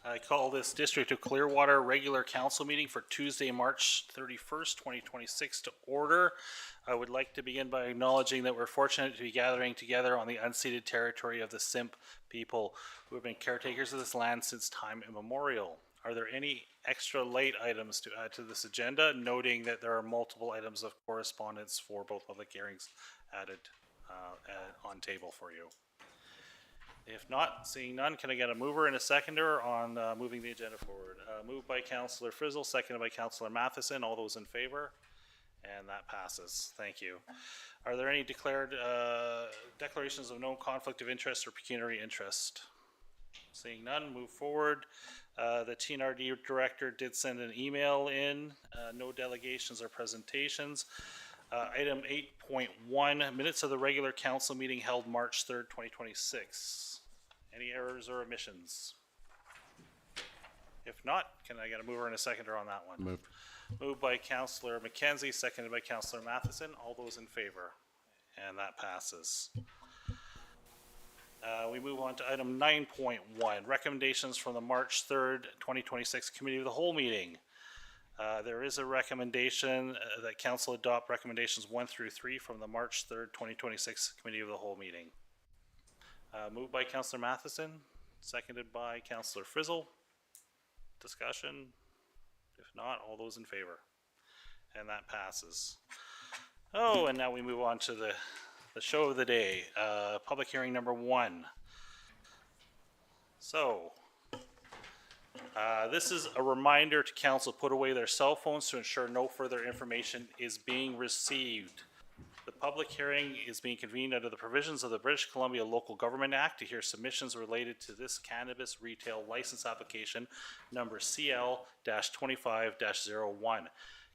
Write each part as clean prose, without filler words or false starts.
I call this District of Clearwater regular council meeting for Tuesday, March 31st, 2026 to order. I would like to begin by acknowledging that we're fortunate to be gathering together on the unceded territory of the Simp people who have been caretakers of this land since time immemorial. Are there any extra late items to add to this agenda, noting that there are multiple items of correspondence for both public hearings added on table for you? If not, seeing none, can I get a mover and a seconder on moving the agenda forward? Moved by Councillor Frizzle, seconded by Councillor Matheson. All those in favor? And that passes. Thank you. Are there any declared declarations of no conflict of interest or pecuniary interest? Seeing none, move forward. The TNRD director did send an email in. No delegations or presentations. Item 8.1, minutes of the regular council meeting held March 3rd, 2026. Any errors or omissions? If not, can I get a mover and a seconder on that one? Moved. Moved by Councillor McKenzie, seconded by Councillor Matheson. All those in favor? And that passes. We move on to item 9.1, recommendations from the March 3rd, 2026 Committee of the Whole meeting. There is a recommendation that Council adopt recommendations 1 through 3 from the March 3rd, 2026 Committee of the Whole meeting. Moved by Councillor Matheson, seconded by Councillor Frizzle. Discussion? If not, all those in favor. And that passes. Oh, and now we move on to the show of the day, public hearing number 1. So, this is a reminder to council put away their cell phones to ensure no further information is being received. The public hearing is being convened under the provisions of the British Columbia Local Government Act to hear submissions related to this cannabis retail license application number CL-25-01.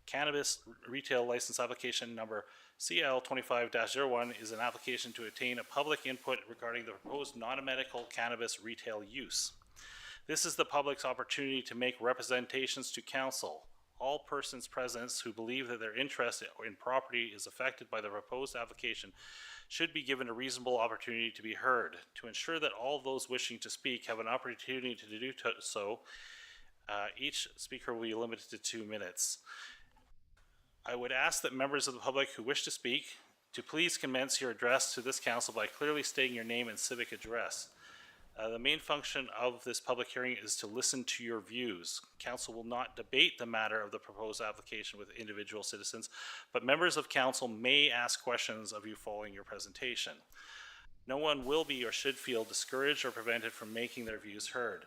Cannabis retail license application number CL-25-01 is an application to attain a public input regarding the proposed non-medical cannabis retail use. This is the public's opportunity to make representations to council. All persons present who believe that their interest in property is affected by the proposed application should be given a reasonable opportunity to be heard. To ensure that all those wishing to speak have an opportunity to do so, each speaker will be limited to 2 minutes. I would ask that members of the public who wish to speak to please commence your address to this council by clearly stating your name and civic address. The main function of this public hearing is to listen to your views. Council will not debate the matter of the proposed application with individual citizens, but members of council may ask questions of you following your presentation. No one will be or should feel discouraged or prevented from making their views heard.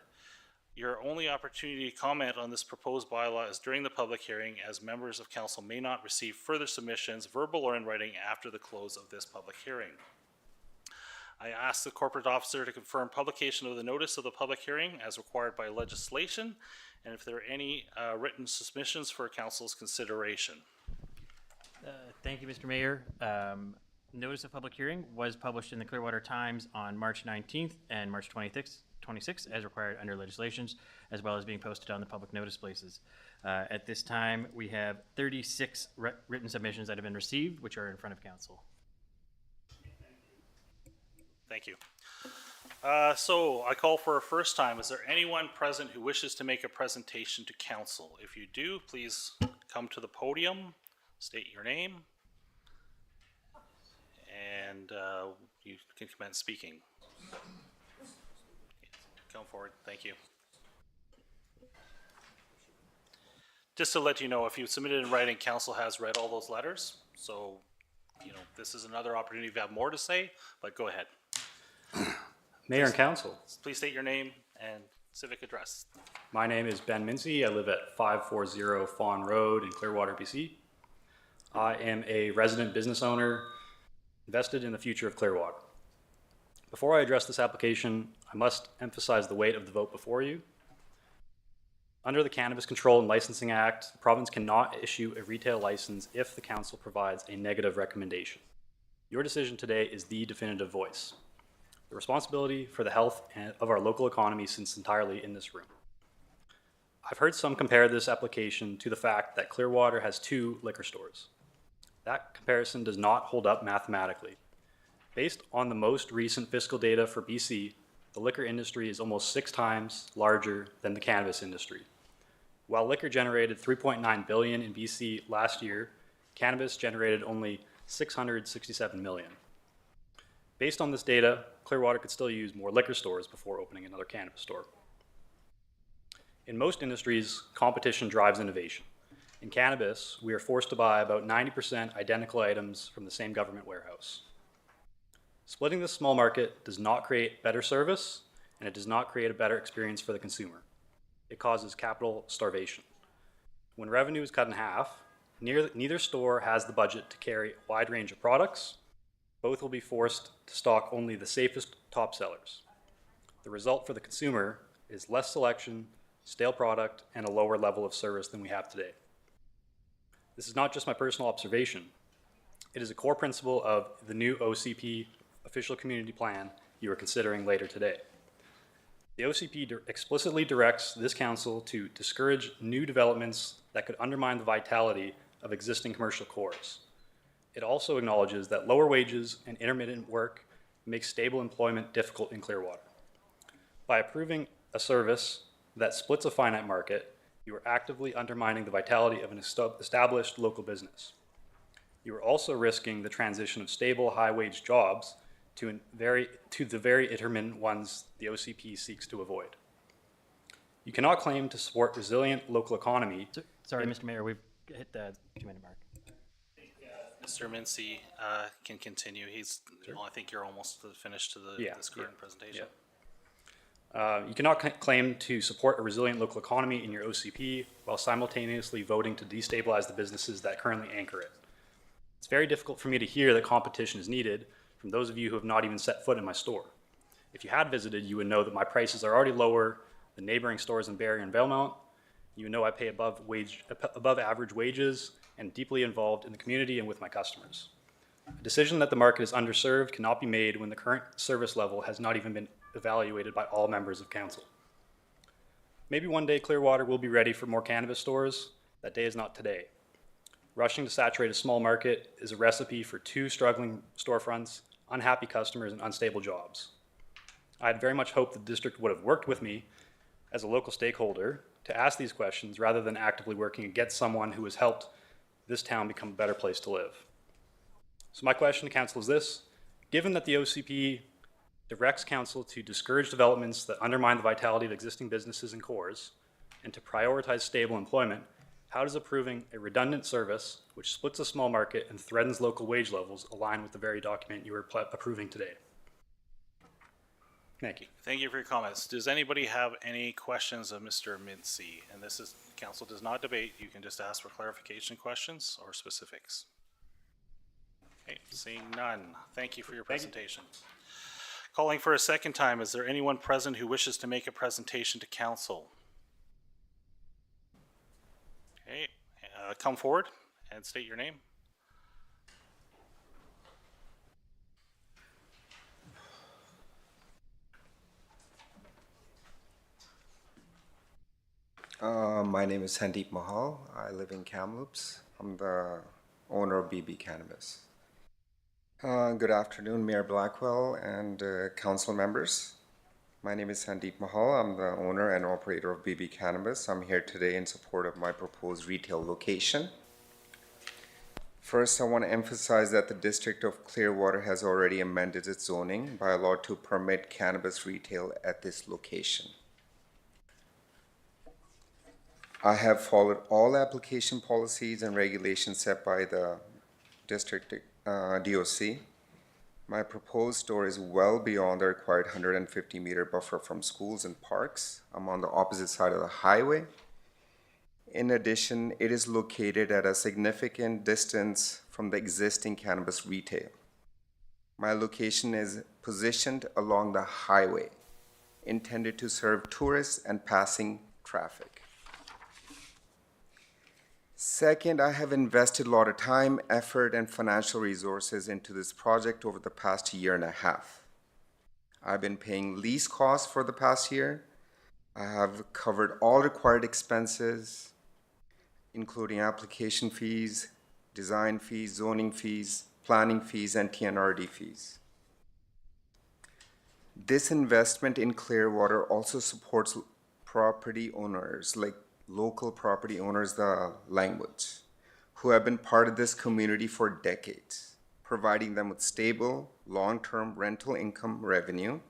Your only opportunity to comment on this proposed bylaw is during the public hearing, as members of council may not receive further submissions, verbal or in writing, after the close of this public hearing. I ask the corporate officer to confirm publication of the notice of the public hearing as required by legislation, and if there are any written submissions for council's consideration. Thank you, Mr. Mayor. Notice of public hearing was published in the Clearwater Times on March 19th and March 26th as required under legislations, as well as being posted on the public notice places. At this time, we have 36 written submissions that have been received, which are in front of council. Thank you. So I call for a first time. Is there anyone present who wishes to make a presentation to council? If you do, please come to the podium, state your name, and you can commence speaking. Come forward. Thank you. Just to let you know, if you submitted in writing, council has read all those letters. So, this is another opportunity if you have more to say, but go ahead. Mayor and Council. Please state your name and civic address. My name is Ben Mincy. I live at 540 Fawn Road in Clearwater, BC. I am a resident business owner invested in the future of Clearwater. Before I address this application, I must emphasize the weight of the vote before you. Under the Cannabis Control and Licensing Act, the province cannot issue a retail license if the council provides a negative recommendation. Your decision today is the definitive voice. The responsibility for the health of our local economy sits entirely in this room. I've heard some compare this application to the fact that Clearwater has 2 liquor stores. That comparison does not hold up mathematically. Based on the most recent fiscal data for BC, the liquor industry is almost 6 times larger than the cannabis industry. While liquor generated $3.9 billion in BC last year, cannabis generated only $667 million. Based on this data, Clearwater could still use more liquor stores before opening another cannabis store. In most industries, competition drives innovation. In cannabis, we are forced to buy about 90% identical items from the same government warehouse. Splitting this small market does not create better service, and it does not create a better experience for the consumer. It causes capital starvation. When revenue is cut in half, neither store has the budget to carry a wide range of products. Both will be forced to stock only the safest top sellers. The result for the consumer is less selection, stale product, and a lower level of service than we have today. This is not just my personal observation. It is a core principle of the new OCP official community plan you are considering later today. The OCP explicitly directs this council to discourage new developments that could undermine the vitality of existing commercial cores. It also acknowledges that lower wages and intermittent work make stable employment difficult in Clearwater. By approving a service that splits a finite market, you are actively undermining the vitality of an established local business. You are also risking the transition of stable, high-wage jobs to the very intermittent ones the OCP seeks to avoid. You cannot claim to support resilient local economy. Sorry, Mr. Mayor, we've hit the 2-minute mark. Mr. Mincy can continue. Well, I think you're almost finished to this current presentation. You cannot claim to support a resilient local economy in your OCP while simultaneously voting to destabilize the businesses that currently anchor it. It's very difficult for me to hear that competition is needed from those of you who have not even set foot in my store. If you had visited, you would know that my prices are already lower than neighboring stores in Barrie and Valemount. You would know I pay above average wages and deeply involved in the community and with my customers. A decision that the market is underserved cannot be made when the current service level has not even been evaluated by all members of council. Maybe one day Clearwater will be ready for more cannabis stores. That day is not today. Rushing to saturate a small market is a recipe for 2 struggling storefronts, unhappy customers, and unstable jobs. I had very much hoped the district would have worked with me as a local stakeholder to ask these questions rather than actively working against someone who has helped this town become a better place to live. So my question to council is this: given that the OCP directs council to discourage developments that undermine the vitality of existing businesses and cores and to prioritize stable employment, how does approving a redundant service which splits a small market and threatens local wage levels align with the very document you are approving today? Thank you. Thank you for your comments. Does anybody have any questions of Mr. Mincy? And this is, council does not debate. You can just ask for clarification questions or specifics. Okay, seeing none. Thank you for your presentation. Calling for a second time, is there anyone present who wishes to make a presentation to council? Okay, come forward and state your name. My name is Sandeep Mahal. I live in Kamloops. I'm the owner of BB Cannabis. Good afternoon, Mayor Blackwell and council members. My name is Sandeep Mahal. I'm the owner and operator of BB Cannabis. I'm here today in support of my proposed retail location. First, I want to emphasize that the District of Clearwater has already amended its zoning bylaw to permit cannabis retail at this location. I have followed all application policies and regulations set by the district DOC. My proposed store is well beyond the required 150-meter buffer from schools and parks. I'm on the opposite side of the highway. In addition, it is located at a significant distance from the existing cannabis retail. My location is positioned along the highway, intended to serve tourists and passing traffic. Second, I have invested a lot of time, effort, and financial resources into this project over the past 1.5 years. I've been paying lease costs for the past year. I have covered all required expenses, including application fees, design fees, zoning fees, planning fees, and TNRD fees. This investment in Clearwater also supports property owners, like local property owners, the language, who have been part of this community for decades, providing them with stable, long-term rental income revenue.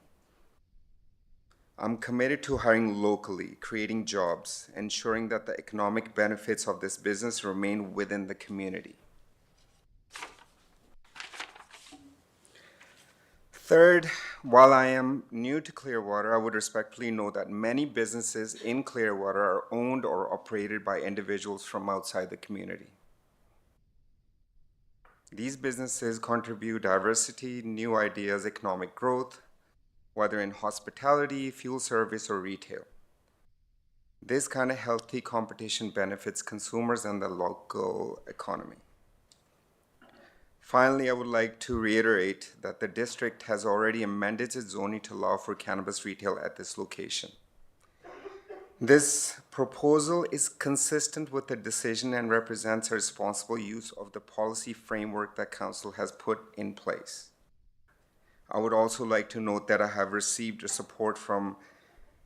I'm committed to hiring locally, creating jobs, ensuring that the economic benefits of this business remain within the community. Third, while I am new to Clearwater, I would respectfully note that many businesses in Clearwater are owned or operated by individuals from outside the community. These businesses contribute diversity, new ideas, economic growth, whether in hospitality, fuel service, or retail. This kind of healthy competition benefits consumers and the local economy. Finally, I would like to reiterate that the district has already amended its zoning to allow for cannabis retail at this location. This proposal is consistent with the decision and represents a responsible use of the policy framework that Council has put in place. I would also like to note that I have received support from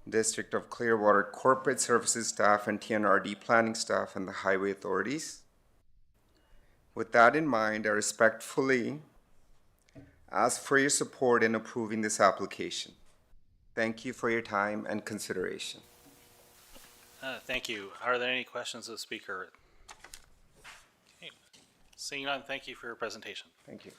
District of Clearwater corporate services staff and TNRD planning staff and the highway authorities. With that in mind, I respectfully ask for your support in approving this application. Thank you for your time and consideration. Thank you. Are there any questions of the speaker? Okay. Seeing none, thank you for your presentation. Thank you.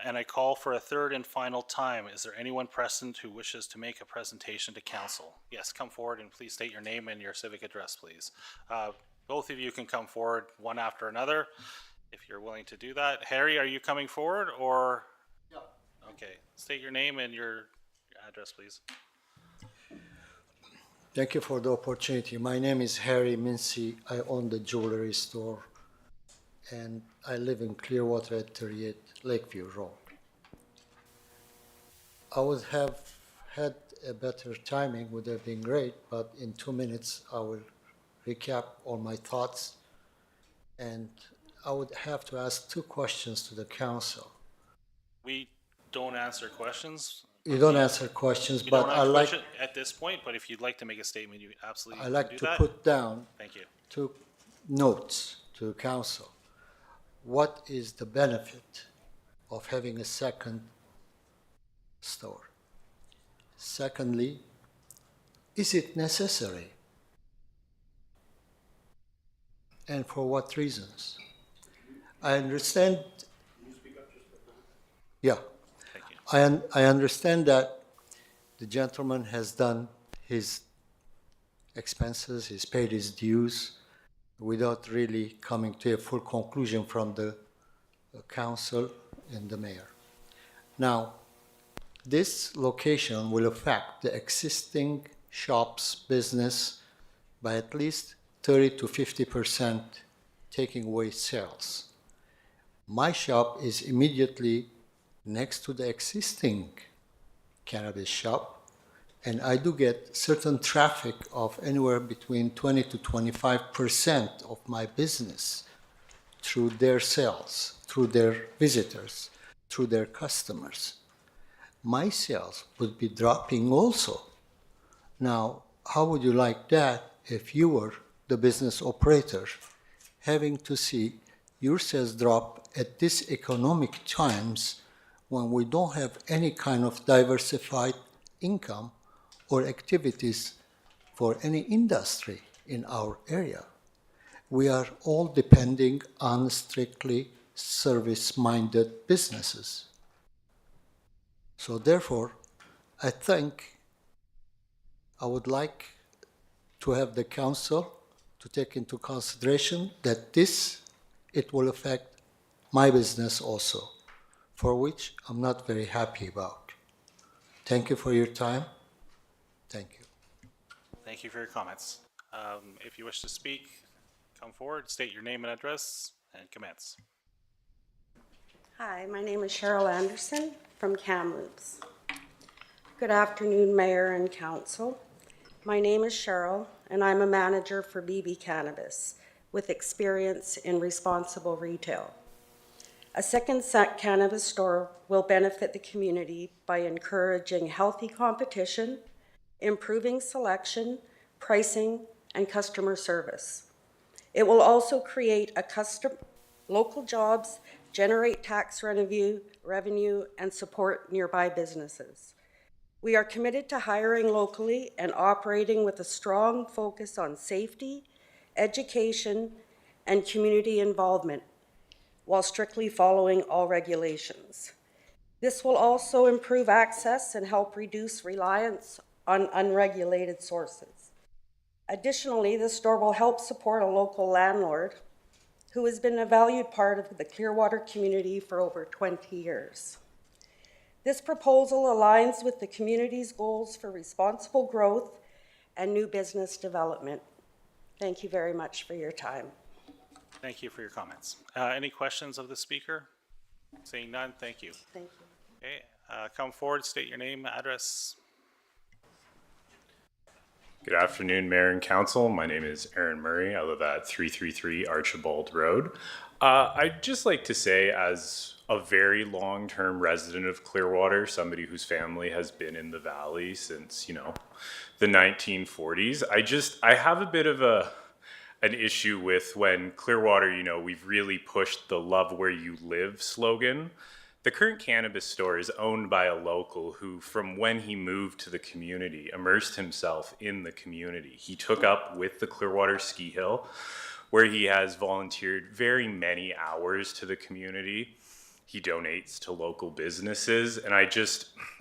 And I call for a third and final time. Is there anyone present who wishes to make a presentation to council? Yes, come forward and please state your name and your civic address, please. Both of you can come forward one after another if you're willing to do that. Harry, are you coming forward or? No. Okay, state your name and your address, please. Thank you for the opportunity. My name is Harry Mincy. I own the jewelry store and I live in Clearwater at 38 Lakeview Road. I would have had a better timing, would have been great, but in 2 minutes I will recap all my thoughts, and I would have to ask 2 questions to the council. We don't answer questions. You don't answer questions, We but don't I answer like questions at this point, but if you'd like to make a statement, you absolutely I can like do to that. put down Thank you. 2 notes to the council. What is the benefit of having a second store? Secondly, is it necessary? And for what reasons? I understand. Yeah. Thank you. I understand that the gentleman has done his expenses, he's paid his dues without really coming to a full conclusion from the council and the mayor. Now, this location will affect the existing shop's business by at least 30 to 50% taking away sales. My shop is immediately next to the existing cannabis shop, and I do get certain traffic of anywhere between 20 to 25% of my business through their sales, through their visitors, through their customers. My sales would be dropping also. Now, how would you like that if you were the business operator having to see your sales drop at these economic times when we don't have any kind of diversified income or activities for any industry in our area? We are all depending on strictly service-minded businesses. So therefore, I think I would like to have the council to take into consideration that it will affect my business also, for which I'm not very happy about. Thank you for your time. Thank you. Thank you for your comments. If you wish to speak, come forward, state your name and address, and commence. Hi, my name is Cheryl Anderson from Kamloops. Good afternoon, Mayor and Council. My name is Cheryl, and I'm a manager for BB Cannabis with experience in responsible retail. A second cannabis store will benefit the community by encouraging healthy competition, improving selection, pricing, and customer service. It will also create local jobs, generate tax revenue, and support nearby businesses. We are committed to hiring locally and operating with a strong focus on safety, education, and community involvement, while strictly following all regulations. This will also improve access and help reduce reliance on unregulated sources. Additionally, the store will help support a local landlord who has been a valued part of the Clearwater community for over 20 years. This proposal aligns with the community's goals for responsible growth and new business development. Thank you very much for your time. Thank you for your comments. Any questions of the speaker? Seeing none, thank you. Thank you. Okay, come forward, state your name, address. Good afternoon, Mayor and Council. My name is Aaron Murray. I live at 333 Archibald Road. I'd just like to say, as a very long-term resident of Clearwater, somebody whose family has been in the valley since, the 1940s, I have a bit of an issue with when Clearwater, we've really pushed the love where you live slogan. The current cannabis store is owned by a local who, from when he moved to the community, immersed himself in the community. He took up with the Clearwater Ski Hill, where he has volunteered very many hours to the community. He donates to local businesses, and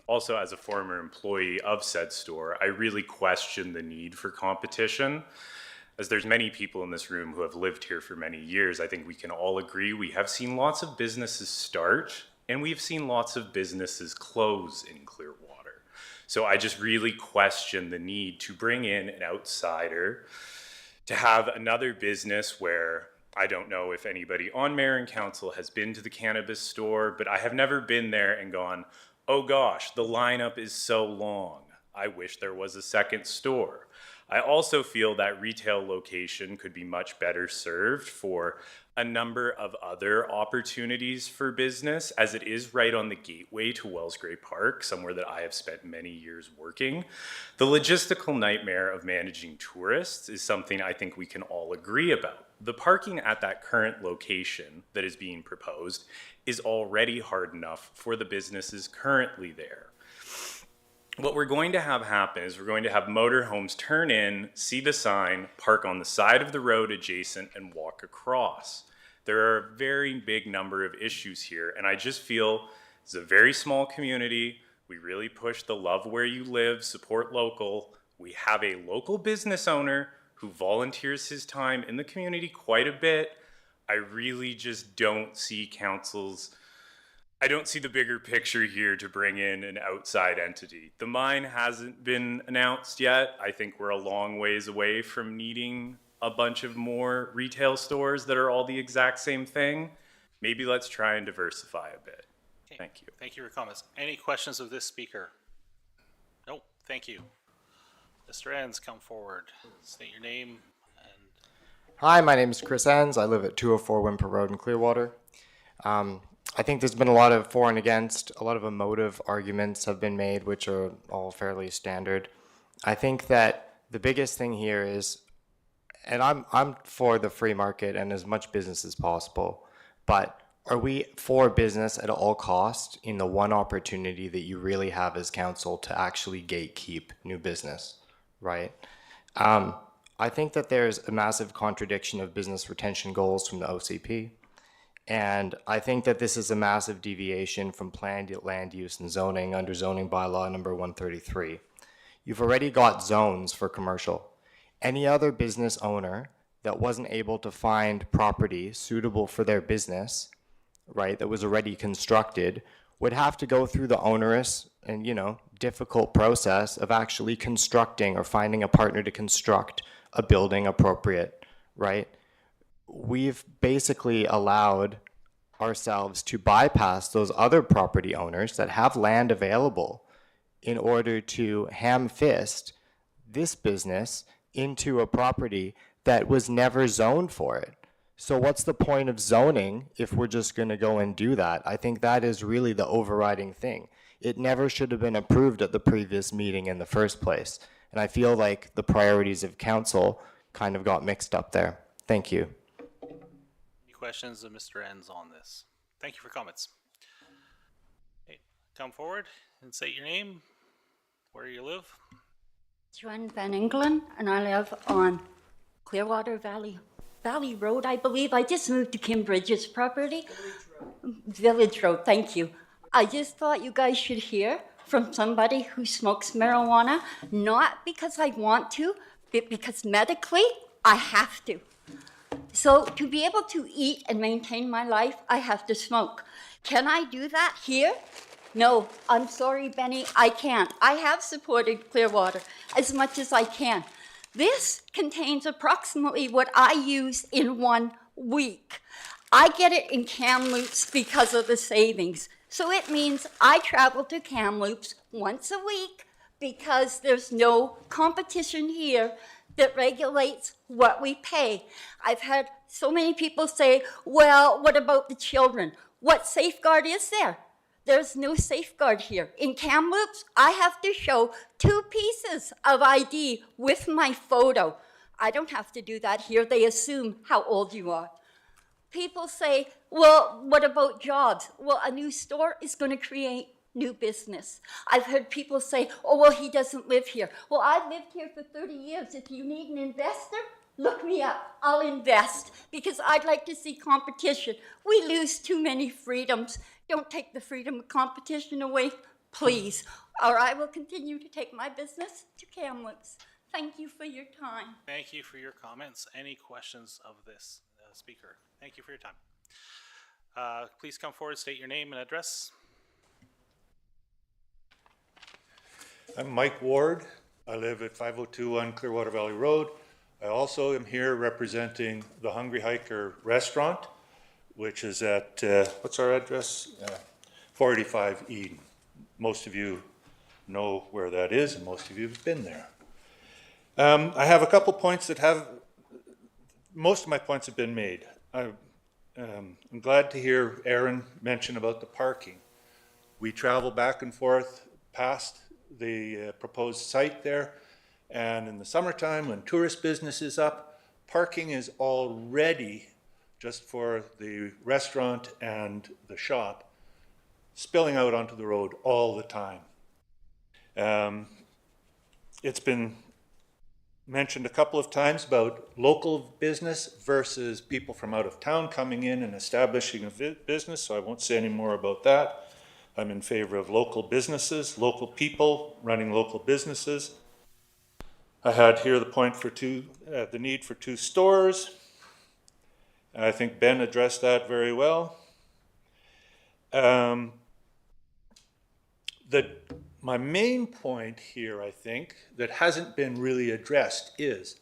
also as a former employee of said store, I really question the need for competition. As there's many people in this room who have lived here for many years, I think we can all agree we have seen lots of businesses start, and we've seen lots of businesses close in Clearwater. So I just really question the need to bring in an outsider to have another business where I don't know if anybody on Mayor and Council has been to the cannabis store, but I have never been there and gone, oh gosh, the lineup is so long. I wish there was a second store. I also feel that retail location could be much better served for a number of other opportunities for business, as it is right on the gateway to Wellsgrey Park, somewhere that I have spent many years working. The logistical nightmare of managing tourists is something I think we can all agree about. The parking at that current location that is being proposed is already hard enough for the businesses currently there. What we're going to have happen is we're going to have motorhomes turn in, see the sign, park on the side of the road adjacent, and walk across. There are a very big number of issues here, and I just feel it's a very small community. We really push the love where you live, support local. We have a local business owner who volunteers his time in the community quite a bit. I really just don't see I don't see the bigger picture here to bring in an outside entity. The mine hasn't been announced yet. I think we're a long ways away from needing a bunch of more retail stores that are all the exact same thing. Maybe let's try and diversify a bit. Okay. Thank you. Thank you for your comments. Any questions of this speaker? Nope, thank you. Mr. Enns, come forward. State your name and Hi, my name is Chris Enns. I live at 204 Wimper Road in Clearwater. I think there's been a lot of for and against, a lot of emotive arguments have been made, which are all fairly standard. I think that the biggest thing here is, and I'm for the free market and as much business as possible, but are we for business at all cost in the one opportunity that you really have as council to actually gatekeep new business, right? I think that there's a massive contradiction of business retention goals from the OCP. And I think that this is a massive deviation from planned land use and zoning under zoning bylaw number 133. You've already got zones for commercial. Any other business owner that wasn't able to find property suitable for their business, right, that was already constructed, would have to go through the onerous and, difficult process of actually constructing or finding a partner to construct a building appropriate, right? We've basically allowed ourselves to bypass those other property owners that have land available in order to ham-fist this business into a property that was never zoned for it. So what's the point of zoning if we're just going to go and do that? I think that is really the overriding thing. It never should have been approved at the previous meeting in the first place. And I feel like the priorities of council kind of got mixed up there. Thank you. Any questions of Mr. Enns on this? Thank you for comments. Okay, come forward and state your name, where you live. Joanne Van Engelen, and I live on Clearwater Valley Road, I believe. I just moved to Kimbridge's property. Village Road, thank you. I just thought you guys should hear from somebody who smokes marijuana, not because I want to, but because medically I have to. So to be able to eat and maintain my life, I have to smoke. Can I do that here? No, I'm sorry, Benny, I can't. I have supported Clearwater as much as I can. This contains approximately what I use in 1 week. I get it in Kamloops because of the savings. So it means I travel to Kamloops once a week because there's no competition here that regulates what we pay. I've had so many people say, well, what about the children? What safeguard is there? There's no safeguard here. In Kamloops, I have to show 2 pieces of ID with my photo. I don't have to do that here. They assume how old you are. People say, well, what about jobs? Well, a new store is going to create new business. I've heard people say, oh, well, he doesn't live here. Well, I've lived here for 30 years. If you need an investor, look me up. I'll invest because I'd like to see competition. We lose too many freedoms. Don't take the freedom of competition away, please, or I will continue to take my business to Kamloops. Thank you for your time. Thank you for your comments. Any questions of this speaker? Thank you for your time. Please come forward, state your name and address. I'm Mike Ward. I live at 502 Clearwater Valley Road. I also am here representing the Hungry Hiker Restaurant, which is at, what's our address? 485 Eden. Most of you know where that is, and most of you have been there. I have a couple points most of my points have been made. I'm glad to hear Aaron mention about the parking. We travel back and forth past the proposed site there, and in the summertime when tourist business is up, parking is already, just for the restaurant and the shop, spilling out onto the road all the time. It's been mentioned a couple of times about local business versus people from out of town coming in and establishing a business, so I won't say any more about that. I'm in favor of local businesses, local people running local businesses. I had here the point for the need for 2 stores. I think Ben addressed that very well. My main point here, I think, that hasn't been really addressed is,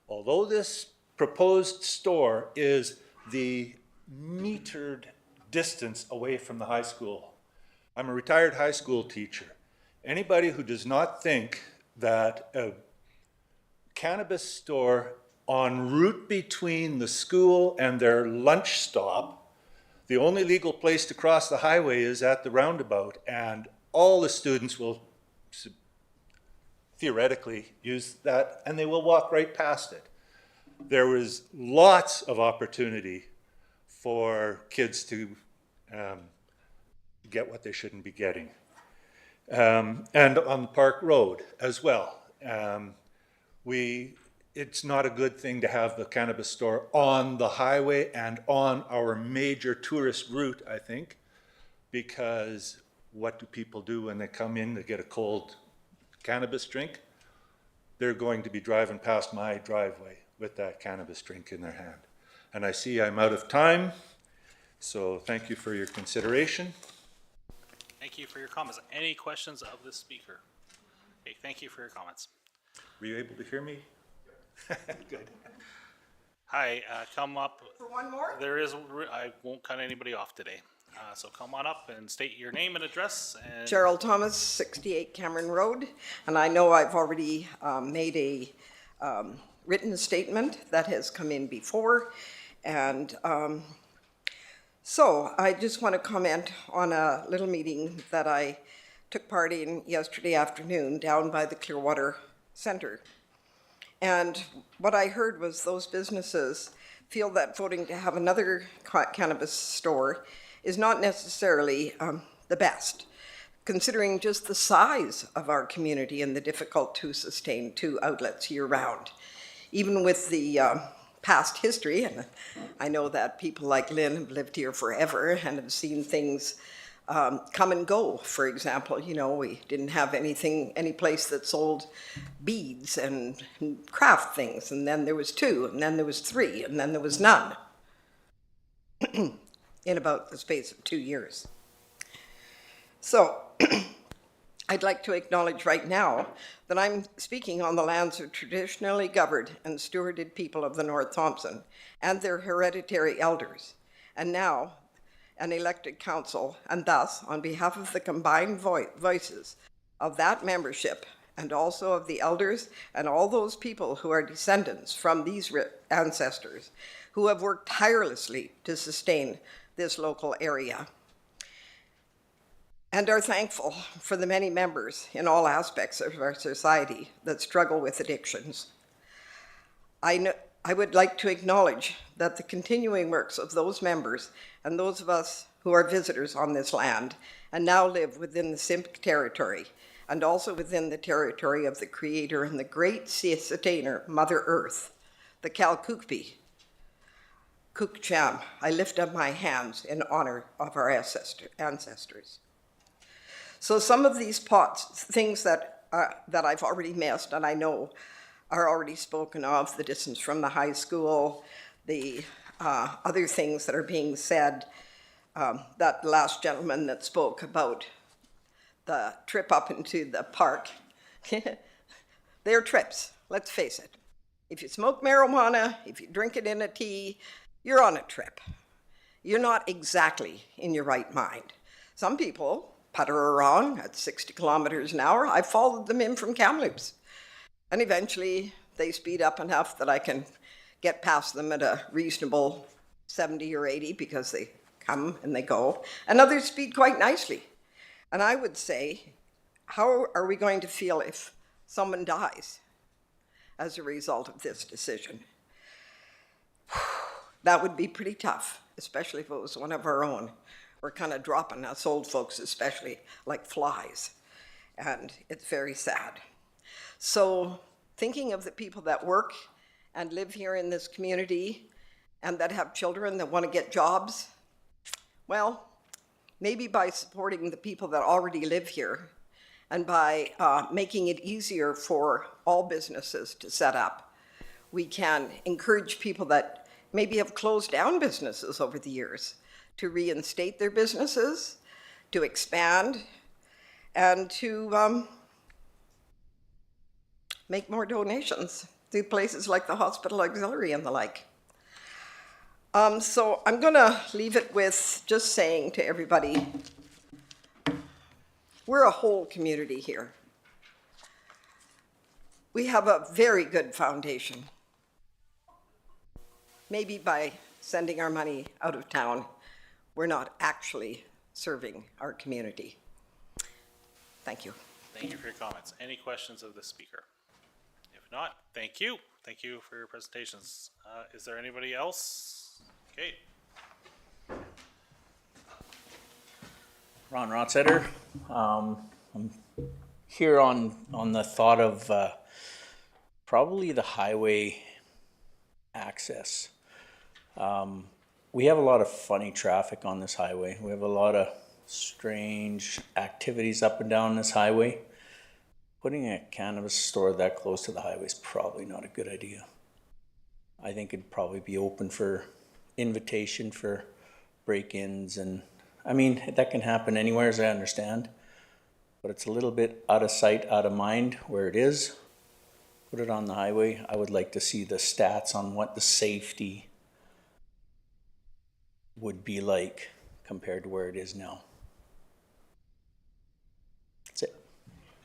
although this proposed store is the metered distance away from the high school, I'm a retired high school teacher. Anybody who does not think that a cannabis store en route between the school and their lunch stop, the only legal place to cross the highway is at the roundabout, and all the students will theoretically use that, and they will walk right past it. There was lots of opportunity for kids to get what they shouldn't be getting. And on Park Road as well. It's not a good thing to have the cannabis store on the highway and on our major tourist route, I think, because what do people do when they come in to get a cold cannabis drink? They're going to be driving past my driveway with that cannabis drink in their hand. And I see I'm out of time, so thank you for your consideration. Thank you for your comments. Any questions of the speaker? Okay, thank you for your comments. Were you able to hear me? Good. Hi, come up. For one more? I won't cut anybody off today. So come on up and state your name and address. And Gerald Thomas, 68 Cameron Road. And I know I've already made a written statement that has come in before. And so I just want to comment on a little meeting that I took part in yesterday afternoon down by the Clearwater Center. And what I heard was those businesses feel that voting to have another cannabis store is not necessarily the best, considering just the size of our community and the difficult to sustain 2 outlets year-round. Even with the past history, and I know that people like Lynn have lived here forever and have seen things come and go. For example, you know, we didn't have any place that sold beads and craft things, and then there was 2, and then there was 3, and then there was none in about the space of 2 years. So I'd like to acknowledge right now that I'm speaking on the lands of traditionally governed and stewarded people of the North Thompson and their hereditary elders, and now an elected council, and thus, on behalf of the combined voices of that membership and also of the elders and all those people who are descendants from these ancestors who have worked tirelessly to sustain this local area, and are thankful for the many members in all aspects of our society that struggle with addictions. I would like to acknowledge that the continuing works of those members and those of us who are visitors on this land and now live within the Simpcw territory and also within the territory of the Creator and the great sustainer, Mother Earth, the Kalkukpi, Kukcham. I lift up my hands in honor of our ancestors. So some of these things that I've already missed, and I know are already spoken of, the distance from the high school, the other things that are being said, that last gentleman that spoke about the trip up into the park. They're trips, let's face it. If you smoke marijuana, if you drink it in a tea, you're on a trip. You're not exactly in your right mind. Some people putter around at 60 kilometers an hour. I followed them in from Kamloops. And eventually they speed up enough that I can get past them at a reasonable 70 or 80 because they come and they go. And others speed quite nicely. And I would say, how are we going to feel if someone dies as a result of this decision? That would be pretty tough, especially if it was one of our own. We're kind of dropping us old folks, especially like flies. And it's very sad. So thinking of the people that work and live here in this community and that have children that want to get jobs, well, maybe by supporting the people that already live here and by making it easier for all businesses to set up, we can encourage people that maybe have closed down businesses over the years to reinstate their businesses, to expand, and to make more donations to places like the Hospital Auxiliary and the like. So I'm going to leave it with just saying to everybody, we're a whole community here. We have a very good foundation. Maybe by sending our money out of town, we're not actually serving our community. Thank you. Thank you for your comments. Any questions of the speaker? If not, thank you. Thank you for your presentations. Is there anybody else? Okay. Ron Rotsetter. I'm here on the thought of probably the highway access. We have a lot of funny traffic on this highway. We have a lot of strange activities up and down this highway. Putting a cannabis store that close to the highway is probably not a good idea. I think it'd probably be open for invitation for break-ins, and I mean, that can happen anywhere, as I understand, but it's a little bit out of sight, out of mind where it is. Put it on the highway. I would like to see the stats on what the safety would be like compared to where it is now. That's it.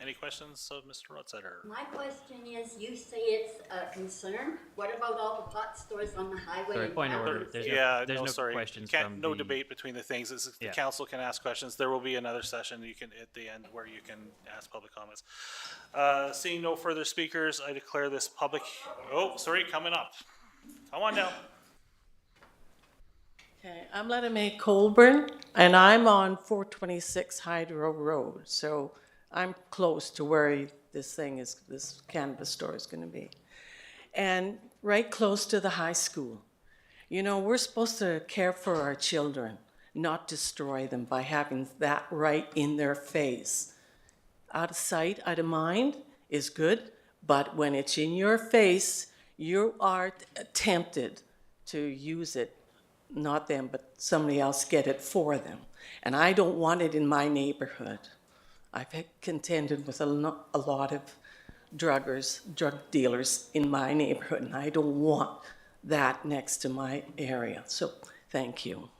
Any questions of Mr. Rotzetter? My question is, you say it's a concern. What about all the pot stores on the highway? Sorry, and point of down order. the There's city? no- Yeah, no, sorry. questions Can't- from No the- debate between the things. The Yeah. council can ask questions. There will be another session you can, at the end, where you can ask public comments. Seeing no further speakers, I declare this public, oh, sorry, coming up. Come on now. Okay, I'm Letta Mae Colburn, and I'm on 426 Hydro Road, so I'm close to where this cannabis store is gonna be. And right close to the high school. You know, we're supposed to care for our children, not destroy them by having that right in their face. Out of sight, out of mind is good, but when it's in your face, you are tempted to use it, not them, but somebody else get it for them. And I don't want it in my neighborhood. I've contended with a lot of drug dealers in my neighborhood, and I don't want that next to my area. So, thank you.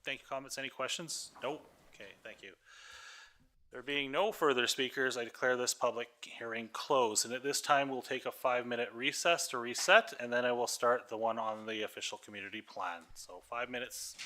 Thank you. Comments? Any questions? Nope. Okay, thank you. There being no further speakers, I declare this public hearing closed. And at this time, we'll take a 5-minute recess to reset, and then I will start the one on the official community plan. So 5 minutes.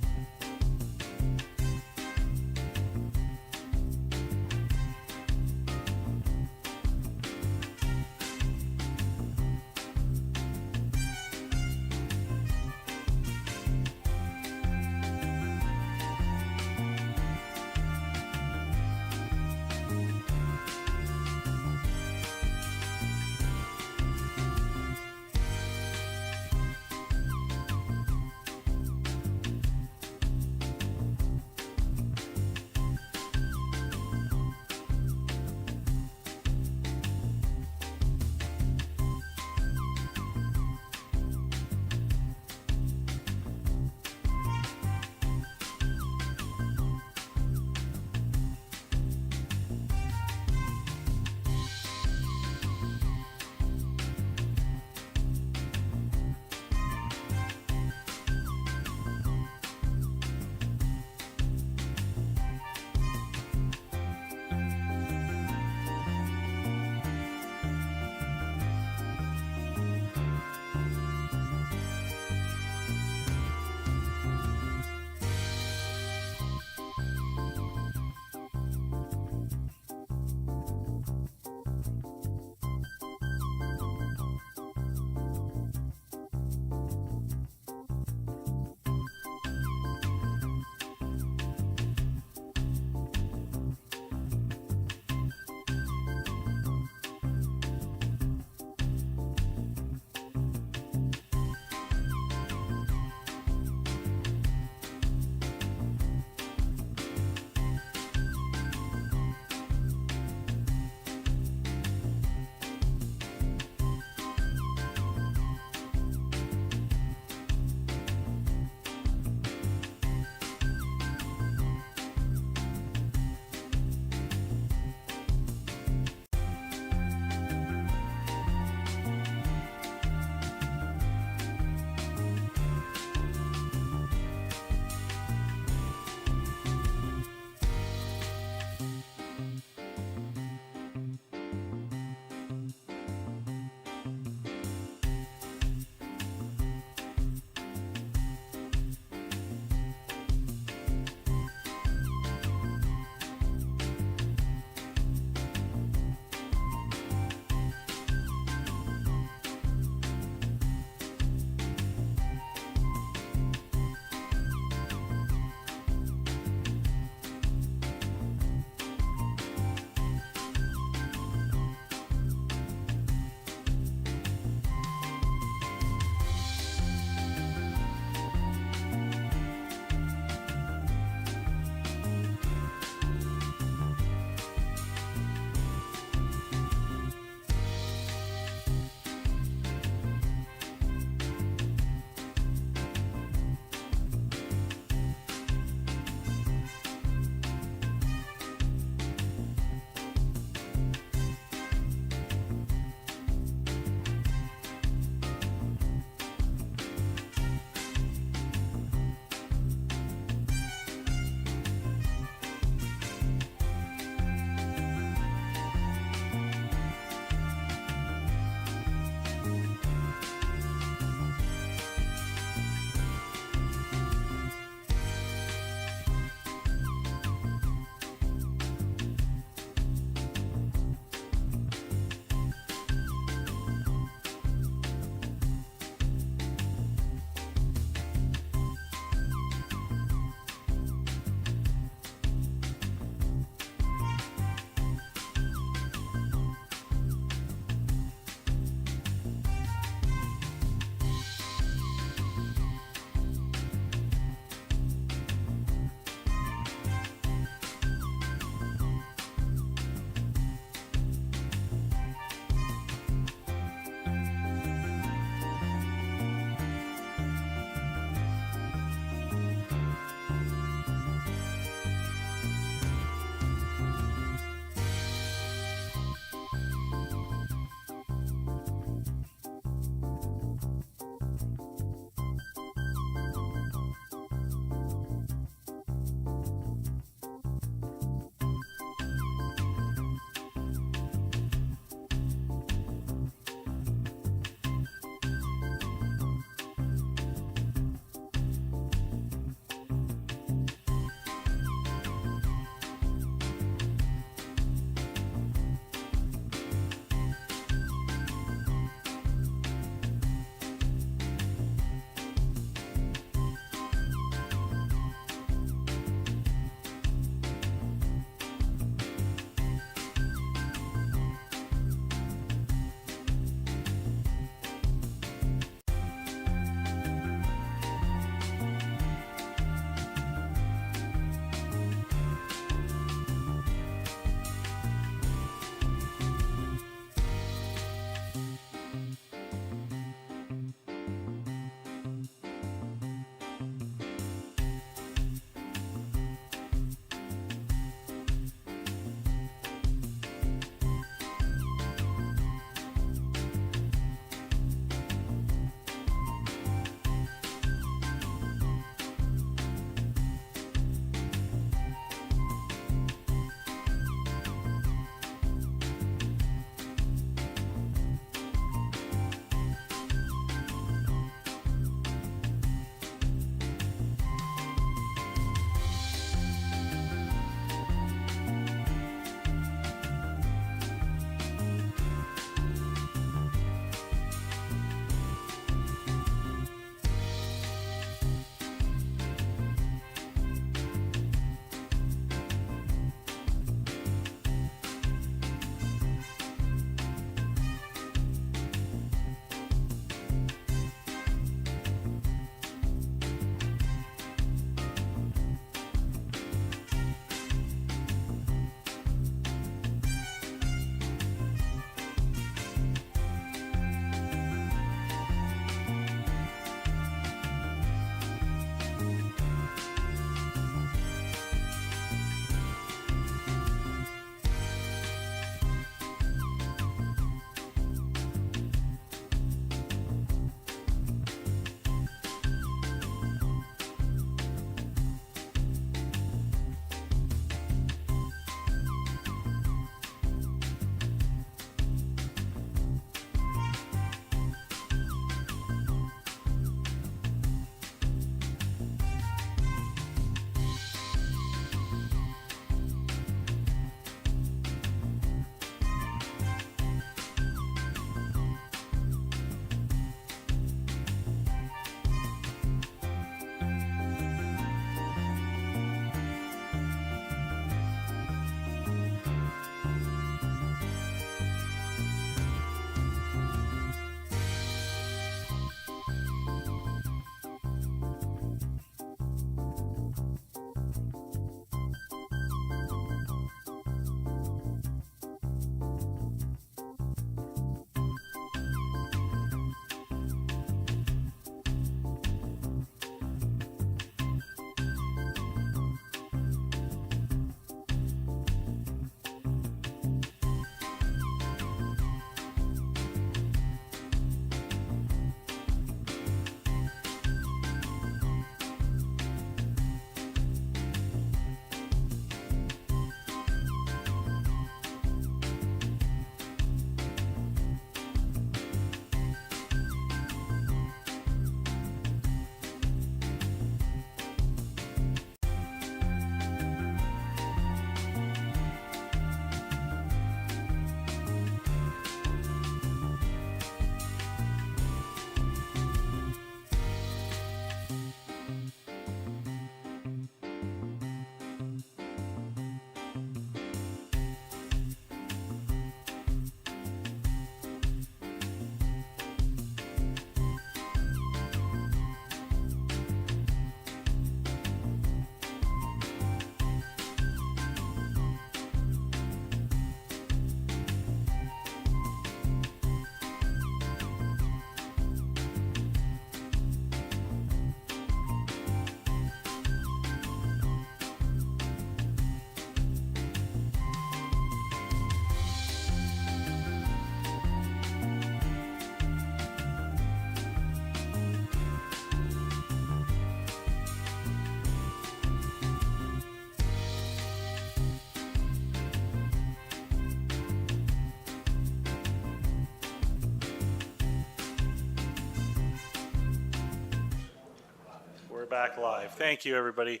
we're back live. Thank you, everybody.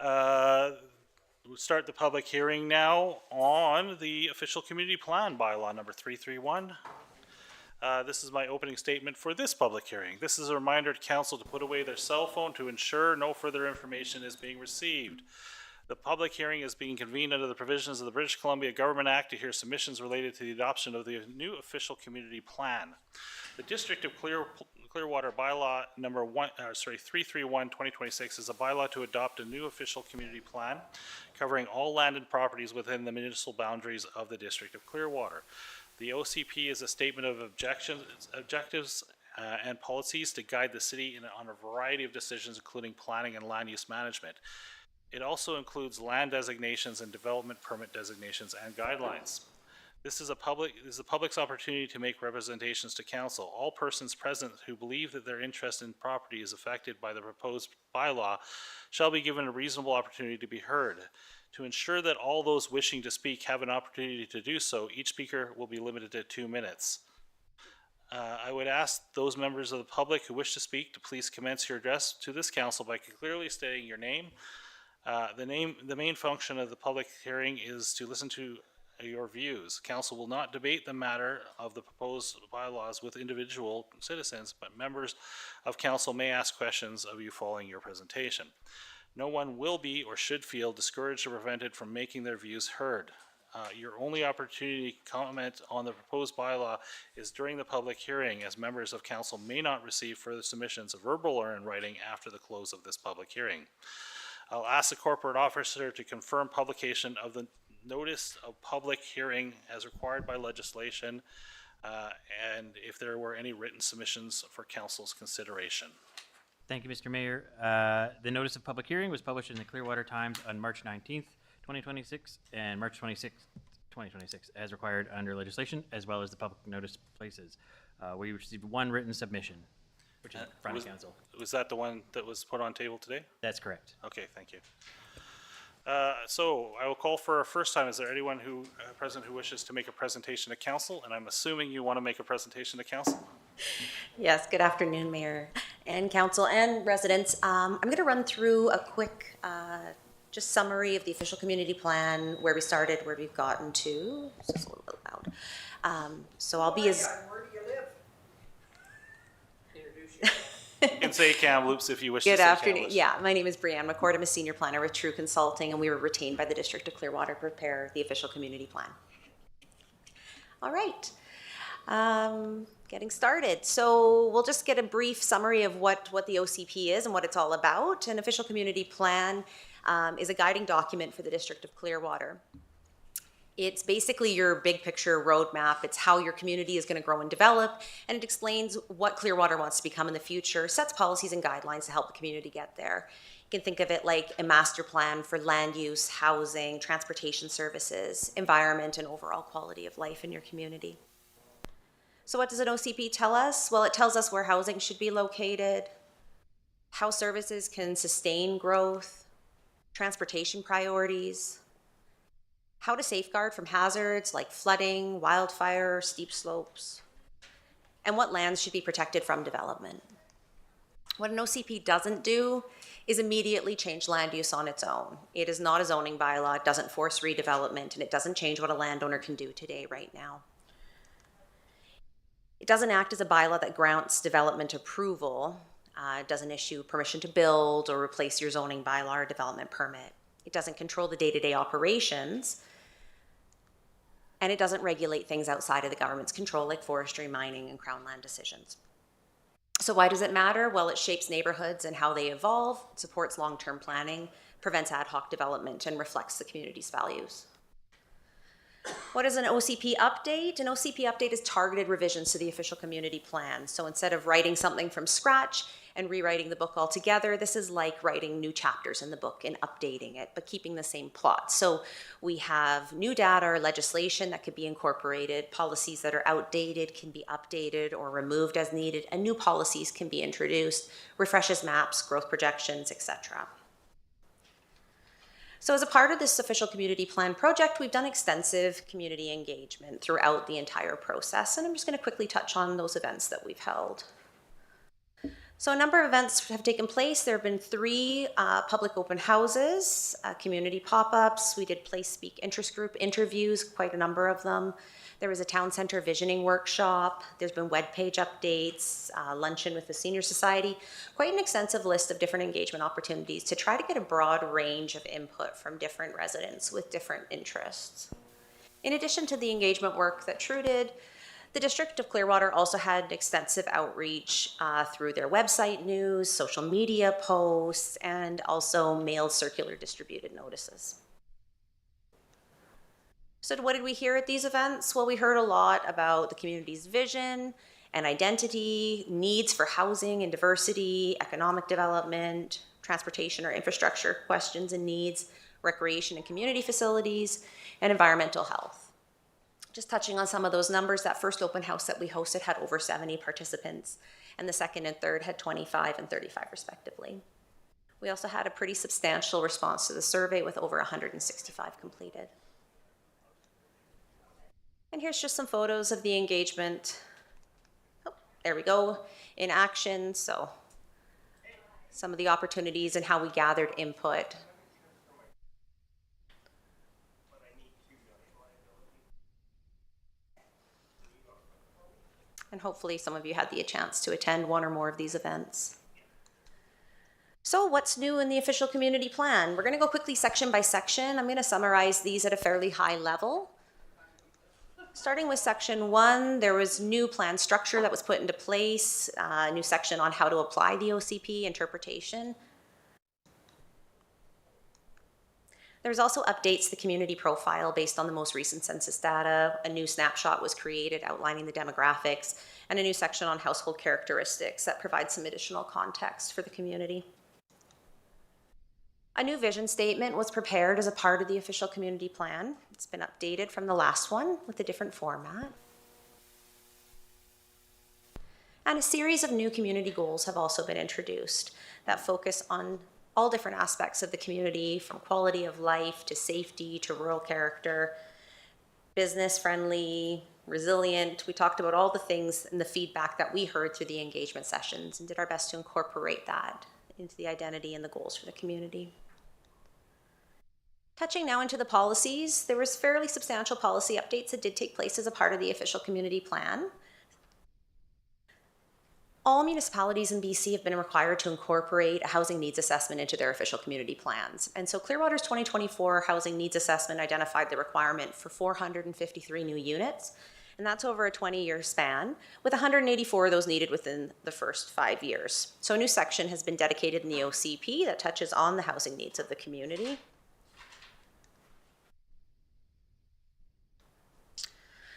We'll start the public hearing now on the official community plan bylaw number 331. This is my opening statement for this public hearing. This is a reminder to council to put away their cell phone to ensure no further information is being received. The public hearing is being convened under the provisions of the British Columbia Government Act to hear submissions related to the adoption of the new official community plan. The District of Clearwater bylaw number 331/2026 is a bylaw to adopt a new official community plan covering all landed properties within the municipal boundaries of the District of Clearwater. The OCP is a statement of objectives and policies to guide the city on a variety of decisions, including planning and land use management. It also includes land designations and development permit designations and guidelines. This is the public's opportunity to make representations to council. All persons present who believe that their interest in property is affected by the proposed bylaw shall be given a reasonable opportunity to be heard. To ensure that all those wishing to speak have an opportunity to do so, each speaker will be limited to 2 minutes. I would ask those members of the public who wish to speak to please commence your address to this council by clearly stating your name. The main function of the public hearing is to listen to your views. Council will not debate the matter of the proposed bylaws with individual citizens, but members of council may ask questions of you following your presentation. No one will be or should feel discouraged or prevented from making their views heard. Your only opportunity to comment on the proposed bylaw is during the public hearing, as members of council may not receive further submissions, verbal or in writing, after the close of this public hearing. I'll ask the corporate officer to confirm publication of the notice of public hearing as required by legislation, and if there were any written submissions for council's consideration. Thank you, Mr. Mayor. The notice of public hearing was published in the Clearwater Times on March 19th, 2026, and March 26th, 2026, as required under legislation, as well as the public notice places. We received one written submission, which is in front of council. Was that the one that was put on table today? That's correct. Okay, thank you. So I will call for a first time. Is there anyone present who wishes to make a presentation to council? And I'm assuming you want to make a presentation to council? Yes, good afternoon, Mayor and council and residents. I'm going to run through a quick just summary of the official community plan, where we started, where we've gotten to. It's just a little bit loud. So I'll be as... Where do you live? You can say Kamloops if you wish to Good say afternoon. Kamloops. Yeah, my name is Brianne McCord. I'm a senior planner with True Consulting, and we were retained by the District of Clearwater to prepare the official community plan. All right. Getting started. So we'll just get a brief summary of what the OCP is and what it's all about. An official community plan is a guiding document for the District of Clearwater. It's basically your big picture roadmap. It's how your community is going to grow and develop, and it explains what Clearwater wants to become in the future, sets policies and guidelines to help the community get there. You can think of it like a master plan for land use, housing, transportation services, environment, and overall quality of life in your community. So what does an OCP tell us? Well, it tells us where housing should be located, how services can sustain growth, transportation priorities, how to safeguard from hazards like flooding, wildfire, steep slopes, and what lands should be protected from development. What an OCP doesn't do is immediately change land use on its own. It is not a zoning bylaw, it doesn't force redevelopment, and it doesn't change what a landowner can do today right now. It doesn't act as a bylaw that grants development approval. It doesn't issue permission to build or replace your zoning bylaw or development permit. It doesn't control the day-to-day operations, and it doesn't regulate things outside of the government's control like forestry, mining, and crown land decisions. So why does it matter? Well, it shapes neighborhoods and how they evolve, it supports long-term planning, prevents ad hoc development, and reflects the community's values. What is an OCP update? An OCP update is targeted revisions to the official community plan. So instead of writing something from scratch and rewriting the book altogether, this is like writing new chapters in the book and updating it, but keeping the same plot. So we have new data or legislation that could be incorporated, policies that are outdated can be updated or removed as needed, and new policies can be introduced, refreshes maps, growth projections, etc. So as a part of this official community plan project, we've done extensive community engagement throughout the entire process, and I'm just going to quickly touch on those events that we've held. So a number of events have taken place. There have been 3 public open houses, community pop-ups. We did place speak interest group interviews, quite a number of them. There was a town center visioning workshop. There's been webpage updates, luncheon with the Senior Society, quite an extensive list of different engagement opportunities to try to get a broad range of input from different residents with different interests. In addition to the engagement work that True did, the District of Clearwater also had extensive outreach through their website news, social media posts, and also mailed circular distributed notices. So what did we hear at these events? Well, we heard a lot about the community's vision and identity, needs for housing and diversity, economic development, transportation or infrastructure questions and needs, recreation and community facilities, and environmental health. Just touching on some of those numbers, that first open house that we hosted had over 70 participants, and the second and third had 25 and 35 respectively. We also had a pretty substantial response to the survey with over 165 completed. And here's just some photos of the engagement. Oh, there we go, in action. So some of the opportunities and how we gathered input. And hopefully some of you had the chance to attend one or more of these events. So what's new in the official community plan? We're going to go quickly section by section. I'm going to summarize these at a fairly high level. Starting with section 1, there was new plan structure that was put into place, a new section on how to apply the OCP interpretation. There's also updates to the community profile based on the most recent census data. A new snapshot was created outlining the demographics, and a new section on household characteristics that provides some additional context for the community. A new vision statement was prepared as a part of the official community plan. It's been updated from the last one with a different format. And a series of new community goals have also been introduced that focus on all different aspects of the community, from quality of life to safety to rural character, business friendly, resilient. We talked about all the things and the feedback that we heard through the engagement sessions and did our best to incorporate that into the identity and the goals for the community. Touching now into the policies, there was fairly substantial policy updates that did take place as a part of the official community plan. All municipalities in BC have been required to incorporate a housing needs assessment into their official community plans. And so Clearwater's 2024 housing needs assessment identified the requirement for 453 new units, and that's over a 20-year span, with 184 of those needed within the first 5 years. So a new section has been dedicated in the OCP that touches on the housing needs of the community.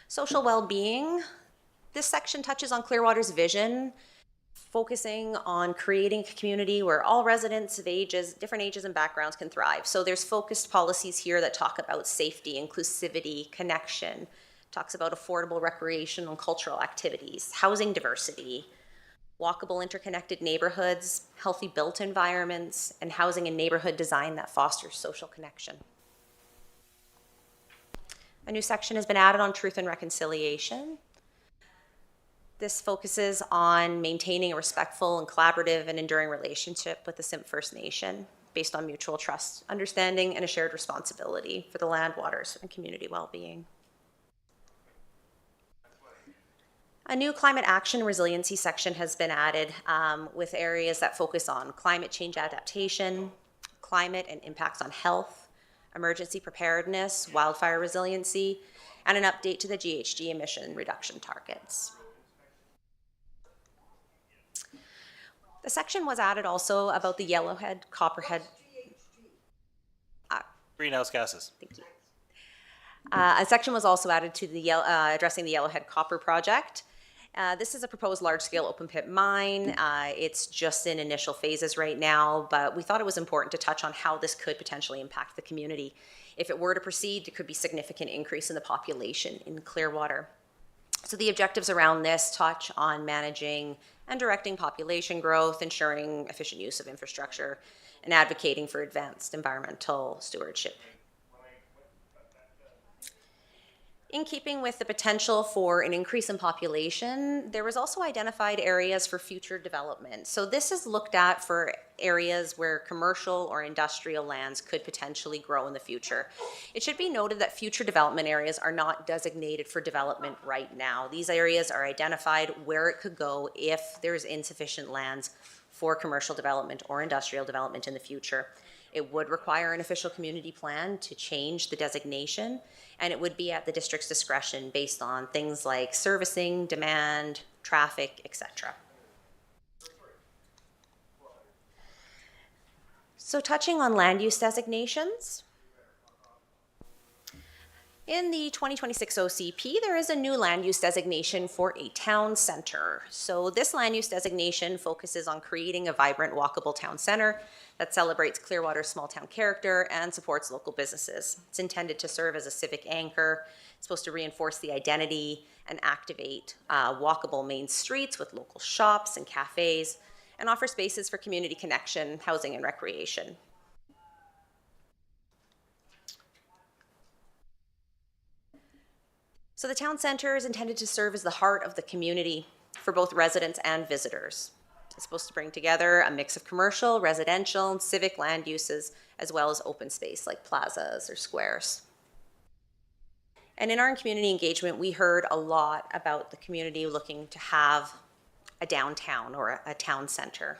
Social well-being. This section touches on Clearwater's vision, focusing on creating a community where all residents of ages, different ages and backgrounds can thrive. So there's focused policies here that talk about safety, inclusivity, connection, talks about affordable recreational and cultural activities, housing diversity, walkable interconnected neighborhoods, healthy built environments, and housing and neighborhood design that fosters social connection. A new section has been added on truth and reconciliation. This focuses on maintaining a respectful and collaborative and enduring relationship with the Simpcw First Nation based on mutual trust, understanding, and a shared responsibility for the land, waters, and community well-being. A new climate action and resiliency section has been added with areas that focus on climate change adaptation, climate and impacts on health, emergency preparedness, wildfire resiliency, and an update to the GHG emission reduction targets. The section was added also about the Yellowhead Copperhead. Greenhouse gases. Thank you. A section was also added to the addressing the Yellowhead Copper Project. This is a proposed large-scale open pit mine. It's just in initial phases right now, but we thought it was important to touch on how this could potentially impact the community. If it were to proceed, there could be significant increase in the population in Clearwater. So the objectives around this touch on managing and directing population growth, ensuring efficient use of infrastructure, and advocating for advanced environmental stewardship. In keeping with the potential for an increase in population, there was also identified areas for future development. So this is looked at for areas where commercial or industrial lands could potentially grow in the future. It should be noted that future development areas are not designated for development right now. These areas are identified where it could go if there's insufficient lands for commercial development or industrial development in the future. It would require an official community plan to change the designation, and it would be at the district's discretion based on things like servicing, demand, traffic, etc. So touching on land use designations, in the 2026 OCP, there is a new land use designation for a town center. So this land use designation focuses on creating a vibrant, walkable town center that celebrates Clearwater's small town character and supports local businesses. It's intended to serve as a civic anchor. It's supposed to reinforce the identity and activate walkable main streets with local shops and cafes, and offer spaces for community connection, housing, and recreation. So the town center is intended to serve as the heart of the community for both residents and visitors. It's supposed to bring together a mix of commercial, residential, and civic land uses, as well as open space like plazas or squares. And in our community engagement, we heard a lot about the community looking to have a downtown or a town center.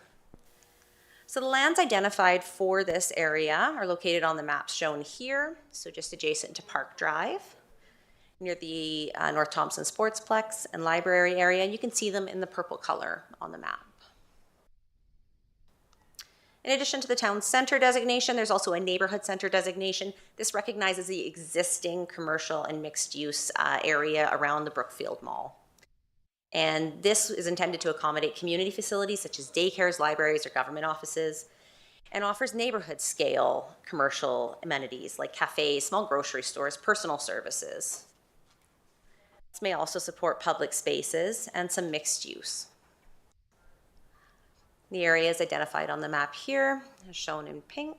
So the lands identified for this area are located on the maps shown here, so just adjacent to Park Drive, near the North Thompson Sportsplex and Library area, and you can see them in the purple color on the map. In addition to the town center designation, there's also a neighborhood center designation. This recognizes the existing commercial and mixed use area around the Brookfield Mall. And this is intended to accommodate community facilities such as daycares, libraries, or government offices, and offers neighborhood scale commercial amenities like cafes, small grocery stores, personal services. This may also support public spaces and some mixed use. The area is identified on the map here, as shown in pink.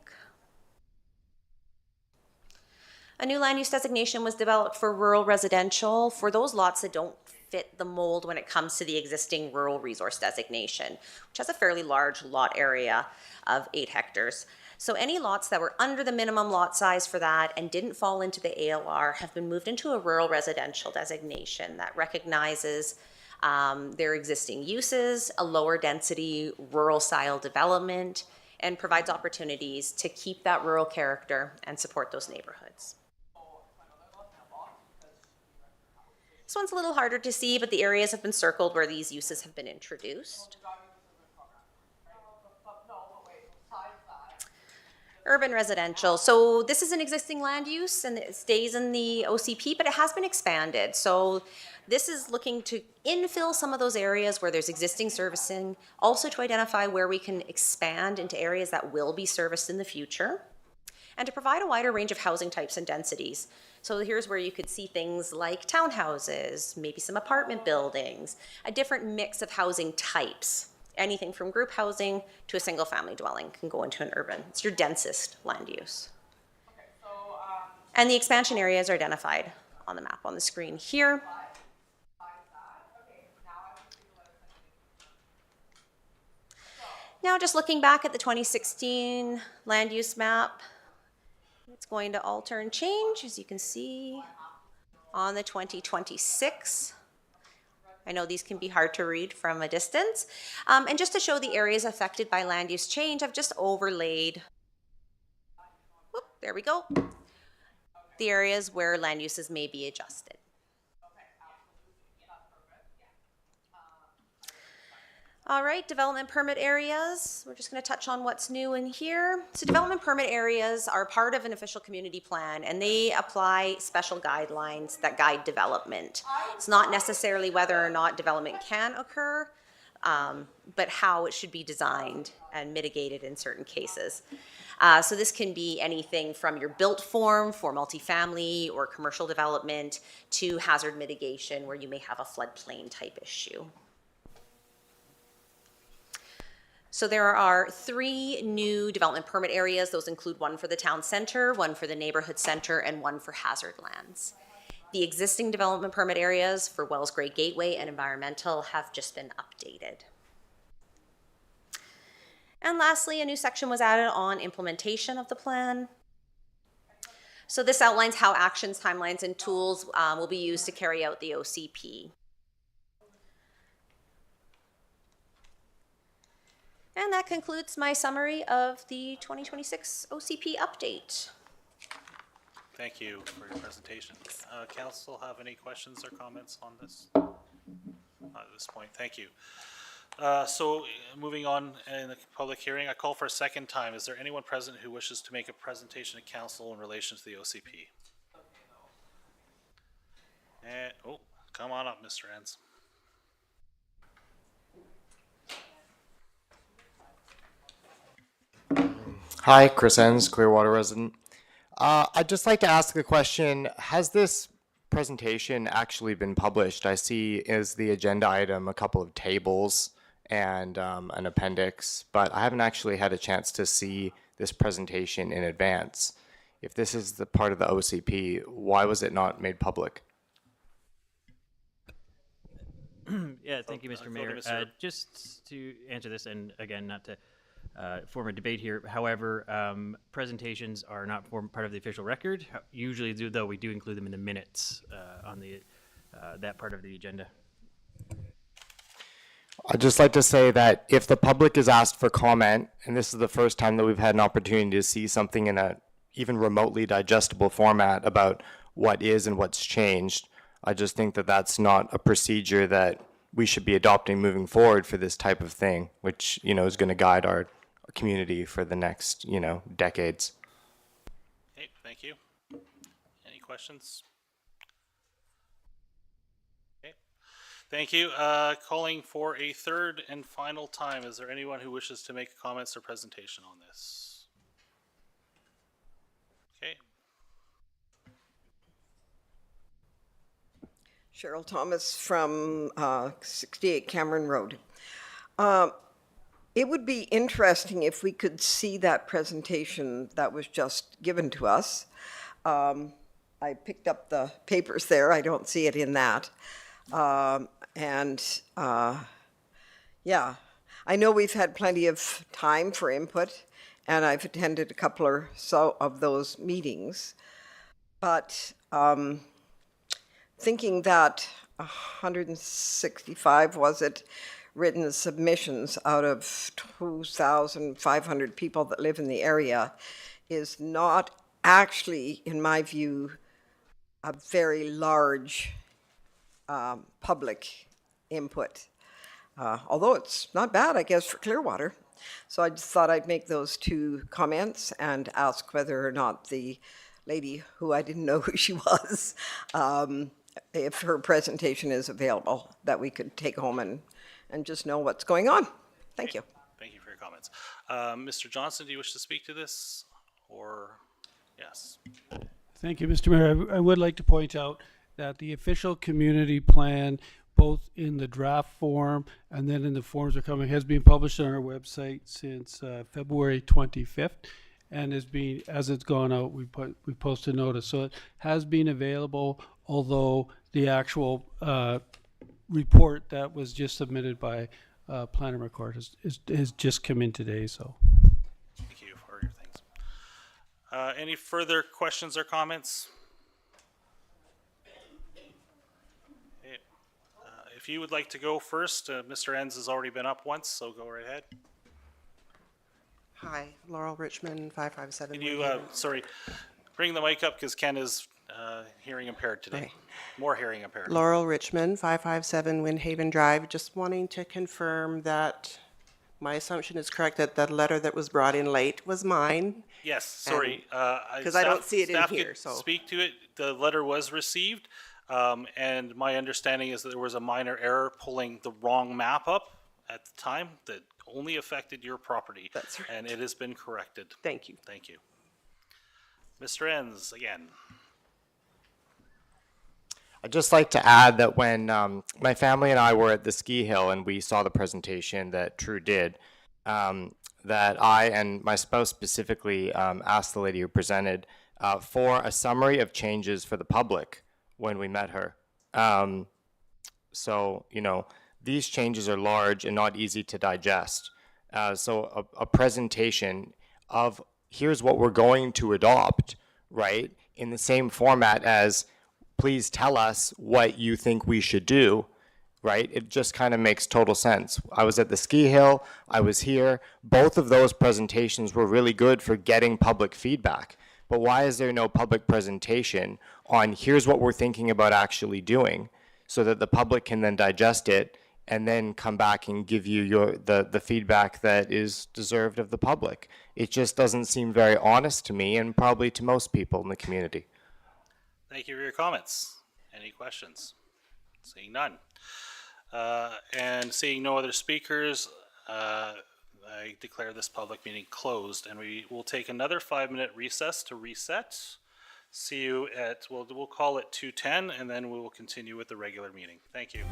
A new land use designation was developed for rural residential for those lots that don't fit the mold when it comes to the existing rural resource designation, which has a fairly large lot area of 8 hectares. So any lots that were under the minimum lot size for that and didn't fall into the ALR have been moved into a rural residential designation that recognizes their existing uses, a lower density rural style development, and provides opportunities to keep that rural character and support those neighborhoods. This one's a little harder to see, but the areas have been circled where these uses have been introduced. Urban residential. So this is an existing land use and it stays in the OCP, but it has been expanded. So this is looking to infill some of those areas where there's existing servicing, also to identify where we can expand into areas that will be serviced in the future, and to provide a wider range of housing types and densities. So here's where you could see things like townhouses, maybe some apartment buildings, a different mix of housing types. Anything from group housing to a single family dwelling can go into an urban. It's your densest land use. And the expansion areas are identified on the map on the screen here. Now just looking back at the 2016 land use map, it's going to alter and change, as you can see, on the 2026. I know these can be hard to read from a distance. And just to show the areas affected by land use change, I've just overlaid, whoop, there we go, the areas where land uses may be adjusted. All right, development permit areas. We're just going to touch on what's new in here. So development permit areas are part of an official community plan, and they apply special guidelines that guide development. It's not necessarily whether or not development can occur, but how it should be designed and mitigated in certain cases. So this can be anything from your built form for multifamily or commercial development to hazard mitigation where you may have a floodplain type issue. So there are 3 new development permit areas. Those include one for the town center, one for the neighborhood center, and one for hazard lands. The existing development permit areas for Wells Grade Gateway and environmental have just been updated. And lastly, a new section was added on implementation of the plan. So this outlines how actions, timelines, and tools will be used to carry out the OCP. And that concludes my summary of the 2026 OCP update. Thank you for your presentation. Council have any questions or comments on this? Not at this point, thank you. So moving on in the public hearing, I call for a second time. Is there anyone present who wishes to make a presentation to council in relation to the OCP? And, oh, come on up, Mr. Enns. Hi, Chris Enns, Clearwater resident. I'd just like to ask the question, has this presentation actually been published? I see as the agenda item a couple of tables and an appendix, but I haven't actually had a chance to see this presentation in advance. If this is the part of the OCP, why was it not made public? Yeah, thank you, Mr. Mayor. Just to answer this, and again, not to form a debate here. However, presentations are not part of the official record. Usually, though, we do include them in the minutes on the that part of the agenda. I'd just like to say that if the public is asked for comment, and this is the first time that we've had an opportunity to see something in a even remotely digestible format about what is and what's changed, I just think that that's not a procedure that we should be adopting moving forward for this type of thing, which, you know, is going to guide our community for the next, you know, decades. Okay, thank you. Any questions? Okay, thank you. Calling for a third and final time. Is there anyone who wishes to make comments or presentation on this? Okay. Cheryl Thomas from 68 Cameron Road. It would be interesting if we could see that presentation that was just given to us. I picked up the papers there. I don't see it in that. Yeah, I know we've had plenty of time for input, and I've attended a couple or so of those meetings. But thinking that 165, was it, written submissions out of 2,500 people that live in the area is not actually, in my view, a very large public input. Although it's not bad, I guess, for Clearwater. So I just thought I'd make those two comments and ask whether or not the lady, who I didn't know who she was, if her presentation is available, that we could take home and just know what's going on. Thank you. Thank you for your comments. Mr. Johnson, do you wish to speak to this? Or, yes. Thank you, Mr. Mayor. I would like to point out that the official community plan, both in the draft form and then in the forms that are coming, has been published on our website since February 25th. And is being, as it's gone out, we posted notice. So it has been available, although the actual report that was just submitted by Planner McCord has just come in today. So Thank you for your things. Any further questions or comments? Okay. If you would like to go first, Mr. Enns has already been up once, so go right ahead. Hi, Laurel Richmond, 557. Can you, sorry, bring the mic up because Ken is hearing impaired today. Okay. More hearing impaired. Laurel Richmond, 557 Windhaven Drive. Just wanting to confirm that my assumption is correct, that the letter that was brought in late was mine. Yes, sorry. Because I don't see it in staff here, could so. speak to it. The letter was received, and my understanding is that there was a minor error pulling the wrong map up at the time that only affected your property. That's right. And it has been corrected. Thank you. Thank you. Mr. Enns, again. I'd just like to add that when my family and I were at the ski hill and we saw the presentation that True did, that I and my spouse specifically asked the lady who presented for a summary of changes for the public when we met her. So, you know, these changes are large and not easy to digest. So a presentation of here's what we're going to adopt, right, in the same format as please tell us what you think we should do, right? It just kind of makes total sense. I was at the ski hill, I was here. Both of those presentations were really good for getting public feedback. But why is there no public presentation on here's what we're thinking about actually doing so that the public can then digest it and then come back and give you the feedback that is deserved of the public? It just doesn't seem very honest to me and probably to most people in the community. Thank you for your comments. Any questions? Seeing none. And seeing no other speakers, I declare this public meeting closed, and we will take another 5-minute recess to reset. See you at, we'll call it 2:10, and then we will continue with the regular meeting. Thank you.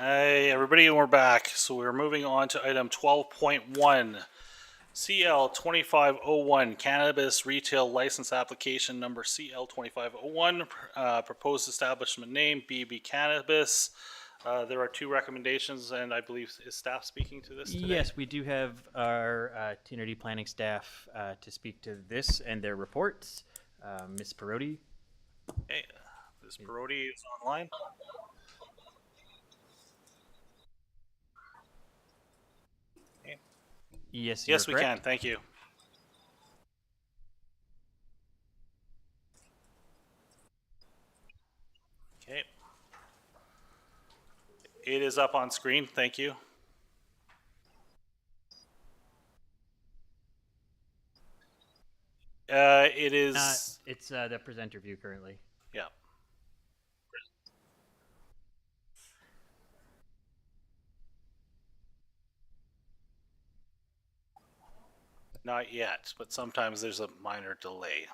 Hey, everybody, and we're back. So we're moving on to item 12.1, CL 2501, Cannabis Retail License Application Number CL 2501, proposed establishment name, BB Cannabis. There are two recommendations, and I believe, is staff speaking to this today? Yes, we do have our TNRD planning staff to speak to this and their reports. Ms. Perotti. Hey, Ms. Perotti is online. Yes, Yes, you're we correct. can. Thank you. Okay. It is up on screen. Thank you. It is. It's the presenter view currently. Yeah. Not yet, but sometimes there's a minor delay.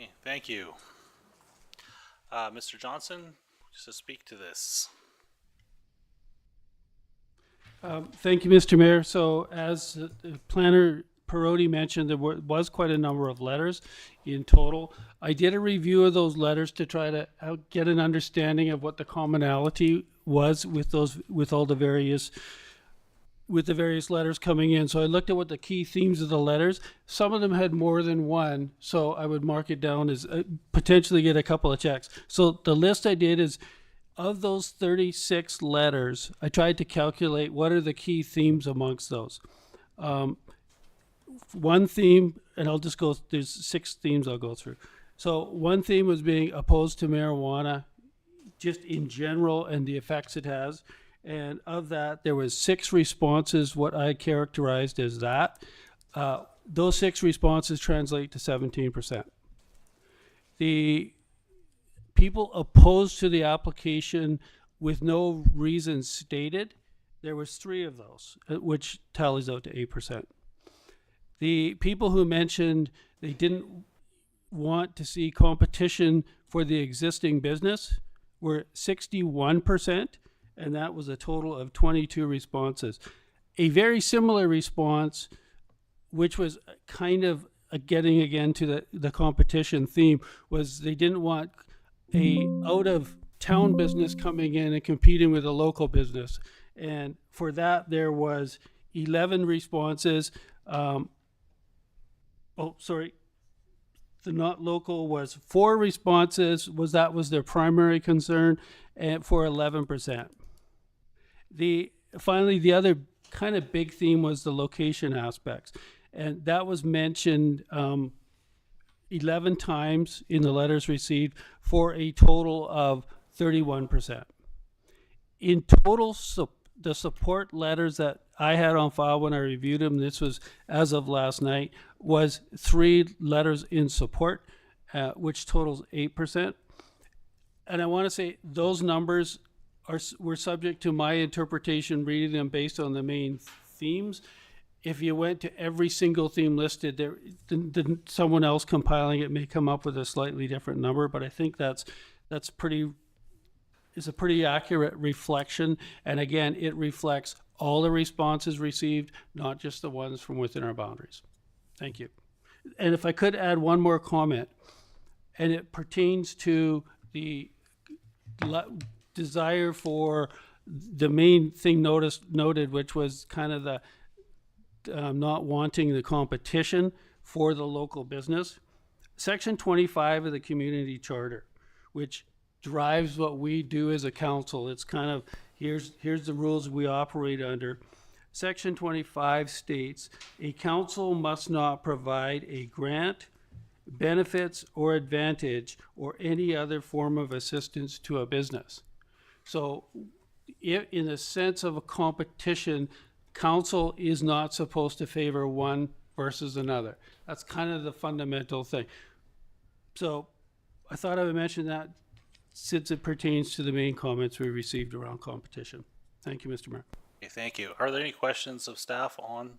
Okay, thank you. Mr. Johnson, just to speak to this. Thank you, Mr. Mayor. So as Planner Perotti mentioned, there was quite a number of letters in total. I did a review of those letters to try to get an understanding of what the commonality was with all the various letters coming in. So I looked at what the key themes of the letters. Some of them had more than one, so I would mark it down as potentially get a couple of checks. So the list I did is, of those 36 letters, I tried to calculate what are the key themes amongst those. One theme, and I'll just go, there's 6 themes I'll go through. So one theme was being opposed to marijuana, just in general, and the effects it has. And of that, there was 6 responses, what I characterized as that. those 6 responses translate to 17%. The people opposed to the application with no reason stated, there was 3 of those, which tallies out to 8%. The people who mentioned they didn't want to see competition for the existing business were 61%, and that was a total of 22 responses. A very similar response, which was kind of getting again to the competition theme, was they didn't want a out-of-town business coming in and competing with a local business. And for that, there was 11 responses. The not local was 4 responses, that was their primary concern, and for 11%. Finally, the other kind of big theme was the location aspects, and that was mentioned 11 times in the letters received for a total of 31%. In total, the support letters that I had on file when I reviewed them, this was as of last night, was 3 letters in support, which totals 8%. And I want to say those numbers were subject to my interpretation, reading them based on the main themes. If you went to every single theme listed, then someone else compiling it may come up with a slightly different number, but I think that's a pretty accurate reflection. And again, it reflects all the responses received, not just the ones from within our boundaries. Thank you. And if I could add one more comment, and it pertains to the desire for the main thing noted, which was kind of the not wanting the competition for the local business. Section 25 of the community charter, which drives what we do as a council. It's kind of, here's the rules we operate under. Section 25 states, a council must not provide a grant, benefits, or advantage, or any other form of assistance to a business. So in the sense of a competition, council is not supposed to favor one versus another. That's kind of the fundamental thing. So I thought I would mention that since it pertains to the main comments we received around competition. Thank you, Mr. Mayor. Okay, thank you. Are there any questions of staff on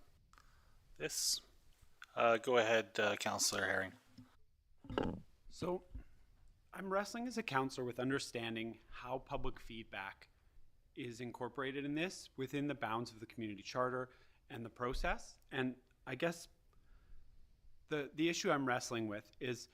this? Go ahead, Councillor Herring. So I'm wrestling as a councillor with understanding how public feedback is incorporated in this within the bounds of the community charter and the process. And I guess the issue I'm wrestling with is,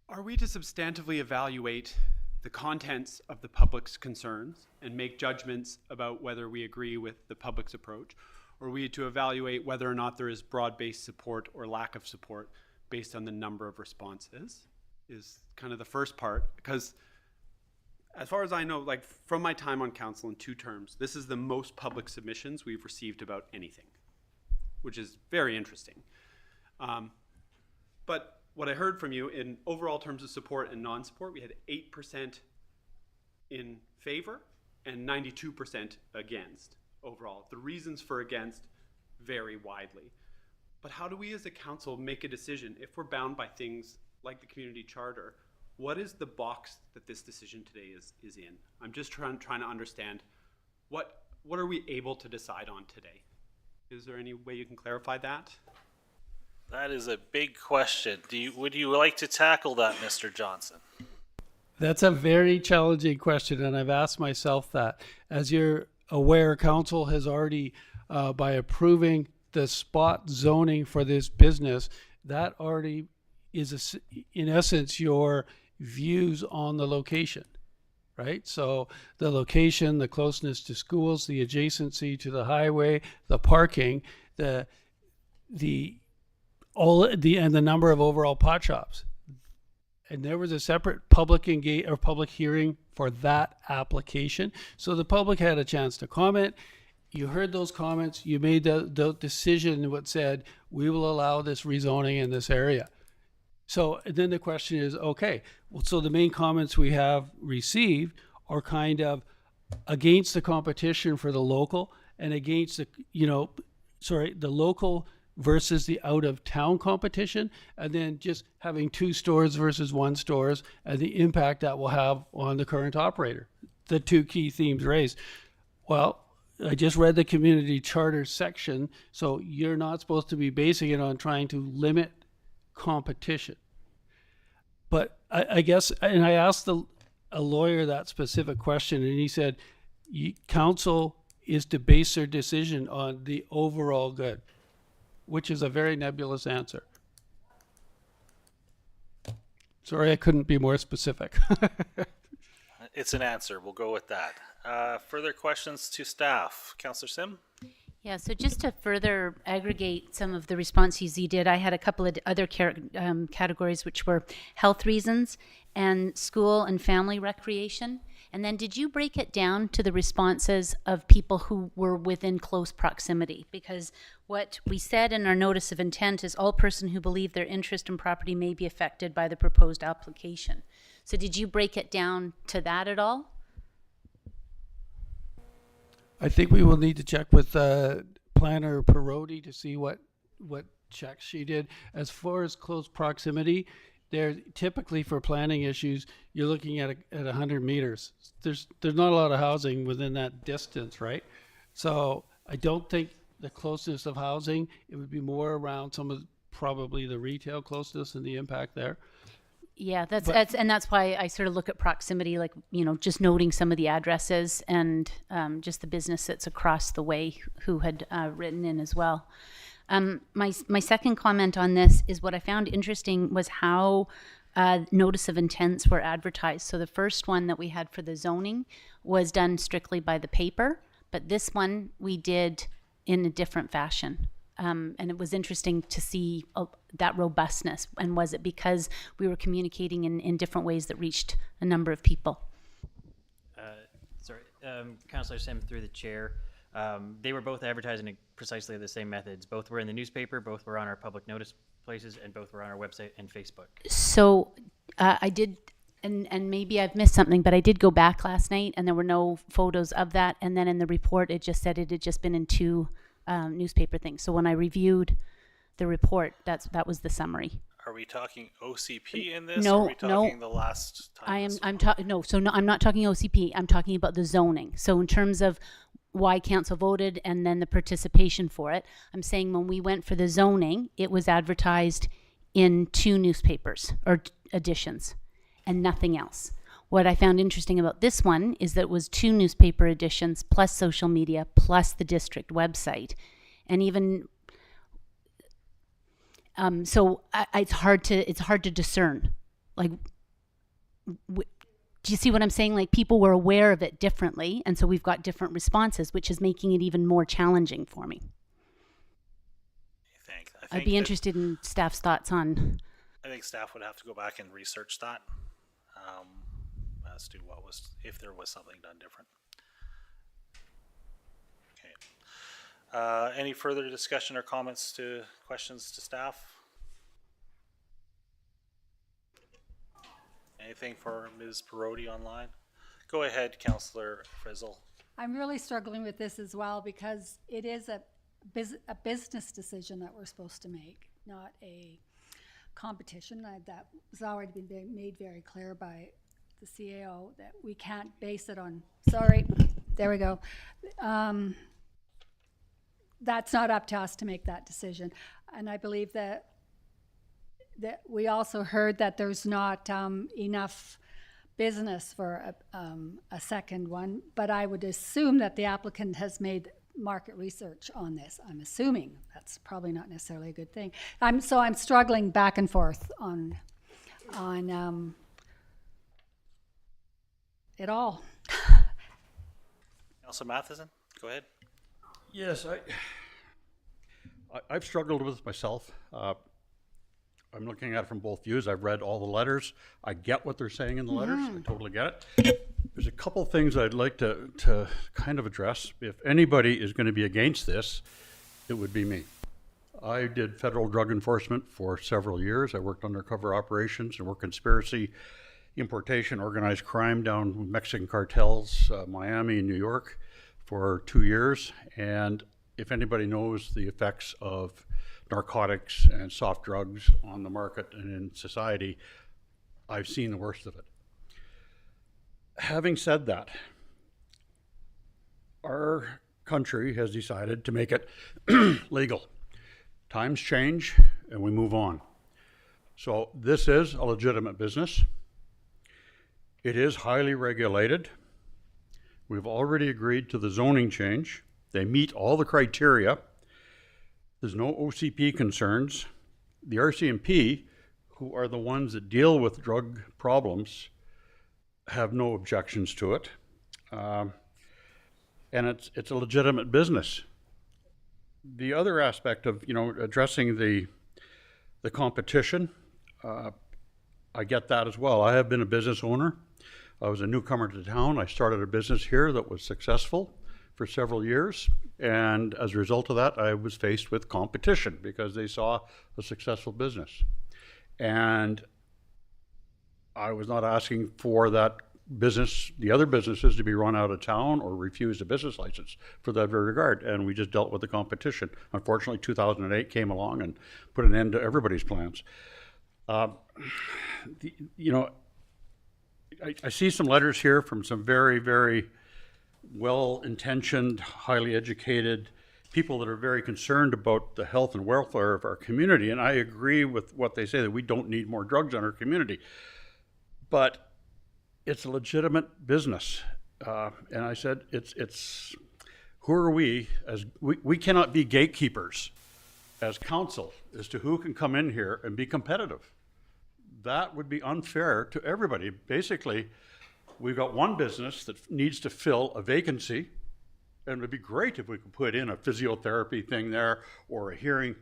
are we to substantively evaluate the contents of the public's concerns and make judgments about whether we agree with the public's approach? Or are we to evaluate whether or not there is broad-based support or lack of support based on the number of responses? Is kind of the first part, because as far as I know, like from my time on council in 2 terms, this is the most public submissions we've received about anything, which is very interesting. But what I heard from you in overall terms of support and non-support, we had 8% in favor and 92% against overall. The reasons for against vary widely. But how do we as a council make a decision if we're bound by things like the community charter? What is the box that this decision today is in? I'm just trying to understand what are we able to decide on today? Is there any way you can clarify that? That is a big question. Would you like to tackle that, Mr. Johnson? That's a very challenging question, and I've asked myself that. As you're aware, council has already, by approving the spot zoning for this business, that already is, in essence, your views on the location, right? So the location, the closeness to schools, the adjacency to the highway, the parking, and the number of overall pot shops. And there was a separate public hearing for that application. So the public had a chance to comment. You heard those comments. You made the decision what said, we will allow this rezoning in this area. So then the question is, okay, well, so the main comments we have received are kind of against the competition for the local and against the local versus the out-of-town competition, and then just having 2 stores versus 1 stores and the impact that will have on the current operator. The 2 key themes raised. Well, I just read the community charter section, so you're not supposed to be basing it on trying to limit competition. But I guess, and I asked a lawyer that specific question, and he said, council is to base their decision on the overall good, which is a very nebulous answer. Sorry, I couldn't be more specific. It's an answer. We'll go with that. Further questions to staff? Councillor Sim? Yeah, so just to further aggregate some of the responses you did, I had a couple of other categories, which were health reasons and school and family recreation. And then did you break it down to the responses of people who were within close proximity? Because what we said in our notice of intent is all person who believe their interest in property may be affected by the proposed application. So did you break it down to that at all? I think we will need to check with Planner Parodi to see what checks she did. As far as close proximity, they're typically for planning issues, you're looking at 100 meters. There's not a lot of housing within that distance, right? So I don't think the closeness of housing, it would be more around some of probably the retail closeness and the impact there. Yeah, that's why I sort of look at proximity, like, just noting some of the addresses and just the business that's across the way who had written in as well. My second comment on this is what I found interesting was how notice of intents were advertised. So the first one that we had for the zoning was done strictly by the paper, but this one we did in a different fashion. And it was interesting to see that robustness. And was it because we were communicating in different ways that reached a number of people? Councillor Sim, through the chair. They were both advertising precisely the same methods. Both were in the newspaper, both were on our public notice places, and both were on our website and Facebook. So I did, and maybe I've missed something, but I did go back last night and there were no photos of that. And then in the report, it just said it had just been in 2 newspaper things. So when I reviewed the report, that was the summary. Are we talking OCP in this? No, or are we talking the last time? I'm not talking OCP. I'm talking about the zoning. So in terms of why council voted and then the participation for it, I'm saying when we went for the zoning, it was advertised in 2 newspapers or editions and nothing else. What I found interesting about this one is that it was 2 newspaper editions plus social media plus the district website. And even so it's hard to discern. Like, do you see what I'm saying? Like, people were aware of it differently, and so we've got different responses, which is making it even more challenging for me. I'd be interested in staff's thoughts on. I think staff would have to go back and research that as to if there was something done different. Okay. Any further discussion or questions to staff? Anything for Ms. Parodi online? Go ahead, Councillor Frizzle. I'm really struggling with this as well because it is a business decision that we're supposed to make, not a competition. That was already been made very clear by the CAO that we can't base it on, there we go. That's not up to us to make that decision. And I believe that we also heard that there's not enough business for a second one, but I would assume that the applicant has made market research on this. I'm assuming that's probably not necessarily a good thing. I'm struggling back and forth on it all. Councillor Matheson, go ahead. Yes, I've struggled with this myself. I'm looking at it from both views. I've read all the letters. I get what they're saying in the letters. I totally get it. There's a couple things I'd like to kind of address. If anybody is going to be against this, it would be me. I did federal drug enforcement for several years. I worked undercover operations and work conspiracy, importation, organized crime down Mexican cartels, Miami and New York for 2 years. And if anybody knows the effects of narcotics and soft drugs on the market and in society, I've seen the worst of it. Having said that, our country has decided to make it legal. Times change and we move on. So this is a legitimate business. It is highly regulated. We've already agreed to the zoning change. They meet all the criteria. There's no OCP concerns. The RCMP, who are the ones that deal with drug problems, have no objections to it. And it's a legitimate business. The other aspect of, addressing the competition, I get that as well. I have been a business owner. I was a newcomer to town. I started a business here that was successful for several years. And as a result of that, I was faced with competition because they saw a successful business. And I was not asking for that business, the other businesses, to be run out of town or refused a business license for that very regard. And we just dealt with the competition. Unfortunately, 2008 came along and put an end to everybody's plans. I see some letters here from some very, very well-intentioned, highly educated people that are very concerned about the health and welfare of our community. And I agree with what they say, that we don't need more drugs in our community. But it's a legitimate business. And I said, who are we? We cannot be gatekeepers as council as to who can come in here and be competitive. That would be unfair to everybody. Basically, we've got one business that needs to fill a vacancy, and it would be great if we could put in a physiotherapy thing there, or a hearing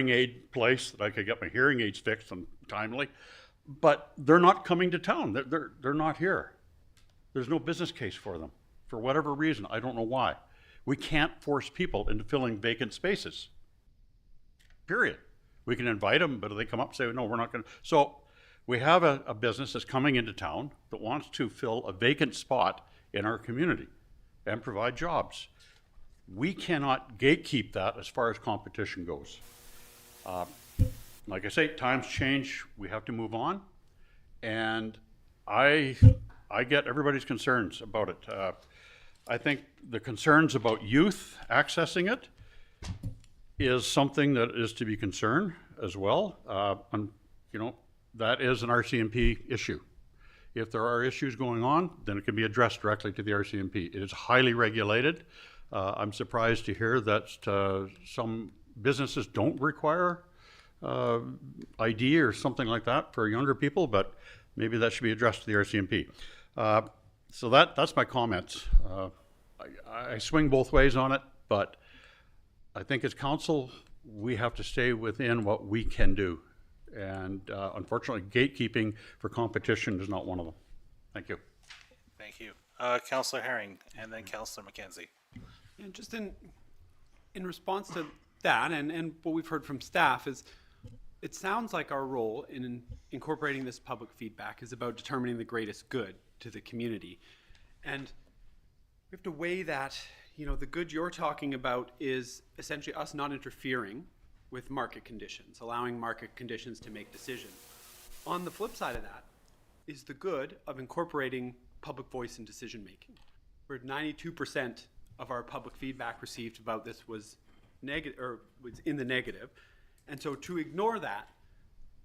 aid place that I could get my hearing aids fixed and timely. But they're not coming to town. They're not here. There's no business case for them for whatever reason. I don't know why. We can't force people into filling vacant spaces. Period. We can invite them, but if they come up and say, no, we're not going to. So we have a business that's coming into town that wants to fill a vacant spot in our community and provide jobs. We cannot gatekeep that as far as competition goes. Like I say, times change, we have to move on. And I get everybody's concerns about it. I think the concerns about youth accessing it is something that is to be concerned as well. That is an RCMP issue. If there are issues going on, then it can be addressed directly to the RCMP. It is highly regulated. I'm surprised to hear that some businesses don't require ID or something like that for younger people, but maybe that should be addressed to the RCMP. So that's my comments. I swing both ways on it, but I think as council, we have to stay within what we can do. And unfortunately, gatekeeping for competition is not one of them. Thank you. Thank you. Councillor Herring, and then Councillor McKenzie. And just in response to that, and what we've heard from staff is, it sounds like our role in incorporating this public feedback is about determining the greatest good to the community. And we have to weigh that, the good you're talking about is essentially us not interfering with market conditions, allowing market conditions to make decisions. On the flip side of that is the good of incorporating public voice in decision making, where 92% of our public feedback received about this was negative, or was in the negative. And so to ignore that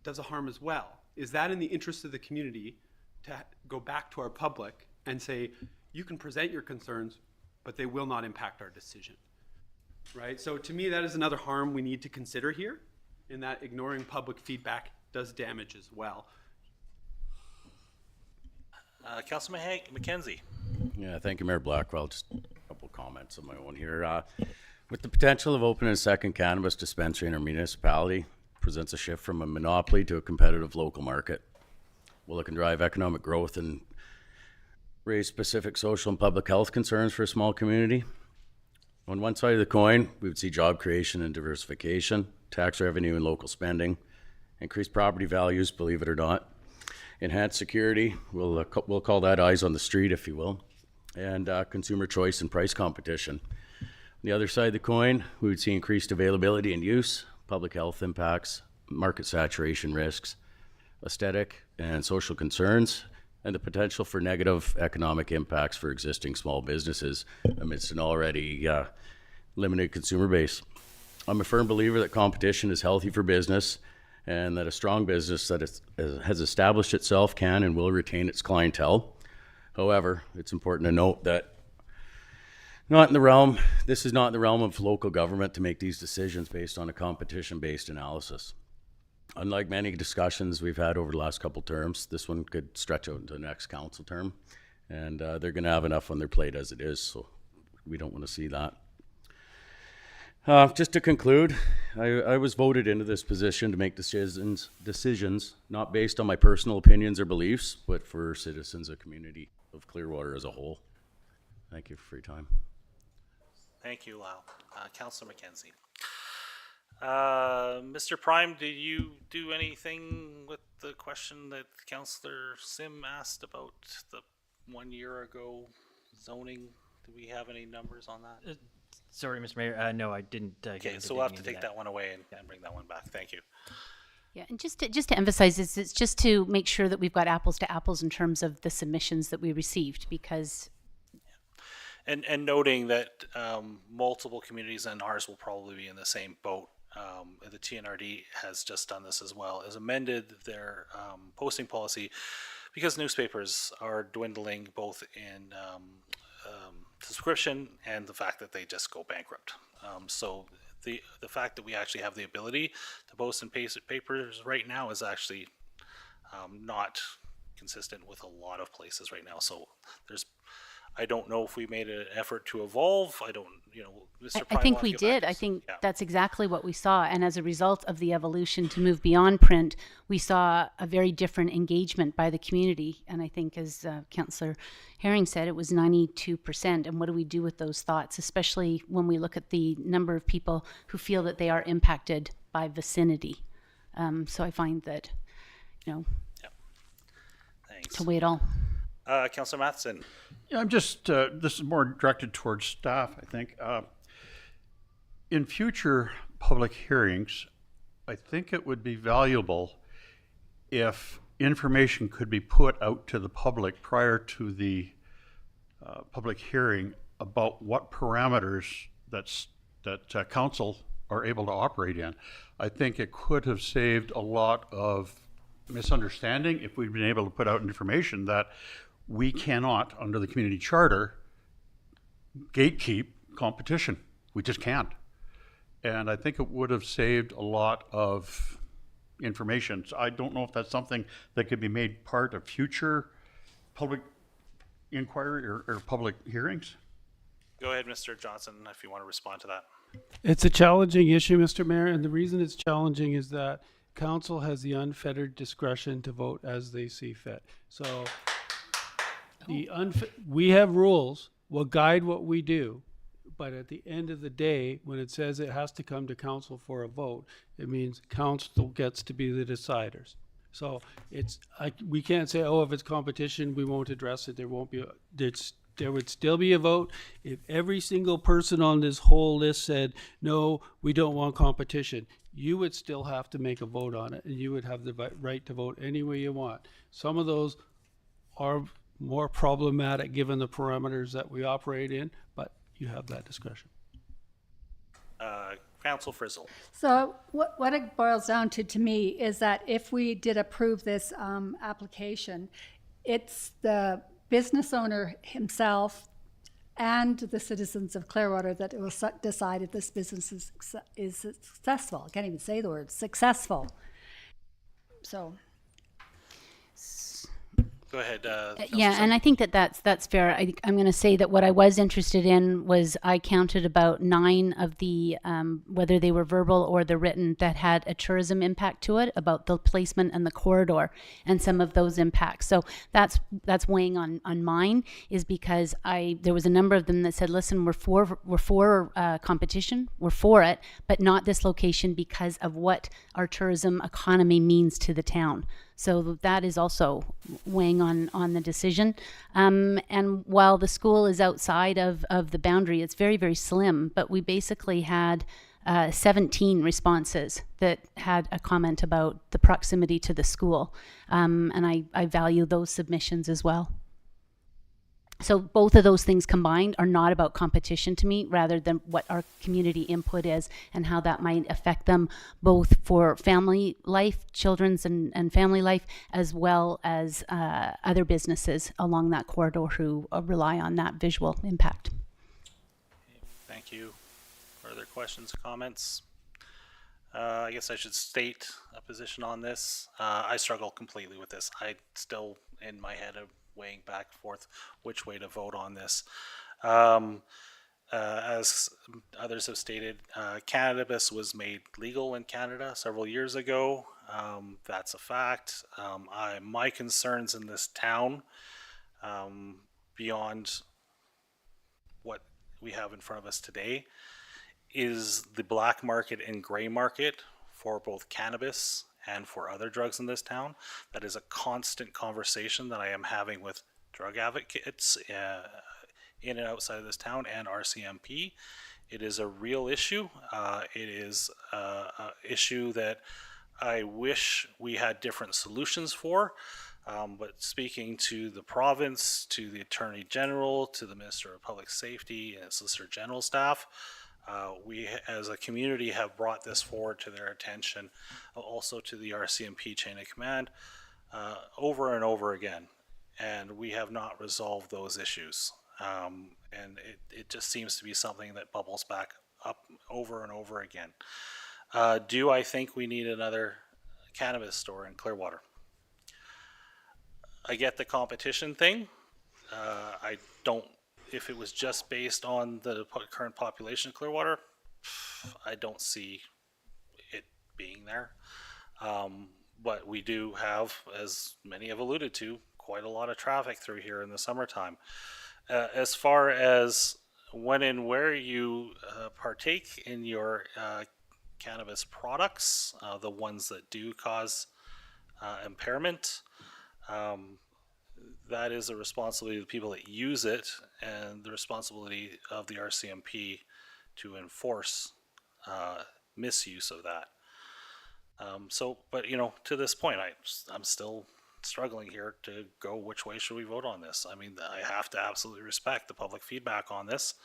does a harm as well. Is that in the interest of the community to go back to our public and say, you can present your concerns, but they will not impact our decision, right? So to me, that is another harm we need to consider here, in that ignoring public feedback does damage as well. Councilor McKenzie. Yeah, thank you, Mayor Blackwell. Just a couple of comments of my own here. With the potential of opening a second cannabis dispensary in our municipality, presents a shift from a monopoly to a competitive local market. Well, it can drive economic growth and raise specific social and public health concerns for a small community. On one side of the coin, we would see job creation and diversification, tax revenue and local spending, increased property values, believe it or not, enhanced security, we'll call that eyes on the street, if you will, and consumer choice and price competition. On the other side of the coin, we would see increased availability and use, public health impacts, market saturation risks, aesthetic and social concerns, and the potential for negative economic impacts for existing small businesses amidst an already limited consumer base. I'm a firm believer that competition is healthy for business, and that a strong business that has established itself can and will retain its clientele. However, it's important to note that this is not in the realm of local government to make these decisions based on a competition-based analysis. Unlike many discussions we've had over the last couple terms, this one could stretch out into the next council term, and they're going to have enough on their plate as it is, so we don't want to see that. Just to conclude, I was voted into this position to make decisions not based on my personal opinions or beliefs, but for citizens of community of Clearwater as a whole. Thank you for your time. Thank you, Lyle. Councillor McKenzie. Mr. Prime, did you do anything with the question that Councillor Sim asked about the 1 year ago zoning? Do we have any numbers on that? Sorry, Mr. Mayor. No, I didn't. Okay, so we'll have to take that one away and bring that one back. Thank you. Yeah, and just to emphasize this, it's just to make sure that we've got apples to apples in terms of the submissions that we received, because And noting that multiple communities and ours will probably be in the same boat. The TNRD has just done this as well, has amended their posting policy because newspapers are dwindling both in subscription and the fact that they just go bankrupt. So the fact that we actually have the ability to post in papers right now is actually not consistent with a lot of places right now. So I don't know if we made an effort to evolve. I don't, Mr. I think we did. I think that's exactly what we saw. And as a result of the evolution to move beyond print, we saw a very different engagement by the community. And I think, as Councillor Herring said, it was 92%. And what do we do with those thoughts, especially when we look at the number of people who feel that they are impacted by vicinity? So I find that, to weigh it all. Councillor Matheson. Yeah, I'm just, this is more directed towards staff, I think. In future public hearings, I think it would be valuable if information could be put out to the public prior to the public hearing about what parameters that council are able to operate in. I think it could have saved a lot of misunderstanding if we'd been able to put out information that we cannot, under the community charter, gatekeep competition. We just can't. And I think it would have saved a lot of information. So I don't know if that's something that could be made part of future public inquiry or public hearings. Go ahead, Mr. Johnson, if you want to respond to that. It's a challenging issue, Mr. Mayor, and the reason it's challenging is that council has the unfettered discretion to vote as they see fit. So we have rules, will guide what we do, but at the end of the day, when it says it has to come to council for a vote, it means council gets to be the deciders. So we can't say, oh, if it's competition, we won't address it. There would still be a vote. If every single person on this whole list said, no, we don't want competition, you would still have to make a vote on it, and you would have the right to vote any way you want. Some of those are more problematic given the parameters that we operate in, but you have that discretion. Council Frizzle. So what it boils down to me is that if we did approve this application, it's the business owner himself and the citizens of Clearwater that will decide if this business is successful. I can't even say the word successful. So. Go ahead. Yeah, and I think that's fair. I'm going to say that what I was interested in was I counted about 9 of the, whether they were verbal or the written, that had a tourism impact to it, about the placement and the corridor and some of those impacts. So that's weighing on mine, is because there was a number of them that said, listen, we're for competition, we're for it, but not this location because of what our tourism economy means to the town. So that is also weighing on the decision. And while the school is outside of the boundary, it's very, very slim. But we basically had 17 responses that had a comment about the proximity to the school. And I value those submissions as well. So both of those things combined are not about competition to me, rather than what our community input is and how that might affect them both for family life, children's and family life, as well as other businesses along that corridor who rely on that visual impact. Thank you. Further questions, comments? I guess I should state a position on this. I struggle completely with this. I still, in my head, am weighing back and forth which way to vote on this. As others have stated, cannabis was made legal in Canada several years ago. That's a fact. My concerns in this town, beyond what we have in front of us today, is the black market and gray market for both cannabis and for other drugs in this town. That is a constant conversation that I am having with drug advocates in and outside of this town and RCMP. It is a real issue. It is an issue that I wish we had different solutions for. But speaking to the province, to the Attorney General, to the Minister of Public Safety and Solicitor General staff, we as a community have brought this forward to their attention, also to the RCMP chain of command, over and over again, and we have not resolved those issues. And it just seems to be something that bubbles back up over and over again. Do I think we need another cannabis store in Clearwater? I get the competition thing. I don't. If it was just based on the current population of Clearwater, I don't see it being there. But we do have, as many have alluded to, quite a lot of traffic through here in the summertime. As far as when and where you partake in your cannabis products, the ones that do cause impairment, that is a responsibility of the people that use it and the responsibility of the RCMP to enforce misuse of that. But to this point, I'm still struggling here to go which way should we vote on this. I mean, I have to absolutely respect the public feedback on this,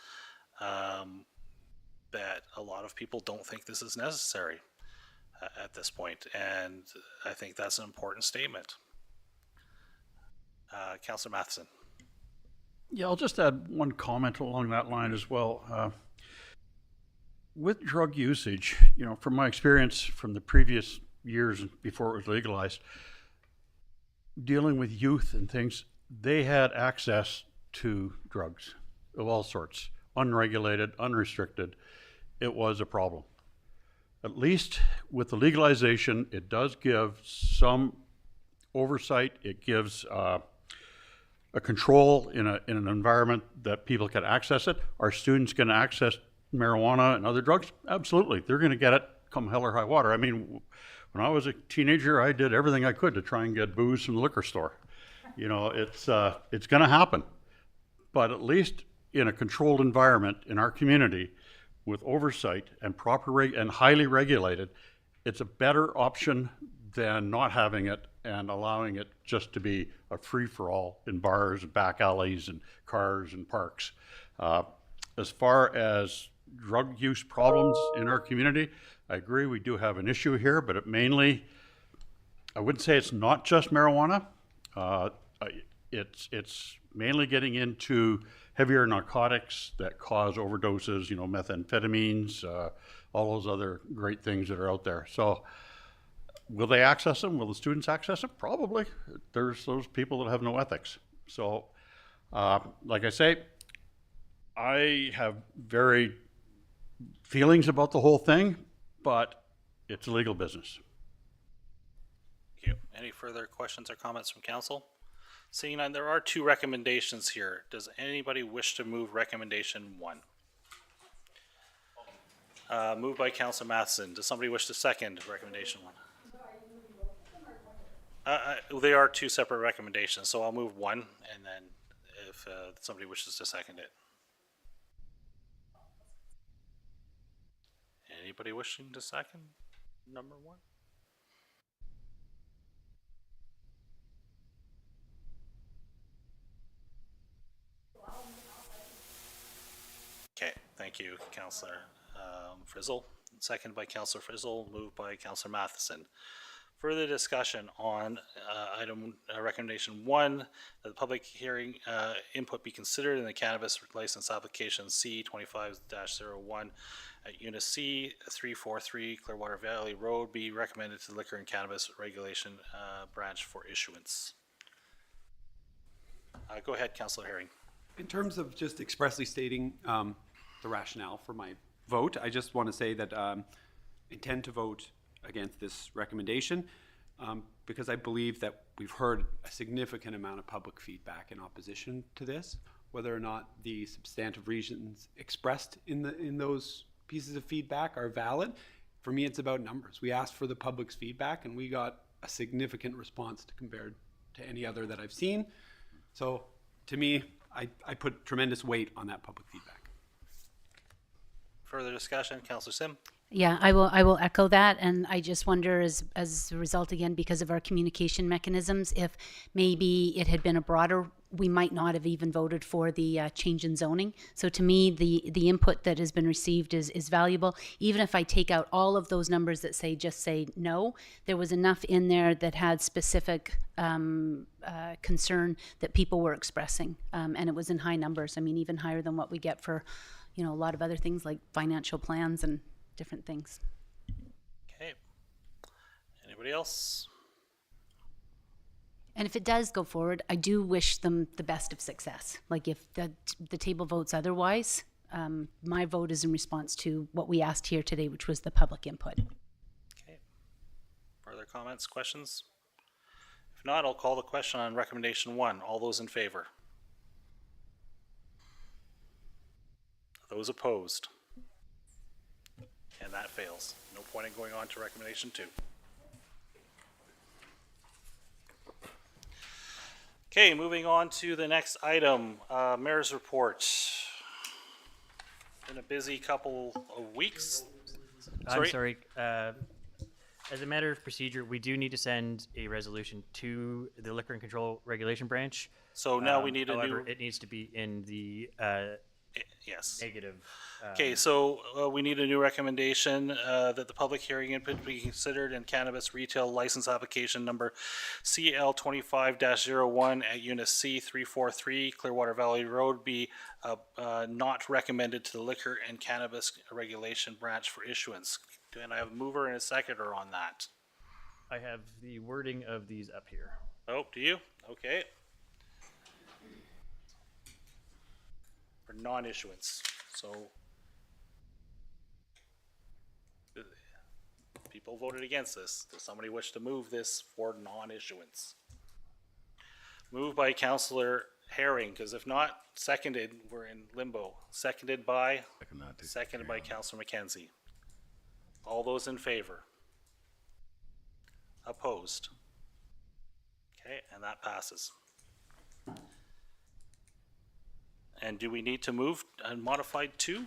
that a lot of people don't think this is necessary at this point, and I think that's an important statement. Councillor Matheson. Yeah, I'll just add one comment along that line as well. With drug usage, from my experience from the previous years before it was legalized, dealing with youth and things, they had access to drugs of all sorts, unregulated, unrestricted. It was a problem. At least with the legalization, it does give some oversight. It gives a control in an environment that people can access it. Are students going to access marijuana and other drugs? Absolutely. They're going to get it come hell or high water. I mean, when I was a teenager, I did everything I could to try and get booze from the liquor store. It's going to happen. But at least in a controlled environment in our community with oversight and proper and highly regulated, it's a better option than not having it and allowing it just to be a free-for-all in bars and back alleys and cars and parks. As far as drug use problems in our community, I agree we do have an issue here, but it mainly, I wouldn't say it's not just marijuana. It's mainly getting into heavier narcotics that cause overdoses, methamphetamines, all those other great things that are out there. So will they access them? Will the students access them? Probably. There's those people that have no ethics. So, like I say, I have very feelings about the whole thing, but it's a legal business. Thank you. Any further questions or comments from council? Seeing none, there are two recommendations here. Does anybody wish to move recommendation 1? Moved by Councillor Matheson. Does somebody wish to second recommendation 1? They are two separate recommendations, so I'll move 1, and then if somebody wishes to second it. Anybody wishing to second number 1? Okay, thank you, Councillor Frizzle. Second by Councillor Frizzle, moved by Councillor Matheson. Further discussion on item recommendation 1, that the public hearing input be considered in the cannabis license application C25-01 at Unit C 343 Clearwater Valley Road be recommended to the Liquor and Cannabis Regulation Branch for issuance. Go ahead, Councillor Herring. In terms of just expressly stating the rationale for my vote, I just want to say that intend to vote against this recommendation because I believe that we've heard a significant amount of public feedback in opposition to this. Whether or not the substantive reasons expressed in those pieces of feedback are valid, for me it's about numbers. We asked for the public's feedback and we got a significant response compared to any other that I've seen. So to me, I put tremendous weight on that public feedback. Further discussion, Councillor Sim. Yeah, I will echo that, and I just wonder, as a result, again, because of our communication mechanisms, if maybe it had been a broader, we might not have even voted for the change in zoning. So to me, the input that has been received is valuable. Even if I take out all of those numbers that just say no, there was enough in there that had specific concern that people were expressing, and it was in high numbers. I mean, even higher than what we get for, a lot of other things like financial plans and different things. Okay. Anybody else? And if it does go forward, I do wish them the best of success. Like if the table votes otherwise, my vote is in response to what we asked here today, which was the public input. Okay. Further comments, questions? If not, I'll call the question on recommendation 1. All those in favor? Those opposed? And that fails. No point in going on to recommendation 2. Okay, moving on to the next item, Mayor's report. Been a busy couple of weeks. I'm sorry. As a matter of procedure, we do need to send a resolution to the Liquor and Control Regulation Branch. So now we need a however, new. it needs to be in the Yes. negative. Okay, so we need a new recommendation that the public hearing input be considered in cannabis retail license application number CL 25-01 at Unit C 343 Clearwater Valley Road be not recommended to the Liquor and Cannabis Regulation Branch for issuance. And I have a mover and a seconder on that. I have the wording of these up here. Oh, do you? Okay. For non-issuance, so people voted against this. Does somebody wish to move this for non-issuance? Moved by Councillor Herring, because if not seconded, we're in limbo. Seconded by Councillor McKenzie. All those in favor? Opposed? Okay, and that passes. And do we need to move modified 2?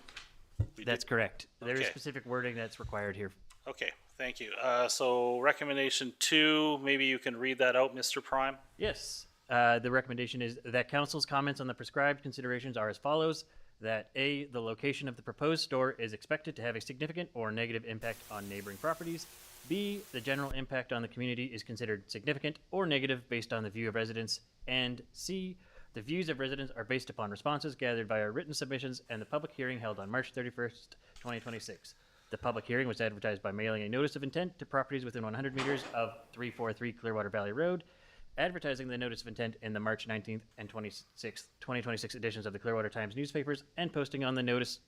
That's correct. There is Okay. specific wording that's required here. Okay, thank you. So recommendation 2, maybe you can read that out, Mr. Prime? Yes. The recommendation is that council's comments on the prescribed considerations are as follows: that A, the location of the proposed store is expected to have a significant or negative impact on neighboring properties. B, the general impact on the community is considered significant or negative based on the view of residents. And C, the views of residents are based upon responses gathered via written submissions and the public hearing held on March 31st, 2026. The public hearing was advertised by mailing a notice of intent to properties within 100 meters of 343 Clearwater Valley Road, advertising the notice of intent in the March 19th and 2026 editions of the Clearwater Times newspapers, and posting the notice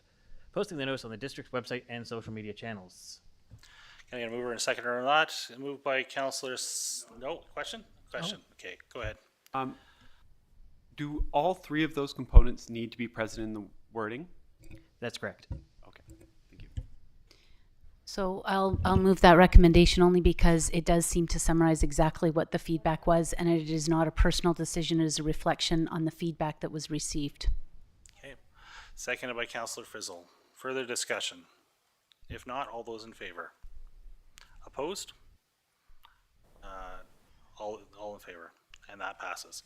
on the district's website and social media channels. Can I get a mover and a seconder on that? Moved by Councillor. No, question? Question. Okay, go ahead. Do all 3 of those components need to be present in the wording? That's correct. Okay, thank you. So I'll move that recommendation only because it does seem to summarize exactly what the feedback was, and it is not a personal decision, it is a reflection on the feedback that was received. Okay, seconded by Councillor Frizzle. Further discussion? If not, all those in favor? Opposed? All in favor, and that passes.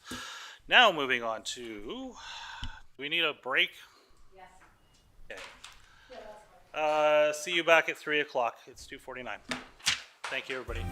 Now moving on to, do we need a break? Yes. Okay. See you back at 3 o'clock. It's 2:49. Thank you, everybody.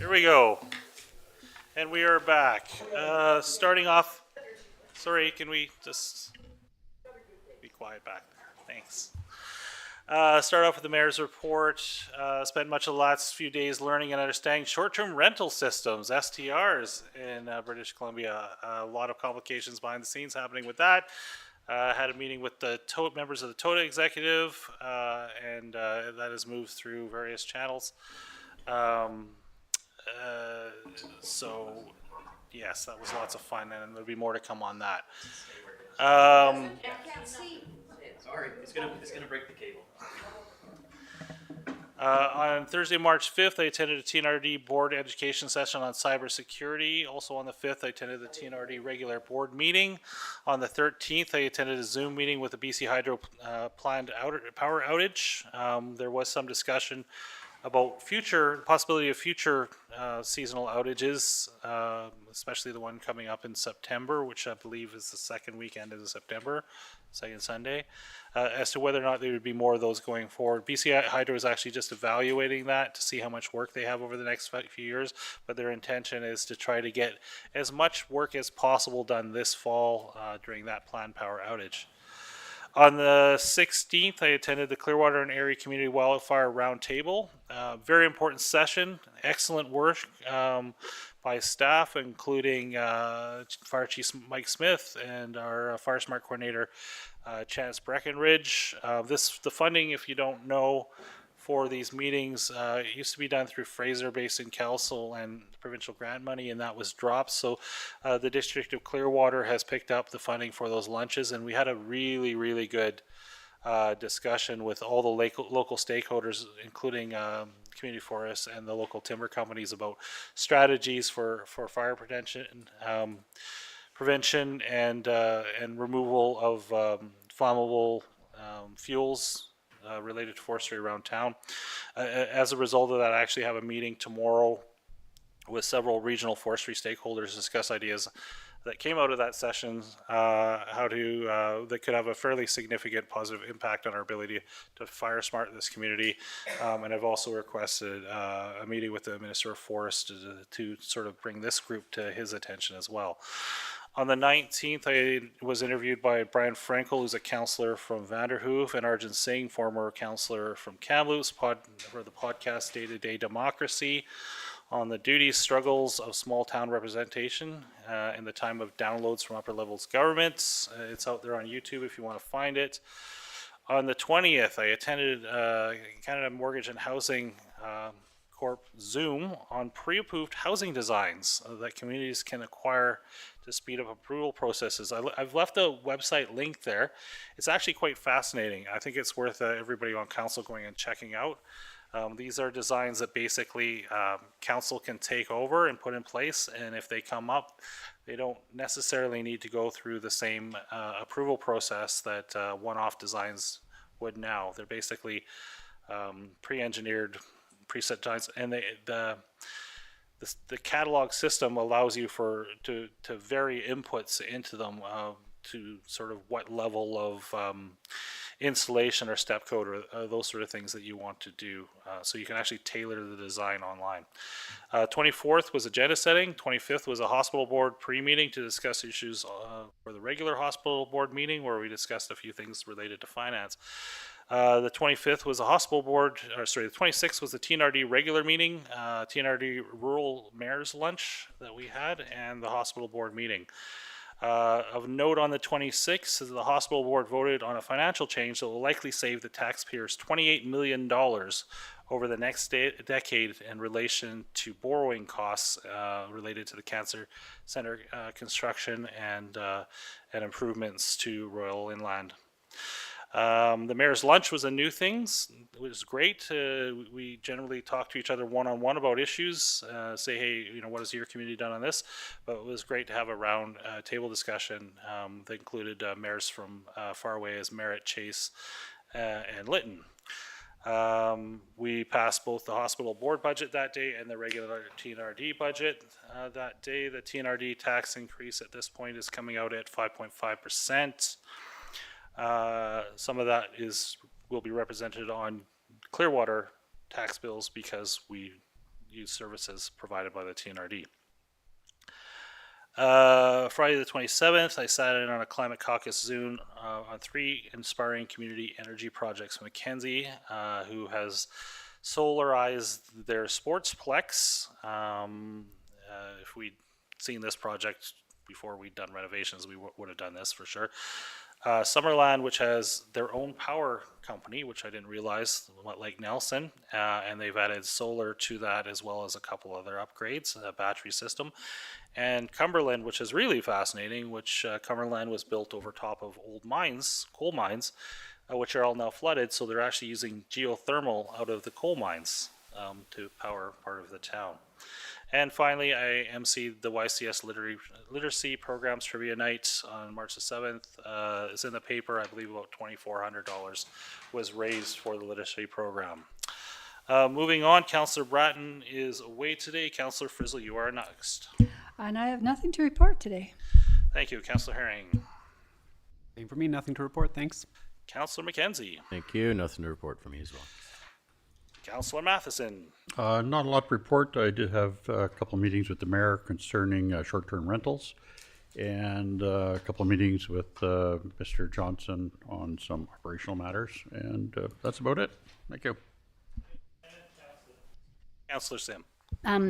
Here we go. And we are back. Starting off, sorry, can we just be quiet back there? Thanks. Start off with the mayor's report. Spent much of the last few days learning and understanding short-term rental systems, STRs, in British Columbia. A lot of complications behind the scenes happening with that. Had a meeting with the members of the TOTA executive, and that has moved through various channels. So, yes, that was lots of fun, and there'll be more to come on that. Sorry, it's gonna break the cable. On Thursday, March 5th, I attended a TNRD board education session on cybersecurity. Also on the 5th, I attended the TNRD regular board meeting. On the 13th, I attended a Zoom meeting with the BC Hydro planned power outage. There was some discussion about possibility of future seasonal outages, especially the one coming up in September, which I believe is the second weekend of September, second Sunday, as to whether or not there would be more of those going forward. BC Hydro is actually just evaluating that to see how much work they have over the next few years, but their intention is to try to get as much work as possible done this fall during that planned power outage. On the 16th, I attended the Clearwater and Erie Community Wildfire Roundtable. Very important session, excellent work by staff, including Fire Chief Mike Smith and our Fire Smart Coordinator, Chance Breckenridge. The funding, if you don't know, for these meetings it used to be done through Fraser Basin Council and provincial grant money, and that was dropped. So the District of Clearwater has picked up the funding for those lunches, and we had a really, really good discussion with all the local stakeholders, including community forests and the local timber companies, about strategies for fire prevention and removal of flammable fuels related to forestry around town. As a result of that, I actually have a meeting tomorrow with several regional forestry stakeholders to discuss ideas that came out of that session, that could have a fairly significant positive impact on our ability to fire smart this community. And I've also requested a meeting with the Minister of Forest to sort of bring this group to his attention as well. On the 19th, I was interviewed by Brian Frankel, who's a councillor from Vanderhoof, and Arjun Singh, former councillor from Kamloops, for the podcast Day-to-Day Democracy, on the duties, struggles of small town representation in the time of downloads from upper levels governments. It's out there on YouTube if you want to find it. On the 20th, I attended Canada Mortgage and Housing Corp Zoom on pre-approved housing designs that communities can acquire to speed up approval processes. I've left a website link there. It's actually quite fascinating. I think it's worth everybody on council going and checking out. These are designs that basically council can take over and put in place, and if they come up, they don't necessarily need to go through the same approval process that one-off designs would now. They're basically pre-engineered preset designs, and the catalog system allows you to vary inputs into them to sort of what level of installation or step code or those sort of things that you want to do. So you can actually tailor the design online. 24th was agenda setting. 25th was a hospital board pre-meeting to discuss issues for the regular hospital board meeting, where we discussed a few things related to finance. The 25th was a hospital board, the 26th was the TNRD regular meeting, TNRD rural mayor's lunch that we had, and the hospital board meeting. Of note on the 26th is the hospital board voted on a financial change that will likely save the taxpayers $28 million over the next decade in relation to borrowing costs related to the cancer center construction and improvements to Royal Inland. The mayor's lunch was a new thing. It was great. We generally talk to each other one-on-one about issues, say, hey, what has your community done on this? But it was great to have a round table discussion that included mayors from far away as Merritt, Chase, and Lytton. We passed both the hospital board budget that day and the regular TNRD budget that day. The TNRD tax increase at this point is coming out at 5.5%. Some of that will be represented on Clearwater tax bills because we use services provided by the TNRD. Friday the 27th, I sat in on a climate caucus Zoom on 3 inspiring community energy projects. Mackenzie, who has solarized their sportsplex. If we'd seen this project before we'd done renovations, we would have done this for sure. Summerland, which has their own power company, which I didn't realize, like Nelson, and they've added solar to that as well as a couple other upgrades, a battery system. And Cumberland, which is really fascinating, which Cumberland was built over top of old mines, coal mines, which are all now flooded, so they're actually using geothermal out of the coal mines to power part of the town. And finally, I emceed the YCS Literacy Programs Trivia Night on March the 7th. It's in the paper. I believe about $2,400 was raised for the literacy program. Moving on, Councillor Bratton is away today. Councillor Frizzle, you are next. And I have nothing to report today. Thank you. Councillor Herring. Same for me, nothing to report, thanks. Councillor McKenzie. Thank you. Nothing to report from me as well. Councillor Matheson. Not a lot to report. I did have a couple of meetings with the mayor concerning short-term rentals, and a couple of meetings with Mr. Johnson on some operational matters, and that's about it. Thank you. Councillor Sim.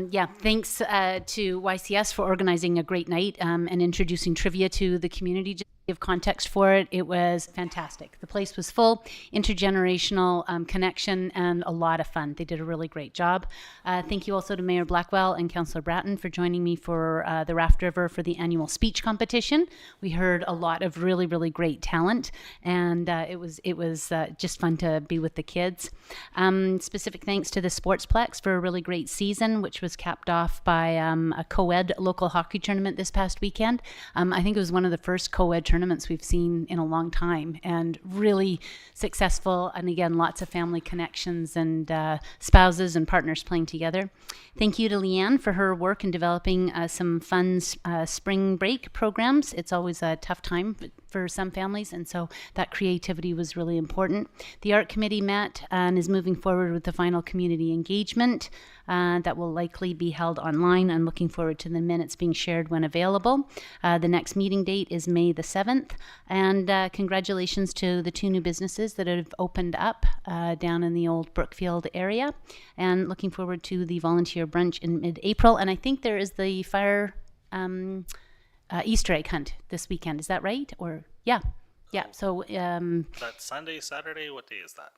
Yeah, thanks to YCS for organizing a great night and introducing trivia to the community. Just to give context for it, it was fantastic. The place was full, intergenerational connection, and a lot of fun. They did a really great job. Thank you also to Mayor Blackwell and Councillor Bratton for joining me for the Raft River for the annual speech competition. We heard a lot of really, really great talent, and it was just fun to be with the kids. Specific thanks to the Sportsplex for a really great season, which was capped off by a co-ed local hockey tournament this past weekend. I think it was one of the first co-ed tournaments we've seen in a long time, and really successful, and again, lots of family connections and spouses and partners playing together. Thank you to Leanne for her work in developing some fun spring break programs. It's always a tough time for some families, and so that creativity was really important. The art committee met and is moving forward with the final community engagement that will likely be held online. I'm looking forward to the minutes being shared when available. The next meeting date is May the 7th, and congratulations to the 2 new businesses that have opened up down in the old Brookfield area, and looking forward to the volunteer brunch in mid-April. And I think there is the fire Easter egg hunt this weekend. Is that right? Or yeah. So That Sunday, Saturday. What day is that?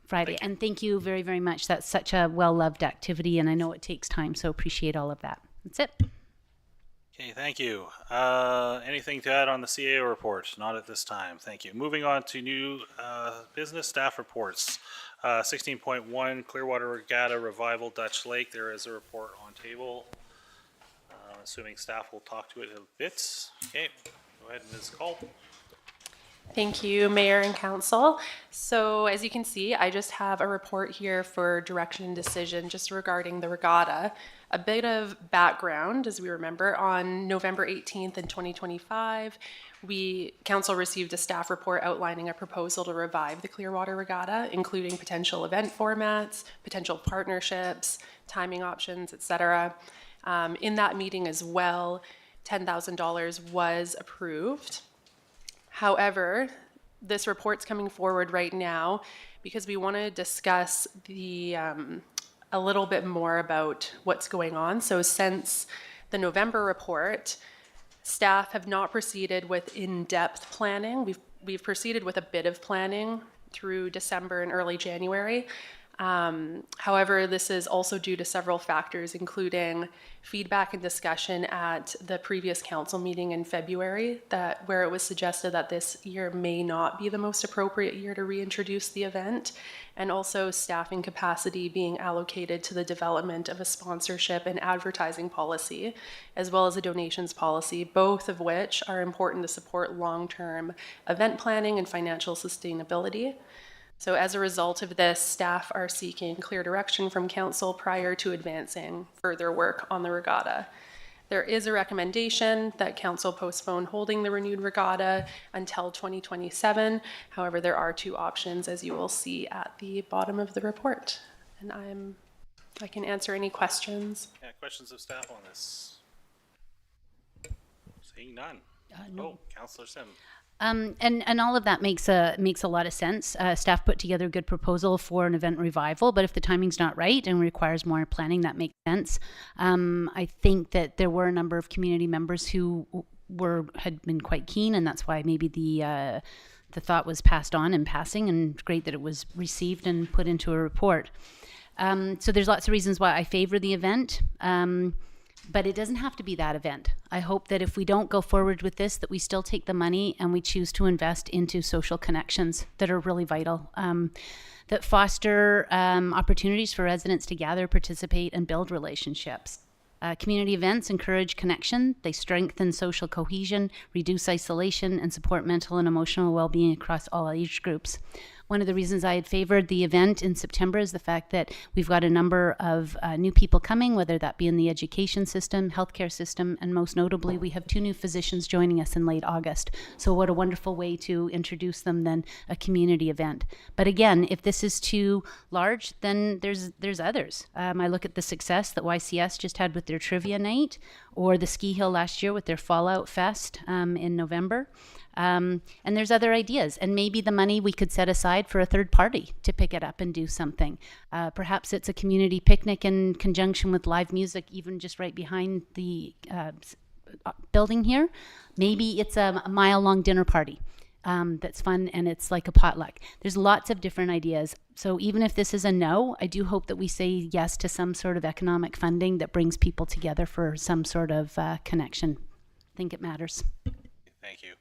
Friday. And thank you very, very much. That's such a well-loved activity, and I know it takes time, so appreciate all of that. That's it. Okay, thank you. Anything to add on the CAO report? Not at this time. Thank you. Moving on to new business staff reports. 16.1 Clearwater Regatta Revival Dutch Lake. There is a report on table. Assuming staff will talk to it a bit. Okay, go ahead, Ms. Call. Thank you, Mayor and Council. So as you can see, I just have a report here for direction and decision just regarding the regatta. A bit of background, as we remember, on November 18th in 2025, Council received a staff report outlining a proposal to revive the Clearwater Regatta, including potential event formats, potential partnerships, timing options, etc. In that meeting as well, $10,000 was approved. However, this report's coming forward right now because we want to discuss a little bit more about what's going on. So since the November report, staff have not proceeded with in-depth planning. We've proceeded with a bit of planning through December and early January. However, this is also due to several factors, including feedback and discussion at the previous council meeting in February, where it was suggested that this year may not be the most appropriate year to reintroduce the event, and also staffing capacity being allocated to the development of a sponsorship and advertising policy, as well as a donations policy, both of which are important to support long-term event planning and financial sustainability. So as a result of this, staff are seeking clear direction from council prior to advancing further work on the regatta. There is a recommendation that council postpone holding the renewed regatta until 2027. However, there are 2 options, as you will see at the bottom of the report. And I'm I can answer any questions. Yeah, questions of staff on this? Seeing none. No. Oh, Councillor Sim. And all of that makes a lot of sense. Staff put together a good proposal for an event revival, but if the timing's not right and requires more planning, that makes sense. I think that there were a number of community members who had been quite keen, and that's why maybe the thought was passed on in passing, and great that it was received and put into a report. So there's lots of reasons why I favor the event. But it doesn't have to be that event. I hope that if we don't go forward with this, that we still take the money and we choose to invest into social connections that are really vital, that foster opportunities for residents to gather, participate, and build relationships. Community events encourage connection. They strengthen social cohesion, reduce isolation, and support mental and emotional well-being across all age groups. One of the reasons I had favored the event in September is the fact that we've got a number of new people coming, whether that be in the education system, healthcare system, and most notably, we have 2 new physicians joining us in late August. So what a wonderful way to introduce them than a community event. But again, if this is too large, then there's others. I look at the success that YCS just had with their trivia night, or the Ski Hill last year with their Fallout Fest in November. And there's other ideas, and maybe the money we could set aside for a third party to pick it up and do something. Perhaps it's a community picnic in conjunction with live music, even just right behind the building here. Maybe it's a mile-long dinner party that's fun, and it's like a potluck. There's lots of different ideas. So even if this is a no, I do hope that we say yes to some sort of economic funding that brings people together for some sort of connection. I think it matters. Thank you.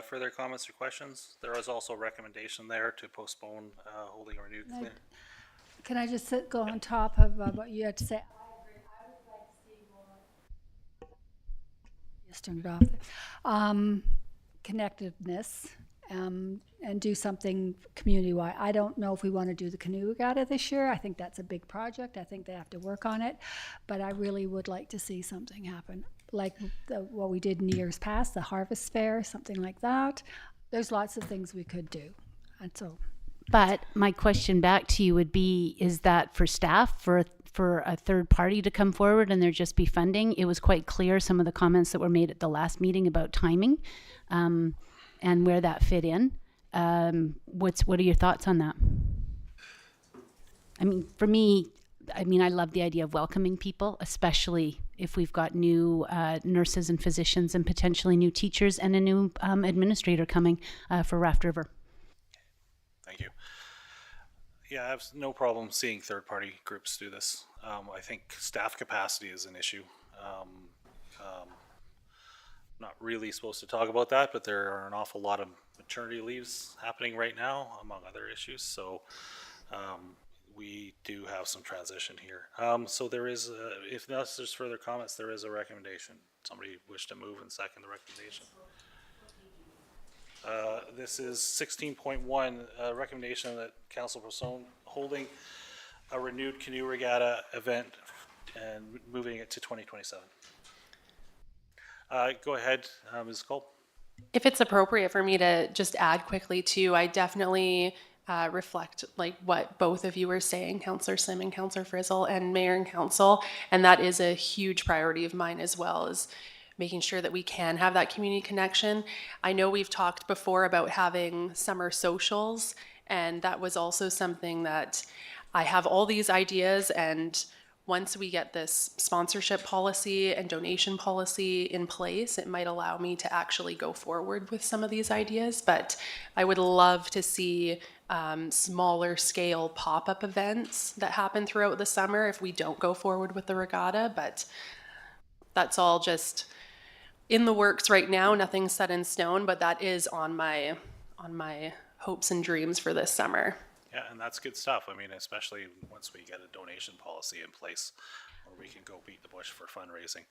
Further comments or questions? There was also a recommendation there to postpone holding a renewed. Can I just go on top of what you had to say? I would like to see more. Just turned it off. Connectedness and do something community-wide. I don't know if we want to do the canoe regatta this year. I think that's a big project. I think they have to work on it, but I really would like to see something happen, like what we did in years past, the harvest fair, something like that. There's lots of things we could do, and so. But my question back to you would be, is that for staff, for a third party to come forward and there just be funding? It was quite clear, some of the comments that were made at the last meeting about timing and where that fit in. What are your thoughts on that? I mean, for me, I love the idea of welcoming people, especially if we've got new nurses and physicians and potentially new teachers and a new administrator coming for Raft River. Thank you. Yeah, I have no problem seeing third-party groups do this. I think staff capacity is an issue. Not really supposed to talk about that, but there are an awful lot of maternity leaves happening right now, among other issues. So we do have some transition here. So there is, if there's further comments, there is a recommendation. Somebody wish to move and second the recommendation? This is 16.1, recommendation that Council postpone holding a renewed canoe regatta event and moving it to 2027. Go ahead, Ms. Culp. If it's appropriate for me to just add quickly too, I definitely reflect like what both of you were saying, Councillor Sim and Councillor Frizzle and Mayor and Council, and that is a huge priority of mine as well, is making sure that we can have that community connection. I know we've talked before about having summer socials, and that was also something that I have all these ideas, and once we get this sponsorship policy and donation policy in place, it might allow me to actually go forward with some of these ideas. But I would love to see smaller scale pop-up events that happen throughout the summer if we don't go forward with the regatta. But that's all just in the works right now, nothing set in stone, but that is on my hopes and dreams for this summer. Yeah, and that's good stuff. I mean, especially once we get a donation policy in place where we can go beat the bush for fundraising.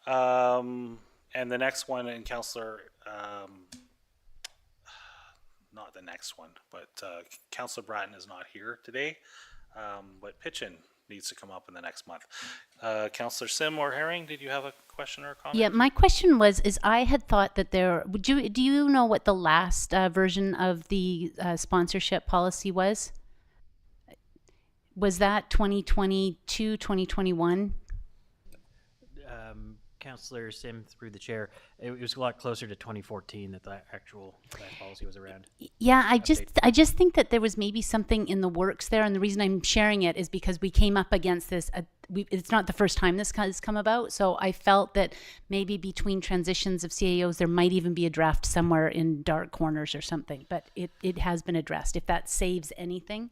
And the next one, and Councillor, not the next one, but Councillor Bratton is not here today, but Pitchin needs to come up in the next month. Councillor Sim or Herring, did you have a question or a comment? Yeah, my question was, I had thought that do you know what the last version of the sponsorship policy was? Was that 2022, 2021? Councillor Sim, through the chair, it was a lot closer to 2014 that the actual policy was around. Yeah, I just think that there was maybe something in the works there, and the reason I'm sharing it is because we came up against this. It's not the first time this has come about, so I felt that maybe between transitions of CAOs, there might even be a draft somewhere in dark corners or something. But it has been addressed. If that saves anything.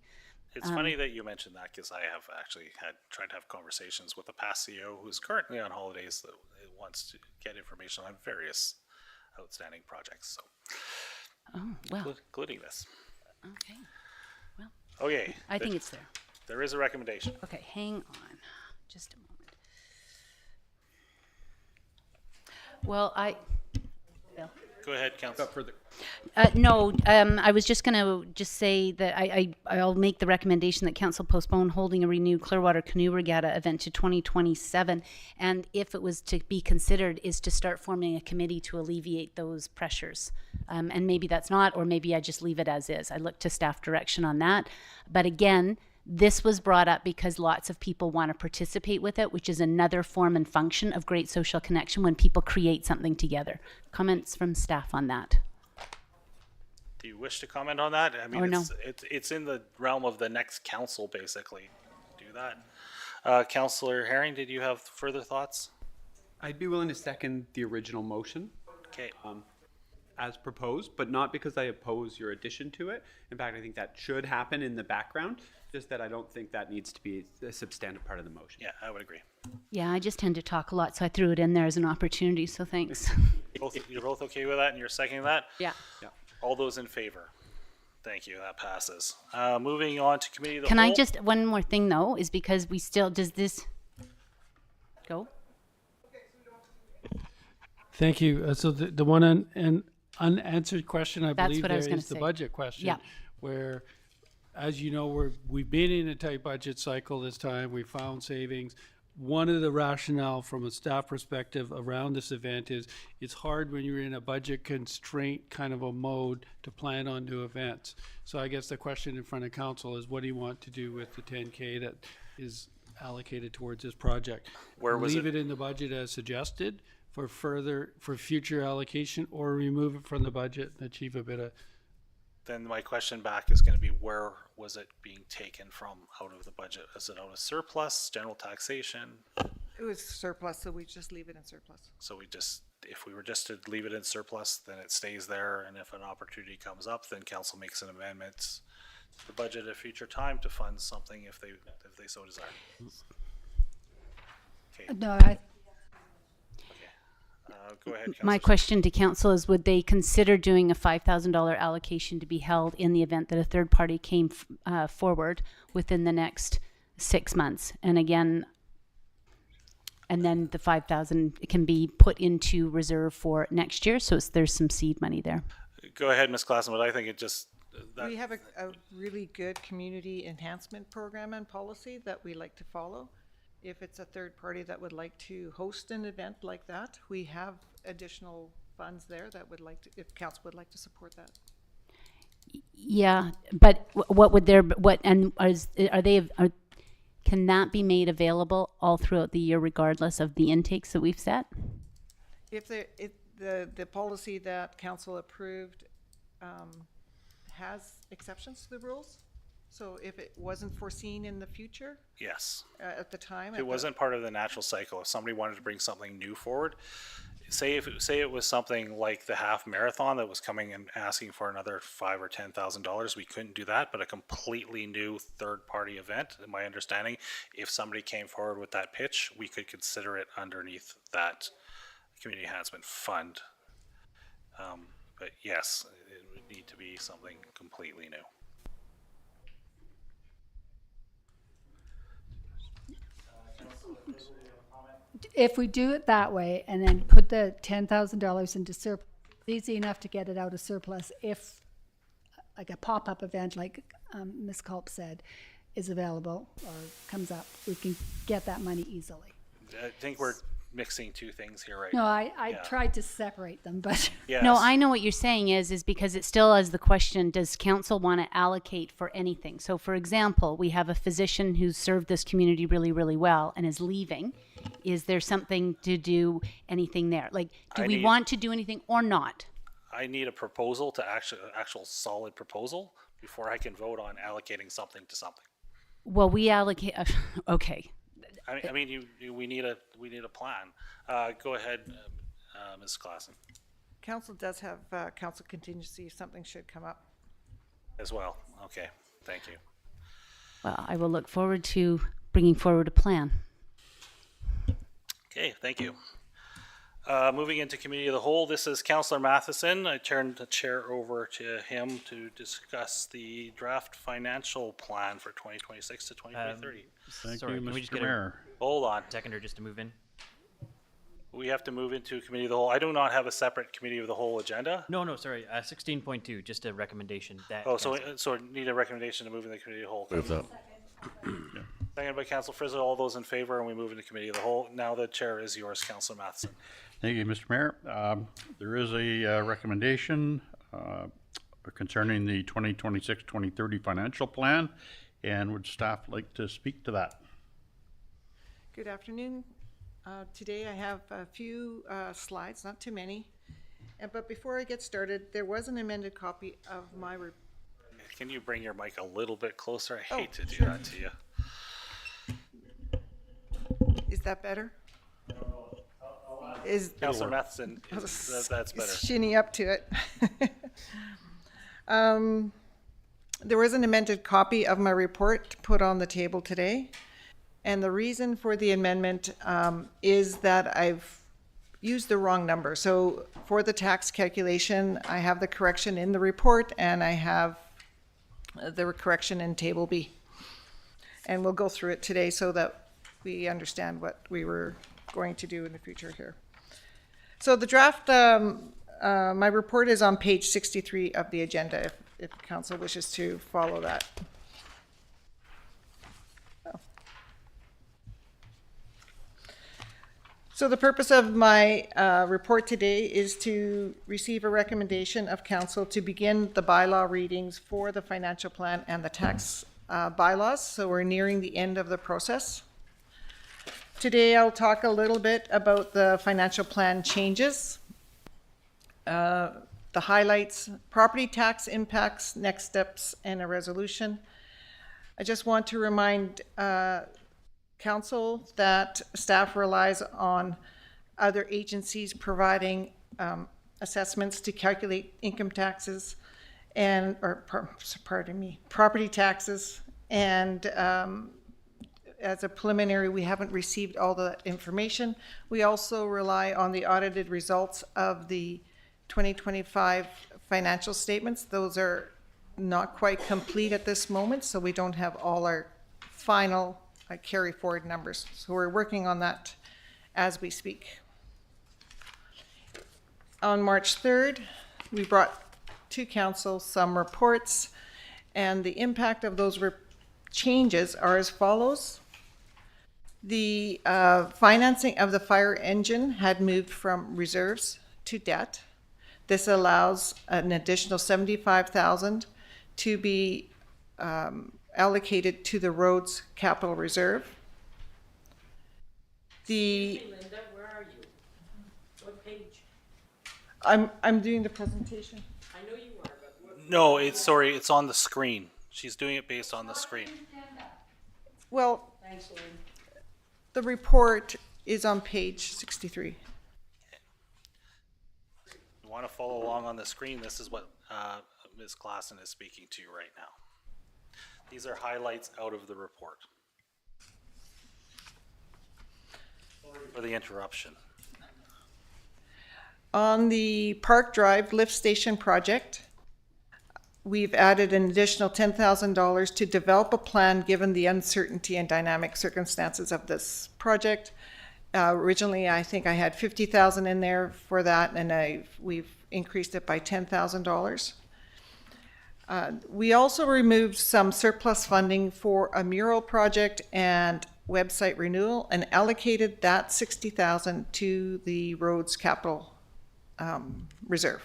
It's funny that you mentioned that, because I have actually tried to have conversations with a past CEO who's currently on holidays that wants to get information on various outstanding projects. So, including this. Okay. Well. Okay. I think it's there. There is a recommendation. Okay, hang on, just a moment. Well, Bill. Go ahead, Council. No, I was just going to say that I'll make the recommendation that council postpone holding a renewed Clearwater Canoe Regatta event to 2027. And if it was to be considered, is to start forming a committee to alleviate those pressures. And maybe that's not, or maybe I just leave it as is. I look to staff direction on that. But again, this was brought up because lots of people want to participate with it, which is another form and function of great social connection when people create something together. Comments from staff on that? Do you wish to comment on that? I mean, Or no? it's in the realm of the next council, basically, to do that. Councillor Herring, did you have further thoughts? I'd be willing to second the original motion. Okay. As proposed, but not because I oppose your addition to it. In fact, I think that should happen in the background, just that I don't think that needs to be a substantive part of the motion. Yeah, I would agree. Yeah, I just tend to talk a lot, so I threw it in there as an opportunity, so thanks. You're both okay with that, and you're seconding that? Yeah. All those in favor? Thank you, that passes. Moving on to committee of the Can whole. I just, one more thing though, is because we still, does this go? Thank you. So the one unanswered question, I That's believe what I there was gonna is the say. budget question. Yeah. Where, as you know, we've been in a tight budget cycle this time. We found savings. One of the rationale from a staff perspective around this event is it's hard when you're in a budget constraint kind of a mode to plan on new events. So I guess the question in front of council is, what do you want to do with the 10K that is allocated towards this project? Where was Leave it? it in the budget as suggested for future allocation, or remove it from the budget and achieve a bit of. Then my question back is going to be, where was it being taken from out of the budget? Is it out of surplus, general taxation? It was surplus, so we just leave it in surplus. So if we were just to leave it in surplus, then it stays there, and if an opportunity comes up, then council makes an amendment to the budget at a future time to fund something if they so desire. Okay. No, Go ahead, Councillor. My question to council is, would they consider doing a $5,000 allocation to be held in the event that a third party came forward within the next 6 months? And again, and then the 5,000 can be put into reserve for next year, so there's some seed money there. Go ahead, Ms. Klassen, but I think it just. We have a really good community enhancement program and policy that we like to follow. If it's a third party that would like to host an event like that, we have additional funds there that would like to, if council would like to support that. Yeah, but what would there, what, and can that be made available all throughout the year regardless of the intakes that we've set? If the policy that council approved has exceptions to the rules, so if it wasn't foreseen in the future? Yes. At the time? If it wasn't part of the natural cycle, if somebody wanted to bring something new forward, say it was something like the half marathon that was coming and asking for another $5,000 or $10,000, we couldn't do that. But a completely new third-party event, in my understanding, if somebody came forward with that pitch, we could consider it underneath that community enhancement fund. But yes, it would need to be something completely new. if we do it that way and then put the $10,000 into surplus, it's easy enough to get it out of surplus if, like a pop-up event, like Ms. Culp said, is available or comes up, we can get that money easily. I think we're mixing two things here right No, now. I Yeah. tried to separate them, but Yes. No, I know what you're saying is because it still has the question, does council want to allocate for anything? So for example, we have a physician who's served this community really, really well and is leaving. Is there something to do anything there? Like, do I we need- want to do anything or not? I need a proposal to actual solid proposal before I can vote on allocating something to something. Well, we allocate, okay. I mean, we need a plan. Go ahead, Ms. Klassen, Council does have council contingency if something should come up. as well. Okay, thank you. Well, I will look forward to bringing forward a plan. Okay, thank you. Moving into committee of the whole, this is Councillor Matheson. I turn the chair over to him to discuss the draft financial plan for 2026 to 2030. Thank Sorry, you, can we Mr. just get a Mayor. Hold on. seconder just to move in? We have to move into committee of the whole. I do not have a separate committee of the whole agenda. No, sorry, 16.2, just a recommendation that. Oh, so council- need a recommendation to move in the committee of the whole. Move that. Seconded by Council Frizzle. All those in favor, and we move into committee of the whole. Now the chair is yours, Councillor Matheson. Thank you, Mr. Mayor. There is a recommendation concerning the 2026-2030 financial plan, and would staff like to speak to that? Good afternoon. Today I have a few slides, not too many. But before I get started, there was an amended copy of my Can you bring your mic a little bit closer? I hate to do sure. that to you. Is that better? Is Councillor Matheson, that's better. Shinny up to it. There was an amended copy of my report put on the table today. And the reason for the amendment is that I've used the wrong number. So for the tax calculation, I have the correction in the report and I have the correction in table B. And we'll go through it today so that we understand what we were going to do in the future here. So the draft, my report is on page 63 of the agenda if council wishes to follow that. So the purpose of my report today is to receive a recommendation of council to begin the bylaw readings for the financial plan and the tax bylaws. So we're nearing the end of the process. Today I'll talk a little bit about the financial plan changes, the highlights, property tax impacts, next steps, and a resolution. I just want to remind council that staff relies on other agencies providing assessments to calculate income taxes and, property taxes. And as a preliminary, we haven't received all the information. We also rely on the audited results of the 2025 financial statements. Those are not quite complete at this moment, so we don't have all our final carry forward numbers. So we're working on that as we speak. On March 3rd, we brought to council some reports, and the impact of those changes are as follows. The financing of the fire engine had moved from reserves to debt. This allows an additional $75,000 to be allocated to the roads capital reserve. Linda, where are you? What page? I'm doing the presentation. I know you are, but what? No, it's on the screen. She's doing it based on the screen. Well, Thanks, Lynn. the report is on page 63. You want to follow along on the screen? This is what Ms. Klassen is speaking to right now. These are highlights out of the report. Sorry for the interruption. On the Park Drive lift station project, we've added an additional $10,000 to develop a plan given the uncertainty and dynamic circumstances of this project. Originally, I think I had $50,000 in there for that, and we've increased it by $10,000. We also removed some surplus funding for a mural project and website renewal and allocated that 60,000 to the roads capital reserve.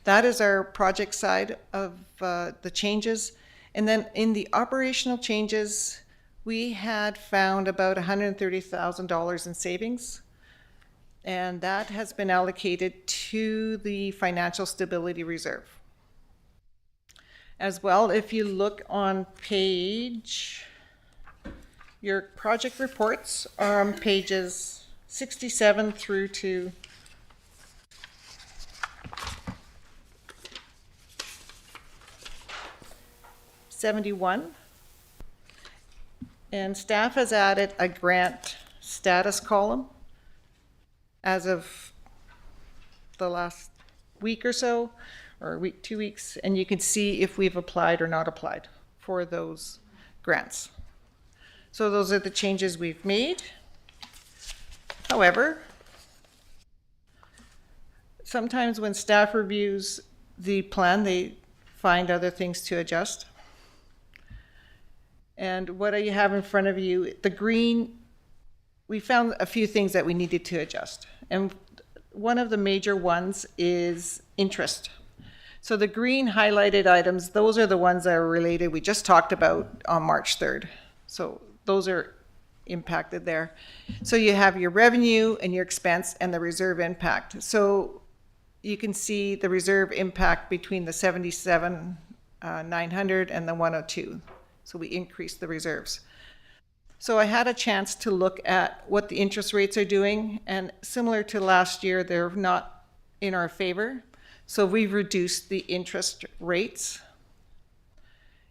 That is our project side of the changes. And then in the operational changes, we had found about $130,000 in savings. And that has been allocated to the financial stability reserve. As well, if you look on your project reports are on pages 67 through to 71. And staff has added a grant status column as of the last week or so, or week, 2 weeks, and you can see if we've applied or not applied for those grants. So those are the changes we've made. However, sometimes when staff reviews the plan, they find other things to adjust. And what you have in front of you, the green, we found a few things that we needed to adjust. And one of the major ones is interest. So the green highlighted items, those are the ones that are related, we just talked about on March 3rd. So those are impacted there. So you have your revenue and your expense and the reserve impact. So you can see the reserve impact between the 77,900 and the 102. So we increased the reserves. So I had a chance to look at what the interest rates are doing, and similar to last year, they're not in our favor. So we've reduced the interest rates.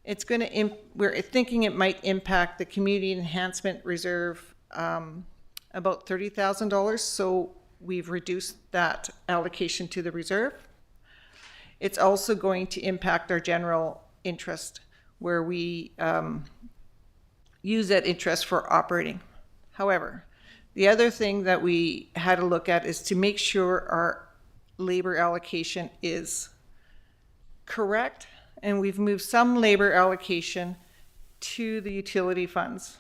It's going to, we're thinking it might impact the community enhancement reserve about $30,000. So we've reduced that allocation to the reserve. It's also going to impact our general interest, where we use that interest for operating. However, the other thing that we had to look at is to make sure our labor allocation is correct, and we've moved some labor allocation to the utility funds.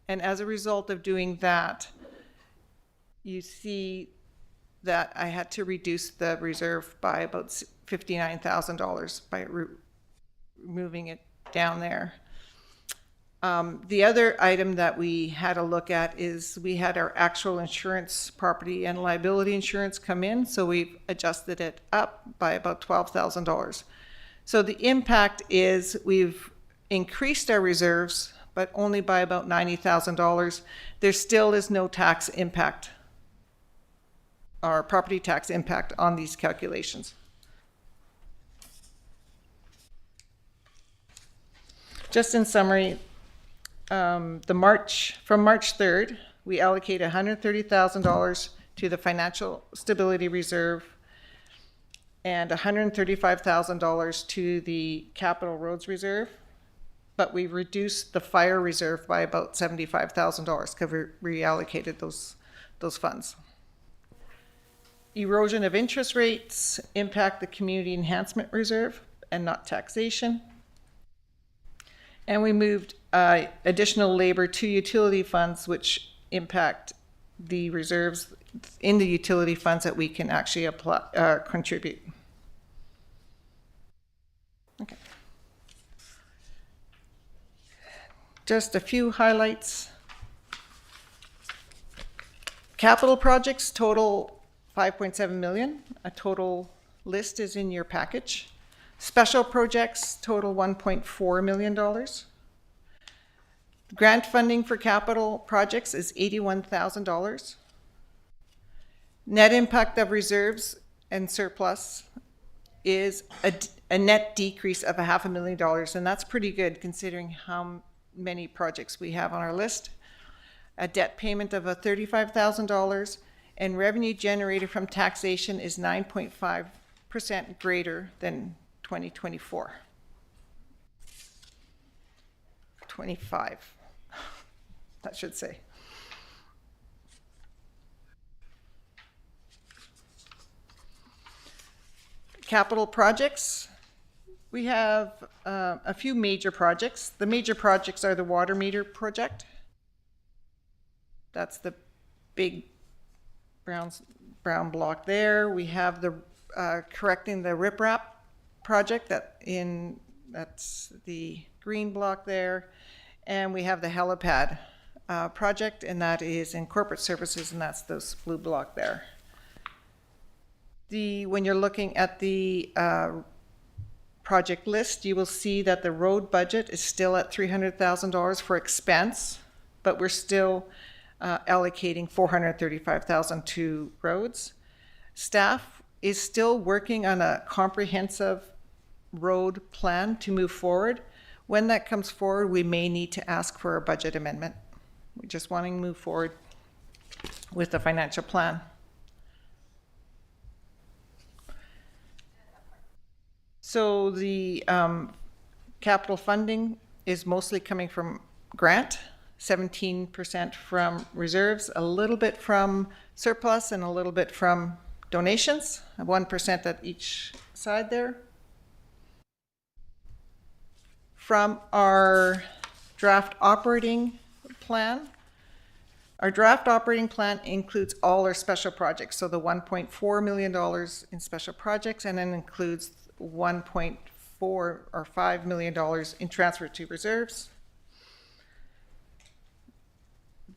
And as a result of doing that, you see that I had to reduce the reserve by about $59,000 by moving it down there. The other item that we had a look at is we had our actual insurance, property and liability insurance come in, so we've adjusted it up by about $12,000. So the impact is we've increased our reserves, but only by about $90,000. There still is no tax impact, or property tax impact on these calculations. Just in summary, from March 3rd, we allocate $130,000 to the financial stability reserve and $135,000 to the capital roads reserve, but we reduced the fire reserve by about $75,000 because we reallocated those funds. Erosion of interest rates impact the community enhancement reserve and not taxation. And we moved additional labor to utility funds, which impact the reserves in the utility funds that we can actually apply, contribute. Okay. Just a few highlights. Capital projects total $5.7 million. A total list is in your package. Special projects total $1.4 million. Grant funding for capital projects is $81,000. Net impact of reserves and surplus is a net decrease of $500,000, and that's pretty good considering how many projects we have on our list. A debt payment of $35,000, and revenue generated from taxation is 9.5% greater than 2024. 25, I should say. Capital projects. We have a few major projects. The major projects are the water meter project, That's the big brown block there. We have the correcting the riprap project that's the green block there. And we have the helipad project, and that is in corporate services, and that's this blue block there. When you're looking at the project list, you will see that the road budget is still at $300,000 for expense, but we're still allocating $435,000 to roads. Staff is still working on a comprehensive road plan to move forward. When that comes forward, we may need to ask for a budget amendment. We're just wanting to move forward with the financial plan. So the capital funding is mostly coming from grant, 17% from reserves, a little bit from surplus, and a little bit from donations, 1% at each side there. From our draft operating plan, our draft operating plan includes all our special projects. So the $1.4 million in special projects, and then includes $1.4 or $5 million in transfer to reserves.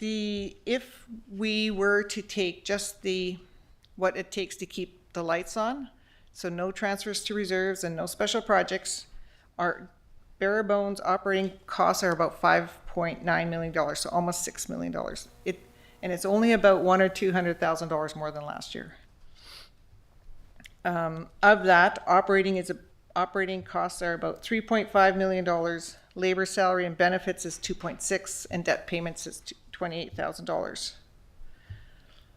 If we were to take just what it takes to keep the lights on, so no transfers to reserves and no special projects, our bare bones operating costs are about $5.9 million, so almost $6 million. And it's only about $100,000 or $200,000 more than last year. Of that, operating costs are about $3.5 million. Labor, salary, and benefits is 2.6, and debt payments is $28,000.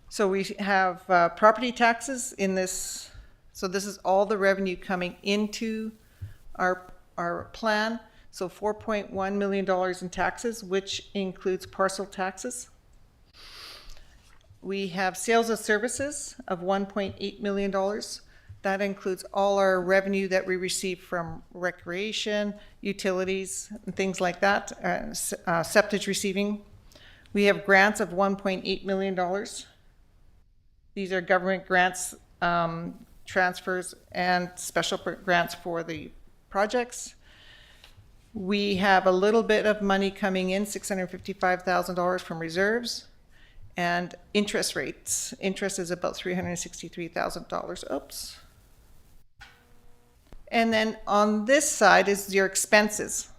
So we have property taxes in this. So this is all the revenue coming into our plan. So $4.1 million in taxes, which includes parcel taxes. We have sales of services of $1.8 million. That includes all our revenue that we receive from recreation, utilities, and things like that, septage receiving. We have grants of $1.8 million. These are government grants, transfers, and special grants for the projects. We have a little bit of money coming in, $655,000 from reserves, and interest rates. Interest is about $363,000. Oops. And then on this side is your expenses.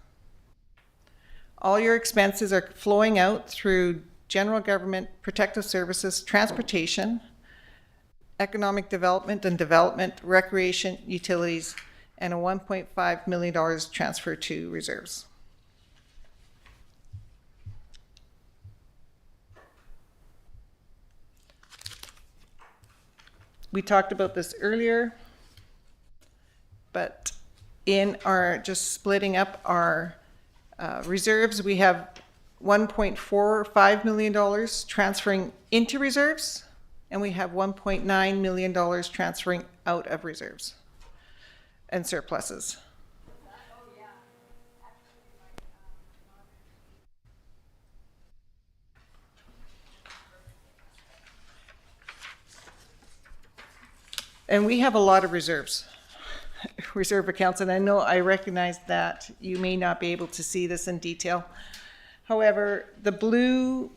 All your expenses are flowing out through general government, protective services, transportation, economic development and development, recreation, utilities, and a $1.5 million transfer to reserves. We talked about this earlier, but in our, just splitting up our reserves, we have $1.45 million transferring into reserves, and we have $1.9 million transferring out of reserves and surpluses. And we have a lot of reserve accounts, and I recognize that you may not be able to see this in detail. However, the blue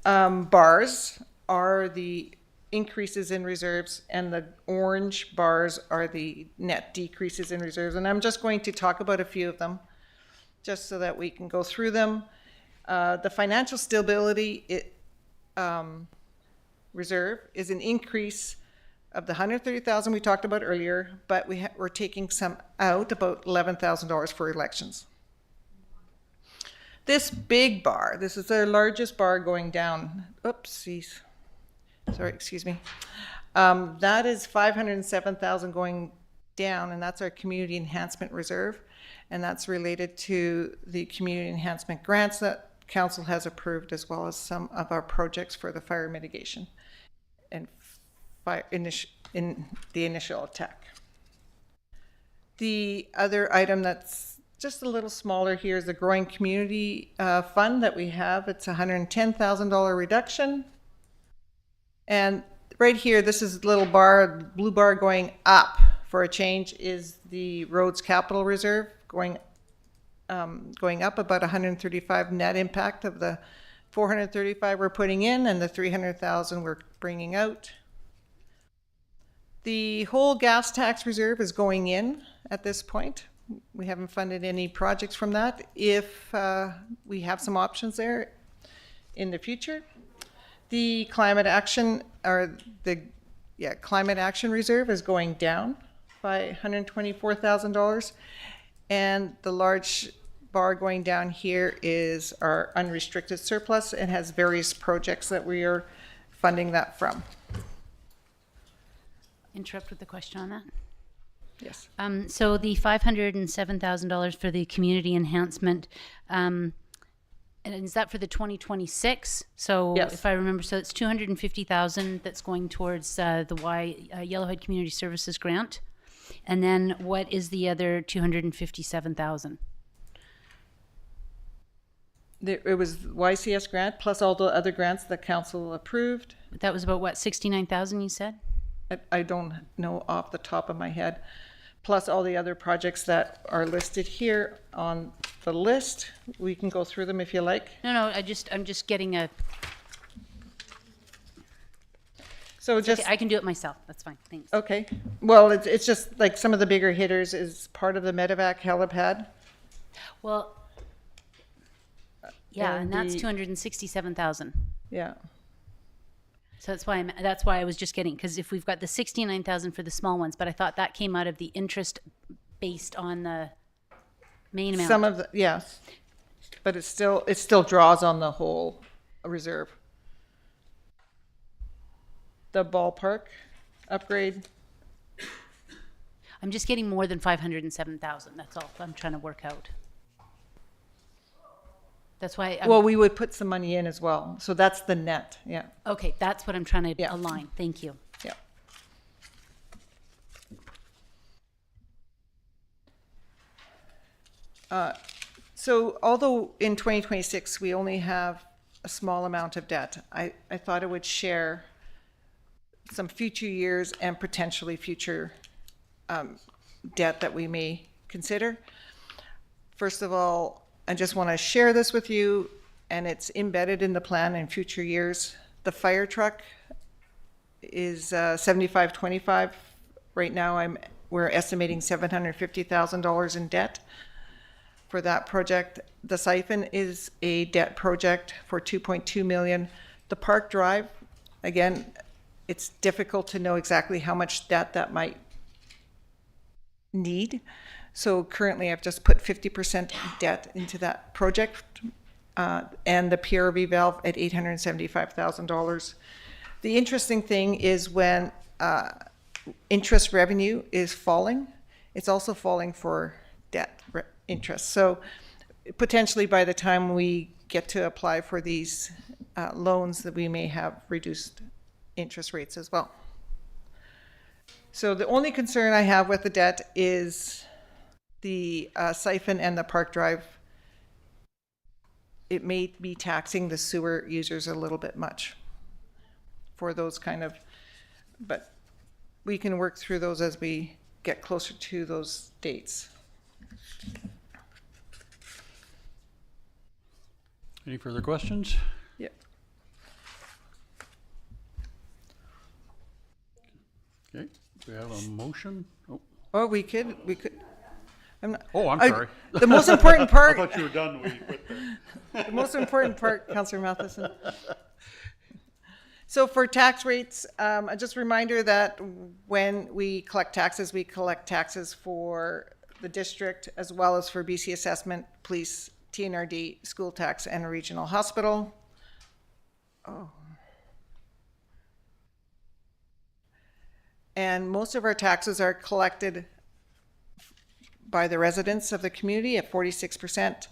bars are the increases in reserves, and the orange bars are the net decreases in reserves. And I'm just going to talk about a few of them, just so that we can go through them. The financial stability reserve is an increase of the $130,000 we talked about earlier, but we're taking some out, about $11,000 for elections. This big bar, this is our largest bar going down. Oopsies. Sorry, excuse me. That is $507,000 going down, and that's our community enhancement reserve, and that's related to the community enhancement grants that council has approved, as well as some of our projects for the fire mitigation and in the initial attack. The other item that's just a little smaller here is the Growing Community Fund that we have. It's a $110,000 reduction. And right here, this is little bar, blue bar going up for a change is the roads capital reserve going up about 135 net impact of the 435 we're putting in and the 300,000 we're bringing out. The whole gas tax reserve is going in at this point. We haven't funded any projects from that. If we have some options there in the future. The climate action climate action reserve is going down by $124,000, and the large bar going down here is our unrestricted surplus. It has various projects that we are funding that from. Interrupt with the question on that. Yes. So the $507,000 for the community enhancement, and is that for the 2026? So Yes. if I remember, so it's 250,000 that's going towards the Yellowhead Community Services grant. And then what is the other 257,000? It was YCS grant plus all the other grants that council approved. That was about what, 69,000 you said? I don't know off the top of my head. Plus all the other projects that are listed here on the list. We can go through them if you like. No, I'm just getting a. So just Okay, I can do it myself. That's fine. Thanks. okay. Well, it's just like some of the bigger hitters is part of the Medevac helipad. Well, yeah, and that's the- 267,000. Yeah. So that's why I was just getting, because if we've got the 69,000 for the small ones, but I thought that came out of the interest based on the main amount. Some of the, yes, but it still draws on the whole reserve. The ballpark upgrade. I'm just getting more than 507,000. That's all I'm trying to work out. That's why. Well, we would put some money in as well. So that's the net. Yeah. Okay, that's what I'm trying to align. Thank you. Yeah. So although in 2026 we only have a small amount of debt, I thought I would share some future years and potentially future debt that we may consider. First of all, I just want to share this with you, and it's embedded in the plan in future years. The fire truck is 7525. Right now, we're estimating $750,000 in debt for that project. The siphon is a debt project for $2.2 million. The Park Drive, again, it's difficult to know exactly how much debt that might need. So currently, I've just put 50% debt into that project, and the PRV valve at $875,000. The interesting thing is when interest revenue is falling, it's also falling for debt interest. So potentially by the time we get to apply for these loans, that we may have reduced interest rates as well. So the only concern I have with the debt is the siphon and the Park Drive. It may be taxing the sewer users a little bit much for those kind of, but we can work through those as we get closer to those dates. Any further questions? Yep. Okay, we have a motion. Oh, Or we could, I'm not. Oh, I'm sorry. The most important part. I thought you were done when you quit there. The most important part, Councillor Matheson. So for tax rates, just a reminder that when we collect taxes for the district as well as for BC assessment, police, TNRD, school tax, and a regional hospital. Oh. And most of our taxes are collected by the residents of the community at 46%.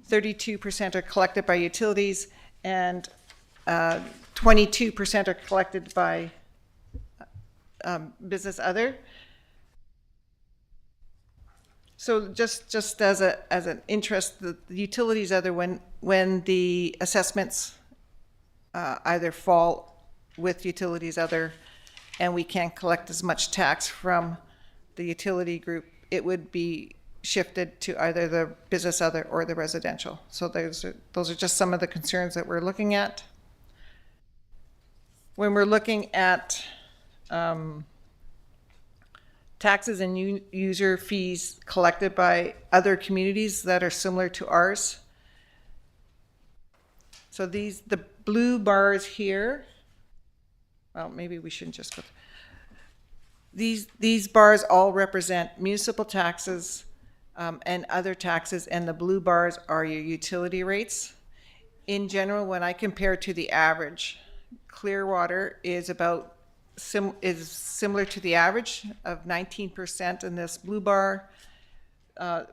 32% are collected by utilities, and 22% are collected by business other. So just as an interest, the utilities other, when the assessments either fall with utilities other and we can't collect as much tax from the utility group, it would be shifted to either the business other or the residential. So those are just some of the concerns that we're looking at. When we're looking at taxes and user fees collected by other communities that are similar to ours. So the blue bars here, well, maybe we shouldn't just go. These bars all represent municipal taxes and other taxes, and the blue bars are your utility rates. In general, when I compare to the average, Clearwater is about is similar to the average of 19% in this blue bar,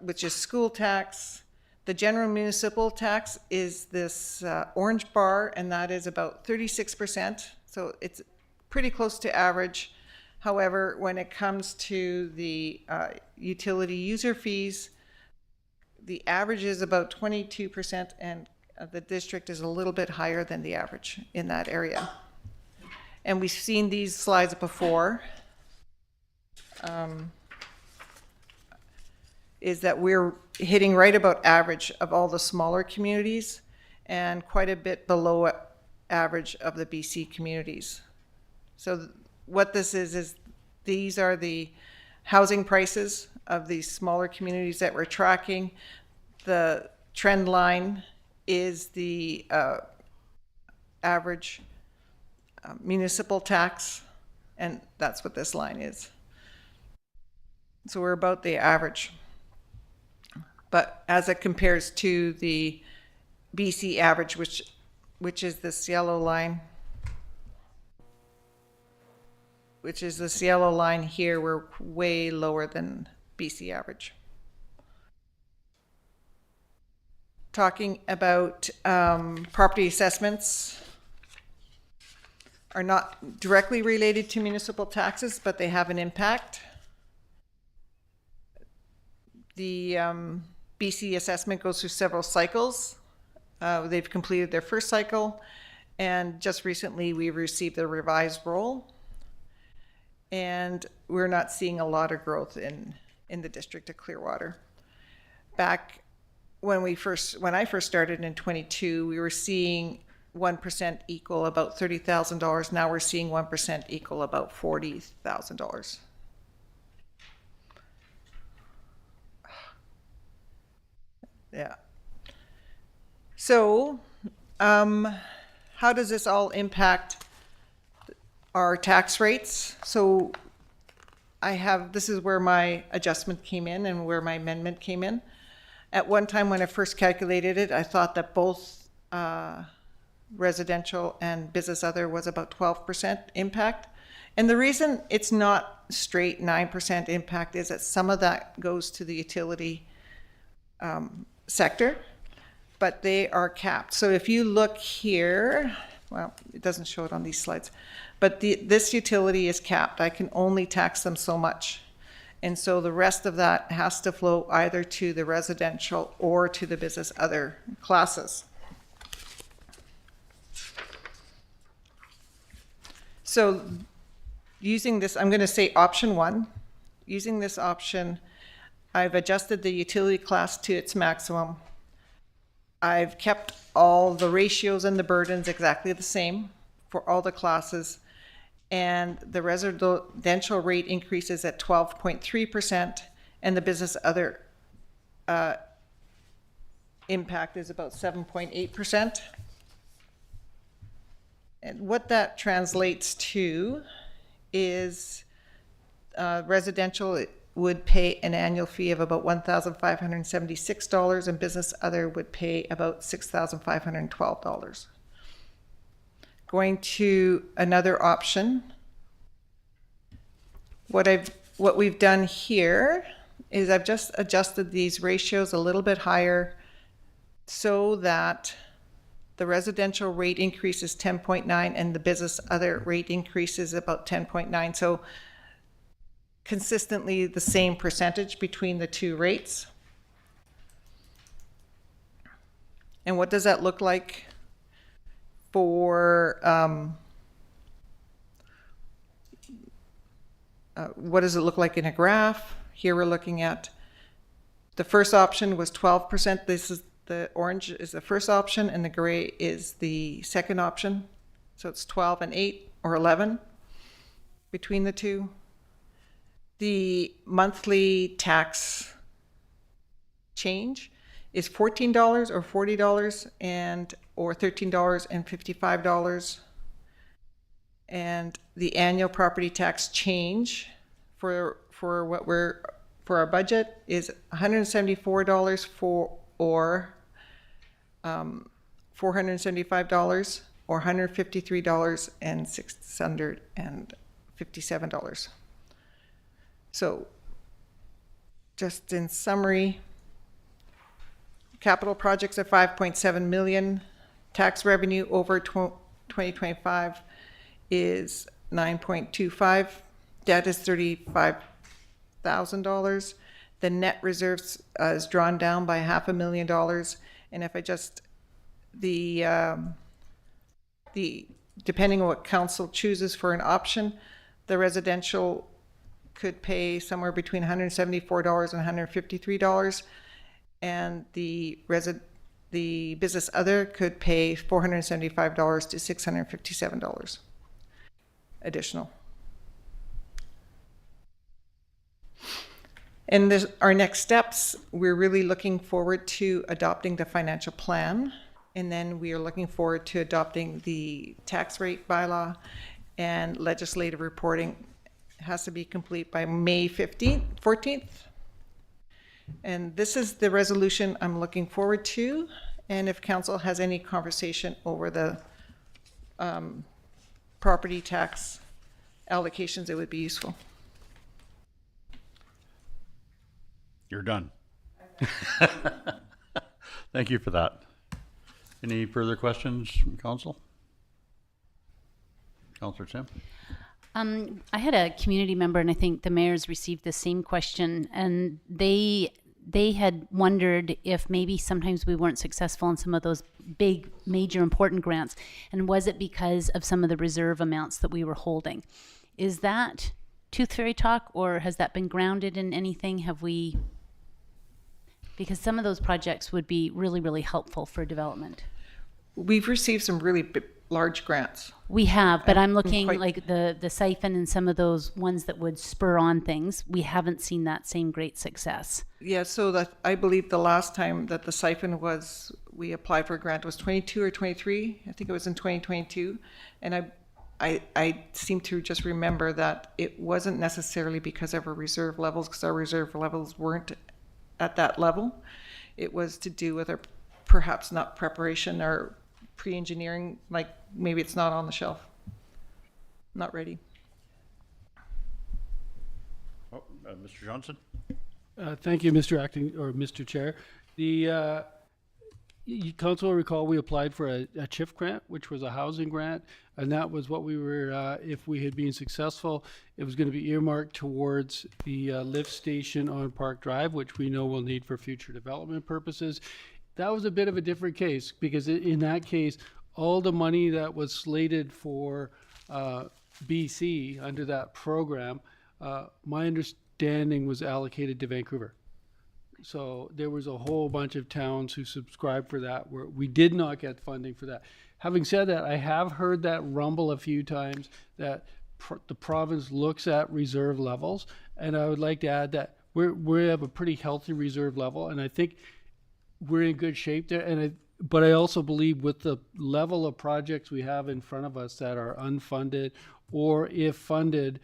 which is school tax. The general municipal tax is this orange bar, and that is about 36%. So it's pretty close to average. However, when it comes to the utility user fees, the average is about 22%, and the district is a little bit higher than the average in that area. And we've seen these slides before, is that we're hitting right about average of all the smaller communities and quite a bit below average of the BC communities. So what this is these are the housing prices of these smaller communities that we're tracking. The trend line is the average municipal tax, and that's what this line is. So we're about the average. But as it compares to the BC average, which is this yellow line, here, we're way lower than BC average. Talking about property assessments are not directly related to municipal taxes, but they have an impact. The BC assessment goes through several cycles. They've completed their first cycle, and just recently we received a revised roll. And we're not seeing a lot of growth in the District of Clearwater. Back when I first started in 22, we were seeing 1% equal about $30,000. Now we're seeing 1% equal about $40,000. Yeah. So, how does this all impact our tax rates? So this is where my adjustment came in and where my amendment came in. At one time when I first calculated it, I thought that both residential and business other was about 12% impact. And the reason it's not straight 9% impact is that some of that goes to the utility sector, but they are capped. So if you look here, well, it doesn't show it on these slides, but this utility is capped. I can only tax them so much. And so the rest of that has to flow either to the residential or to the business other classes. So using this, I'm going to say option one. Using this option, I've adjusted the utility class to its maximum. I've kept all the ratios and the burdens exactly the same for all the classes. And the residential rate increases at 12.3%, and the business other impact is about 7.8%. And what that translates to is residential would pay an annual fee of about $1,576, and business other would pay about $6,512. Going to another option. What we've done here is I've just adjusted these ratios a little bit higher so that the residential rate increase is 10.9 and the business other rate increase is about 10.9. So consistently the same percentage between the two rates. And what does that look like for, what does it look like in a graph? Here we're looking at, the first option was 12%. This is the orange is the first option and the gray is the second option. So it's 12 and 8 or 11 between the two. The monthly tax change is $14 or $40 and or $13 and $55. And the annual property tax change for our budget is $174 or $475 or $153 and $657. So just in summary, capital projects are 5.7 million. Tax revenue over 2025 is 9.25. Debt is $35,000. The net reserves is drawn down by $500,000. And if I just, depending on what council chooses for an option, the residential could pay somewhere between $174 and $153. And the business other could pay $475 to $657 additional. And our next steps, we're really looking forward to adopting the financial plan. And then we are looking forward to adopting the tax rate bylaw, and legislative reporting has to be complete by May 14th. And this is the resolution I'm looking forward to. And if council has any conversation over the property tax allocations, it would be useful. You're done. Thank you for that. Any further questions from council? Councillor Tim? I had a community member, and I think the mayor's received the same question, and they had wondered if maybe sometimes we weren't successful in some of those big, major, important grants, and was it because of some of the reserve amounts that we were holding? Is that tooth fairy talk, or has that been grounded in anything? Have we? Because some of those projects would be really, really helpful for development. We've received some really large grants. We have, but I'm looking like the siphon and some of those ones that would spur on things. We haven't seen that same great success. Yeah, so that I believe the last time that the siphon we applied for a grant was 22 or 23. I think it was in 2022. And I seem to just remember that it wasn't necessarily because of our reserve levels, because our reserve levels weren't at that level. It was to do with our perhaps not preparation or pre-engineering, like maybe it's not on the shelf, not ready. Oh, Mr. Johnson? Thank you, Mr. Acting, or Mr. Chair. The council will recall we applied for a CHIF grant, which was a housing grant, and that was what we were, if we had been successful, it was going to be earmarked towards the lift station on Park Drive, which we know we'll need for future development purposes. That was a bit of a different case, because in that case, all the money that was slated for BC under that program, my understanding was allocated to Vancouver. So there was a whole bunch of towns who subscribed for that, where we did not get funding for that. Having said that, I have heard that rumble a few times that the province looks at reserve levels, and I would like to add that we have a pretty healthy reserve level, and I think we're in good shape there. But I also believe with the level of projects we have in front of us that are unfunded, or if funded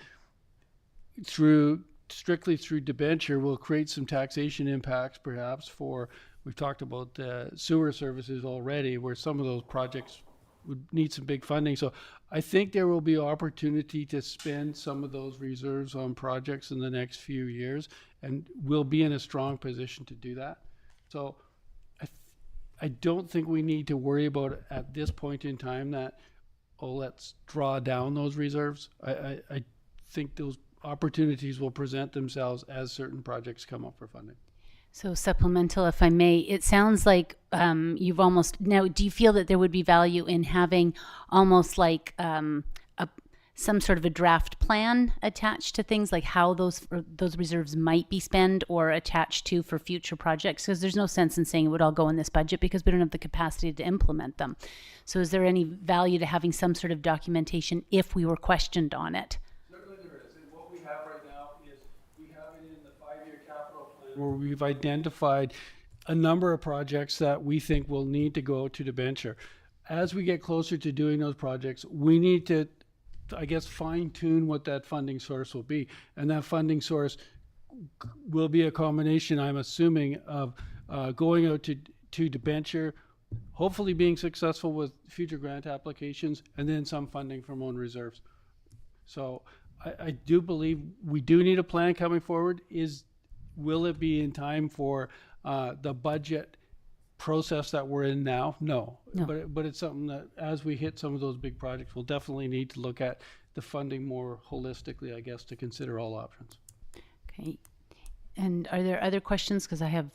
strictly through debenture, will create some taxation impacts perhaps for, we've talked about sewer services already, where some of those projects would need some big funding. So I think there will be opportunity to spend some of those reserves on projects in the next few years, and we'll be in a strong position to do that. So I don't think we need to worry about at this point in time that, let's draw down those reserves. I think those opportunities will present themselves as certain projects come up for funding. So supplemental, if I may, it sounds like you've almost, now, do you feel that there would be value in having almost like some sort of a draft plan attached to things, like how those reserves might be spent or attached to for future projects? Because there's no sense in saying it would all go in this budget because we don't have the capacity to implement them. So is there any value to having some sort of documentation if we were questioned on it? Certainly there is. And what we have right now is we have it in the 5-year capital plan where we've identified a number of projects that we think will need to go to debenture. As we get closer to doing those projects, we need to, I guess, fine tune what that funding source will be. And that funding source will be a combination, I'm assuming, of going out to debenture, hopefully being successful with future grant applications, and then some funding from own reserves. So I do believe we do need a plan coming forward. Will it be in time for the budget process that we're in now? No. But it's something that as we hit some of those big projects, we'll definitely need to look at the funding more holistically, I guess, to consider all options. Okay. And are there other questions? Because I have...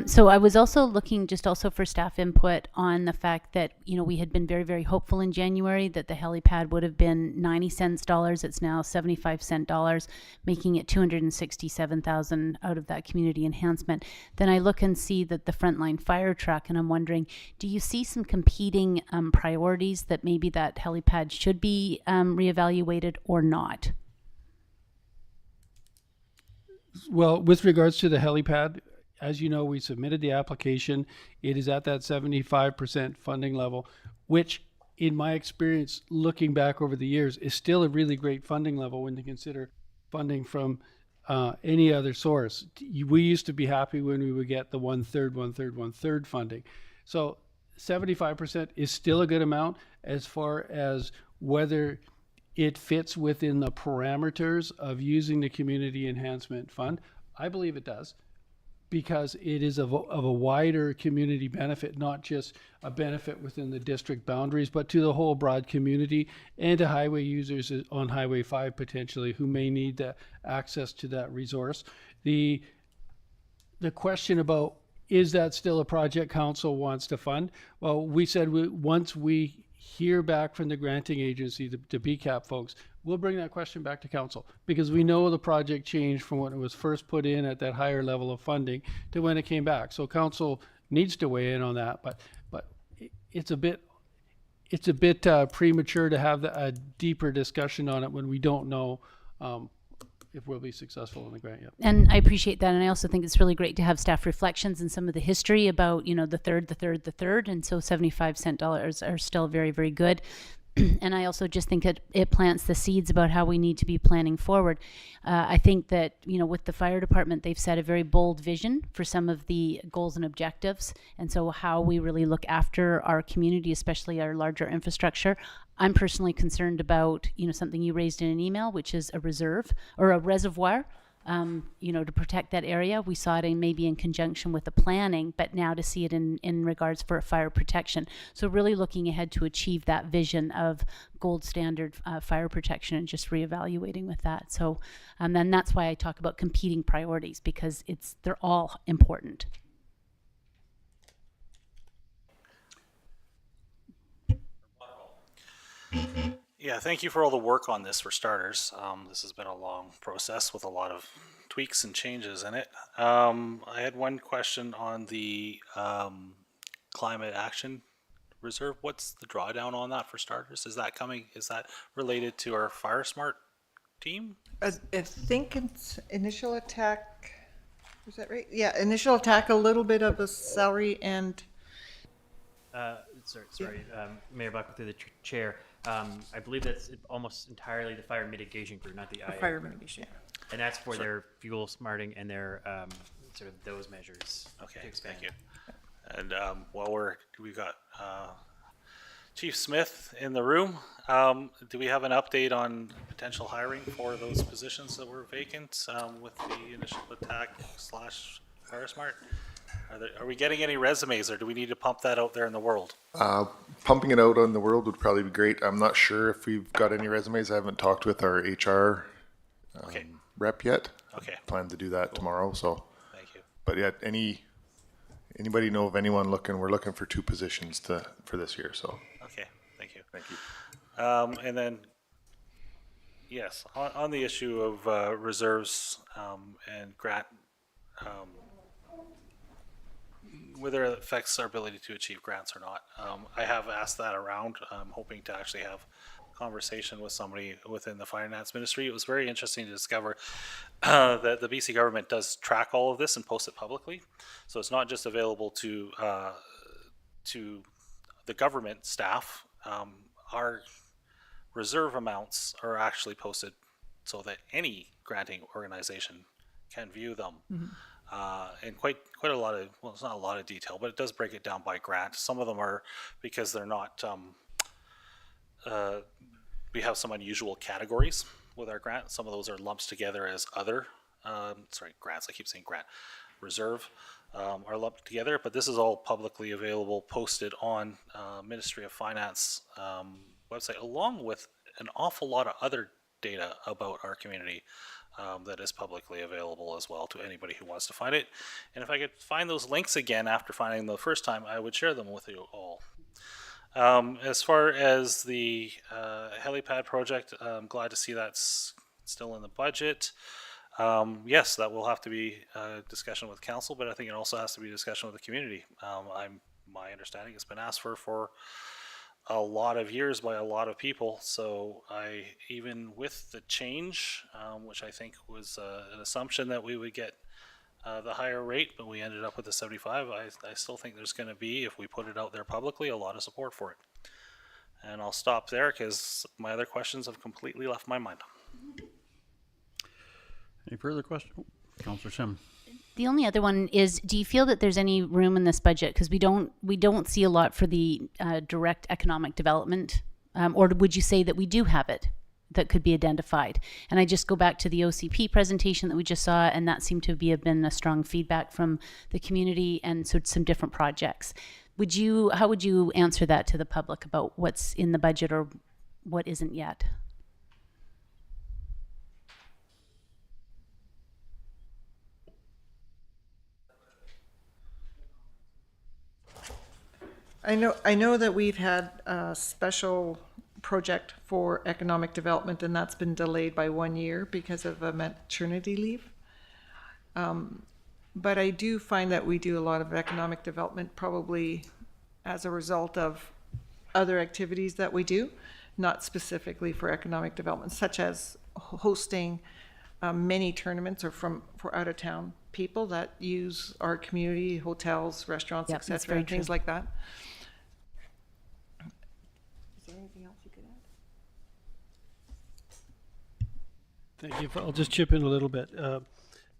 so I was also looking just also for staff input on the fact that, you know, we had been very, very hopeful in January that the helipad would have been 90 cents dollars. It's now 75 cent dollars, making it 267,000 out of that community enhancement. Then I look and see that the frontline fire truck, and I'm wondering, do you see some competing priorities that maybe that helipad should be reevaluated or not? Well, with regards to the helipad, as you know, we submitted the application. It is at that 75% funding level, which in my experience, looking back over the years, is still a really great funding level when you consider funding from any other source. We used to be happy when we would get the 1/3 funding. So 75% is still a good amount. As far as whether it fits within the parameters of using the Community Enhancement Fund, I believe it does, because it is of a wider community benefit, not just a benefit within the district boundaries, but to the whole broad community and to highway users on Highway 5 potentially who may need the access to that resource. The question about, is that still a project council wants to fund? Well, we said once we hear back from the granting agency, the BCAP folks, we'll bring that question back to council, because we know the project changed from when it was first put in at that higher level of funding to when it came back. So council needs to weigh in on that, but it's a bit premature to have a deeper discussion on it when we don't know if we'll be successful in the grant yet. And I appreciate that. And I also think it's really great to have staff reflections and some of the history about, you know, the third. And so 75 cent dollars are still very, very good. And I also just think it plants the seeds about how we need to be planning forward. I think that, you know, with the fire department, they've set a very bold vision for some of the goals and objectives. And so how we really look after our community, especially our larger infrastructure. I'm personally concerned about, you know, something you raised in an email, which is a reserve or a reservoir. You know, to protect that area. We saw it maybe in conjunction with the planning, but now to see it in regards for fire protection. So really looking ahead to achieve that vision of gold standard fire protection and just reevaluating with that. So then that's why I talk about competing priorities, because they're all important. Yeah, thank you for all the work on this, for starters. This has been a long process with a lot of tweaks and changes in it. I had one question on the climate action reserve. What's the drawdown on that, for starters? Is that related to our Fire Smart team? I think it's initial attack. Is that right? Yeah, initial attack, a little bit of a salary and... Sorry, Mayor Buckle through the chair. I believe that's almost entirely the fire mitigation group, not the IA. Fire mitigation. And that's for their fuel smarting and their sort of those measures. Okay, thank you. And while we've got Chief Smith in the room, do we have an update on potential hiring for those positions that were vacant with the initial attack / Fire Smart? Are we getting any resumes, or do we need to pump that out there in the world? Pumping it out on the world would probably be great. I'm not sure if we've got any resumes. I haven't talked with our HR rep yet. Okay. Plan to do that tomorrow. So, thank you. But yeah, anybody know of anyone looking? We're looking for 2 positions for this year. So. Okay, thank you. Thank you. And then, yes, on the issue of reserves and grant, whether it affects our ability to achieve grants or not. I have asked that around. I'm hoping to actually have a conversation with somebody within the finance ministry. It was very interesting to discover that the BC government does track all of this and post it publicly. So it's not just available to the government staff. Our reserve amounts are actually posted so that any granting organization can view them. And quite a lot of, well, it's not a lot of detail, but it does break it down by grant. Some of them are because they're not, we have some unusual categories with our grant. Some of those are lumped together as other, grants, I keep saying grant, reserve are lumped together, but this is all publicly available, posted on Ministry of Finance website, along with an awful lot of other data about our community that is publicly available as well to anybody who wants to find it. And if I could find those links again after finding them the first time, I would share them with you all. As far as the helipad project, I'm glad to see that's still in the budget. Yes, that will have to be a discussion with council, but I think it also has to be a discussion with the community. My understanding it's been asked for a lot of years by a lot of people. So even with the change, which I think was an assumption that we would get the higher rate, but we ended up with the 75, I still think there's going to be, if we put it out there publicly, a lot of support for it. And I'll stop there because my other questions have completely left my mind. Any further questions? Councillor Sim. The only other one is, do you feel that there's any room in this budget? Because we don't see a lot for the direct economic development, or would you say that we do have it that could be identified? And I just go back to the OCP presentation that we just saw, and that seemed to have been a strong feedback from the community, and so some different projects. How would you answer that to the public about what's in the budget or what isn't yet? I know that we've had a special project for economic development, and that's been delayed by 1 year because of a maternity leave. But I do find that we do a lot of economic development probably as a result of other activities that we do, not specifically for economic development, such as hosting many tournaments or for out of town people that use our community, hotels, restaurants, Yep, that's etc., very and things true. like that. Is there anything else you could add? Thank you. I'll just chip in a little bit.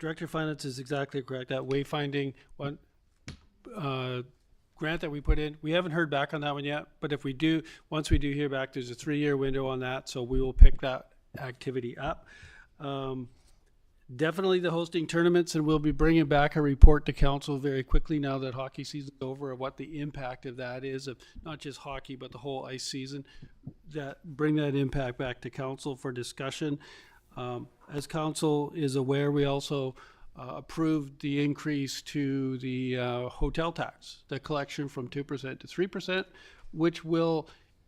Director of Finance is exactly correct. That wayfinding one grant that we put in, we haven't heard back on that one yet, but if we do, once we do hear back, there's a 3-year window on that, so we will pick that activity up. Definitely the hosting tournaments, and we'll be bringing back a report to council very quickly now that hockey season's over, of what the impact of that is, of not just hockey, but the whole ice season. Bring that impact back to council for discussion. As council is aware, we also approved the increase to the hotel tax, the collection from 2% to 3%, which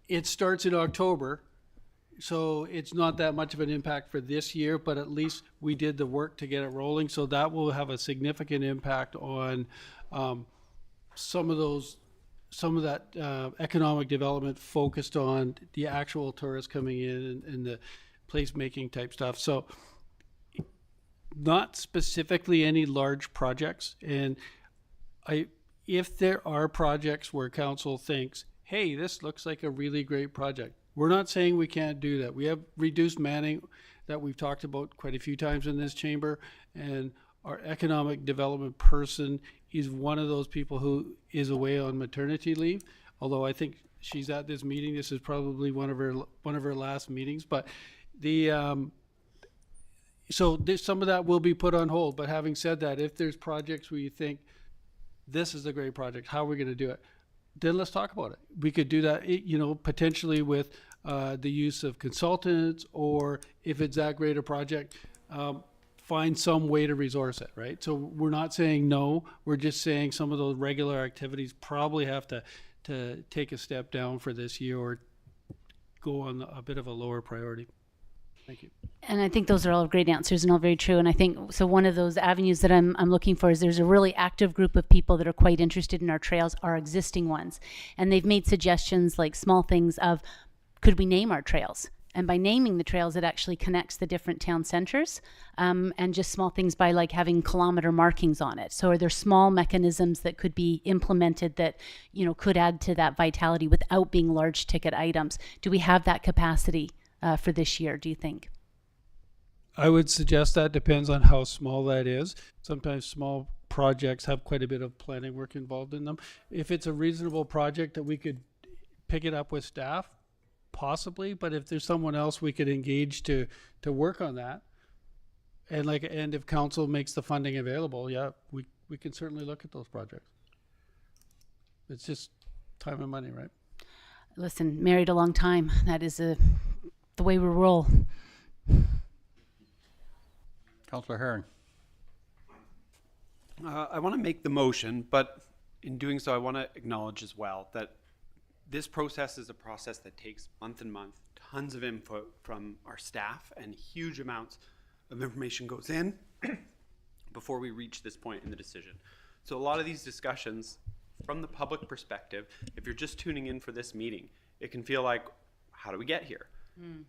it starts in October. So it's not that much of an impact for this year, but at least we did the work to get it rolling. So that will have a significant impact on some of that economic development focused on the actual tourists coming in and the placemaking type stuff. So not specifically any large projects. And if there are projects where council thinks, hey, this looks like a really great project, we're not saying we can't do that. We have reduced manning that we've talked about quite a few times in this chamber, and our economic development person is one of those people who is away on maternity leave. Although I think she's at this meeting, this is probably one of her last meetings. But some of that will be put on hold. But having said that, if there's projects where you think this is a great project. How are we going to do it? Then let's talk about it. We could do that, you know, potentially with the use of consultants, or if it's that great a project, find some way to resource it, right? So we're not saying no, we're just saying some of those regular activities probably have to take a step down for this year or go on a bit of a lower priority. Thank you. And I think those are all great answers and all very true. And I think, so one of those avenues that I'm looking for is there's a really active group of people that are quite interested in our trails, our existing ones. And they've made suggestions like small things of, could we name our trails? And by naming the trails, it actually connects the different town centers, and just small things by like having kilometer markings on it. So are there small mechanisms that could be implemented that, you know, could add to that vitality without being large ticket items? Do we have that capacity for this year, do you think? I would suggest that depends on how small that is. Sometimes small projects have quite a bit of planning work involved in them. If it's a reasonable project that we could pick it up with staff, possibly, but if there's someone else we could engage to work on that, and if council makes the funding available, yeah, we can certainly look at those projects. It's just time and money, right? Listen, married a long time. That is the way we roll. Councillor Herring. I want to make the motion, but in doing so, I want to acknowledge as well that this process is a process that takes month and month, tons of input from our staff, and huge amounts of information goes in before we reach this point in the decision. So a lot of these discussions, from the public perspective, if you're just tuning in for this meeting, it can feel like, how do we get here?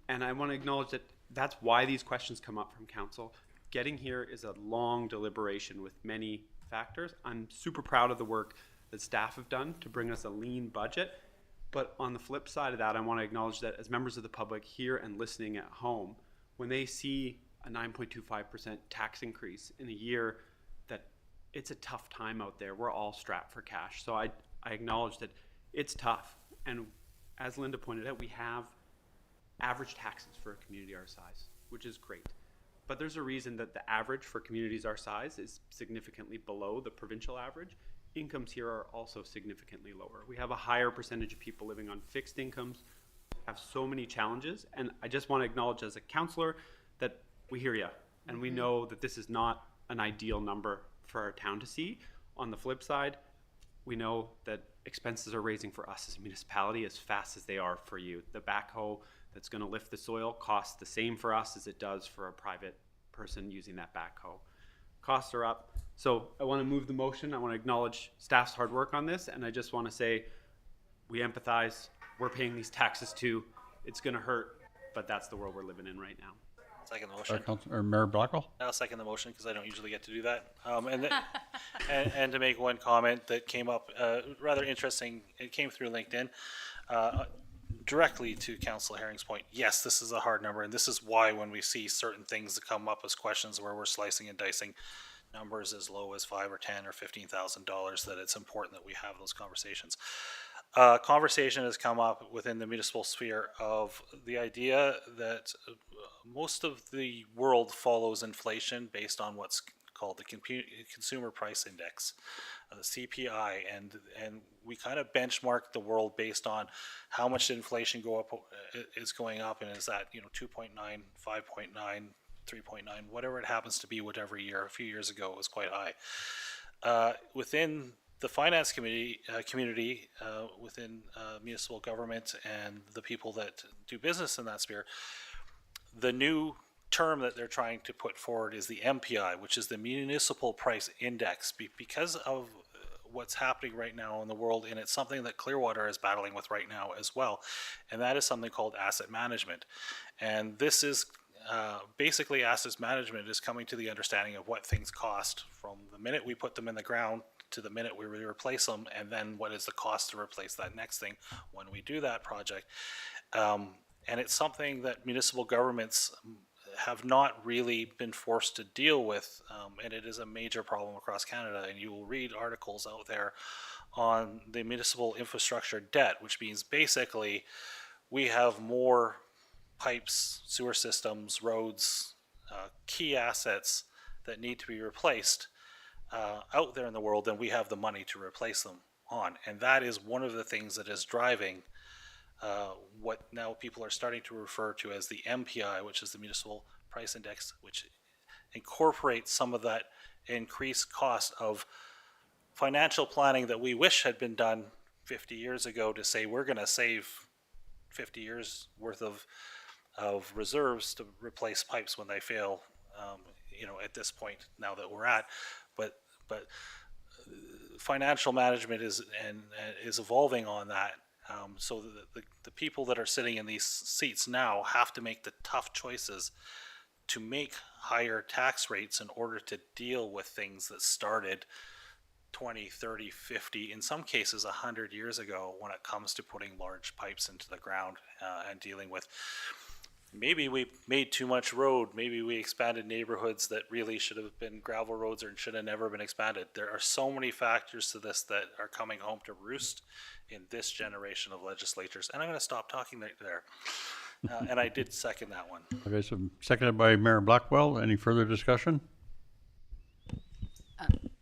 And I want to acknowledge that that's why these questions come up from council. Getting here is a long deliberation with many factors. I'm super proud of the work that staff have done to bring us a lean budget. But on the flip side of that, I want to acknowledge that as members of the public here and listening at home, when they see a 9.25% tax increase in a year, that it's a tough time out there. We're all strapped for cash. So I acknowledge that it's tough. And as Linda pointed out, we have average taxes for a community our size, which is great. But there's a reason that the average for communities our size is significantly below the provincial average. Incomes here are also significantly lower. We have a higher percentage of people living on fixed incomes, have so many challenges, and I just want to acknowledge as a councillor that we hear you, and we know that this is not an ideal number for our town to see. On the flip side, we know that expenses are raising for us as a municipality as fast as they are for you. The backhoe that's going to lift the soil costs the same for us as it does for a private person using that backhoe. Costs are up. So I want to move the motion. I want to acknowledge staff's hard work on this, and I just want to say we empathize. We're paying these taxes too. It's going to hurt, but that's the world we're living in right now. Second the motion. Councillor Mayor Blackwell. I'll second the motion because I don't usually get to do that. And to make one comment that came up, rather interesting, it came through LinkedIn, directly to Councillor Herring's point. Yes, this is a hard number, and this is why when we see certain things that come up as questions where we're slicing and dicing numbers as low as $5,000 or $10,000 or $15,000, that it's important that we have those conversations. Conversation has come up within the municipal sphere of the idea that most of the world follows inflation based on what's called the Consumer Price Index, the CPI, and we kind of benchmark the world based on how much inflation is going up, and is that 2.9, 5.9, 3.9, whatever it happens to be, whatever year. A few years ago it was quite high. Within the finance community, within municipal government and the people that do business in that sphere, the new term that they're trying to put forward is the MPI, which is the Municipal Price Index, because of what's happening right now in the world, and it's something that Clearwater is battling with right now as well, and that is something called asset management. And this is basically asset management is coming to the understanding of what things cost from the minute we put them in the ground to the minute we replace them, and then what is the cost to replace that next thing when we do that project. And it's something that municipal governments have not really been forced to deal with, and it is a major problem across Canada. And you will read articles out there on the municipal infrastructure debt, which means basically we have more pipes, sewer systems, roads, key assets that need to be replaced out there in the world than we have the money to replace them on. And that is one of the things that is driving what now people are starting to refer to as the MPI, which is the Municipal Price Index, which incorporates some of that increased cost of financial planning that we wish had been done 50 years ago to say we're going to save 50 years worth of reserves to replace pipes when they fail, at this point now that we're at. But financial management is evolving on that. So the people that are sitting in these seats now have to make the tough choices to make higher tax rates in order to deal with things that started 20, 30, 50, in some cases 100 years ago when it comes to putting large pipes into the ground and dealing with maybe we made too much road, maybe we expanded neighborhoods that really should have been gravel roads or should have never been expanded. There are so many factors to this that are coming home to roost in this generation of legislators. And I'm going to stop talking there. And I did second that one. Okay, so seconded by Mayor Blackwell. Any further discussion?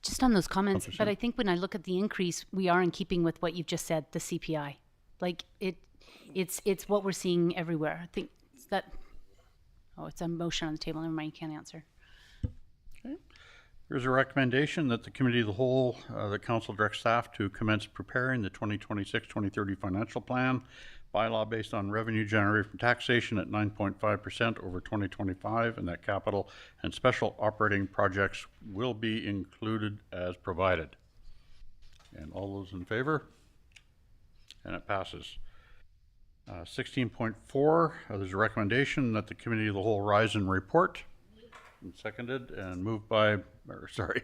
Just on those comments, Councillor but Sim. I think when I look at the increase, we are in keeping with what you've just said, the CPI. Like it's what we're seeing everywhere. I think it's a motion on the table. Never mind, you can't answer. There's a recommendation that the Committee of the Whole, the Council directs staff to commence preparing the 2026-2030 financial plan bylaw based on revenue generated from taxation at 9.5% over 2025, and that capital and special operating projects will be included as provided. And all those in favor? And it passes. 16.4, there's a recommendation that the Committee of the Whole rise and report. And seconded and moved by Councilor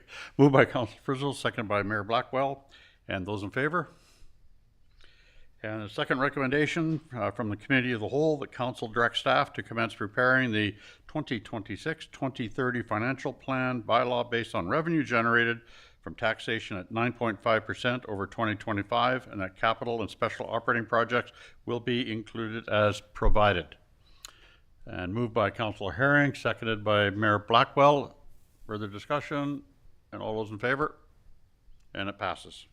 Frizzle, seconded by Mayor Blackwell. And those in favor? And the second recommendation from the Committee of the Whole, the Council directs staff to commence preparing the 2026-2030 financial plan bylaw based on revenue generated from taxation at 9.5% over 2025, and that capital and special operating projects will be included as provided. And moved by Councilor Herring, seconded by Mayor Blackwell. Further discussion? And all those in favor? And it passes.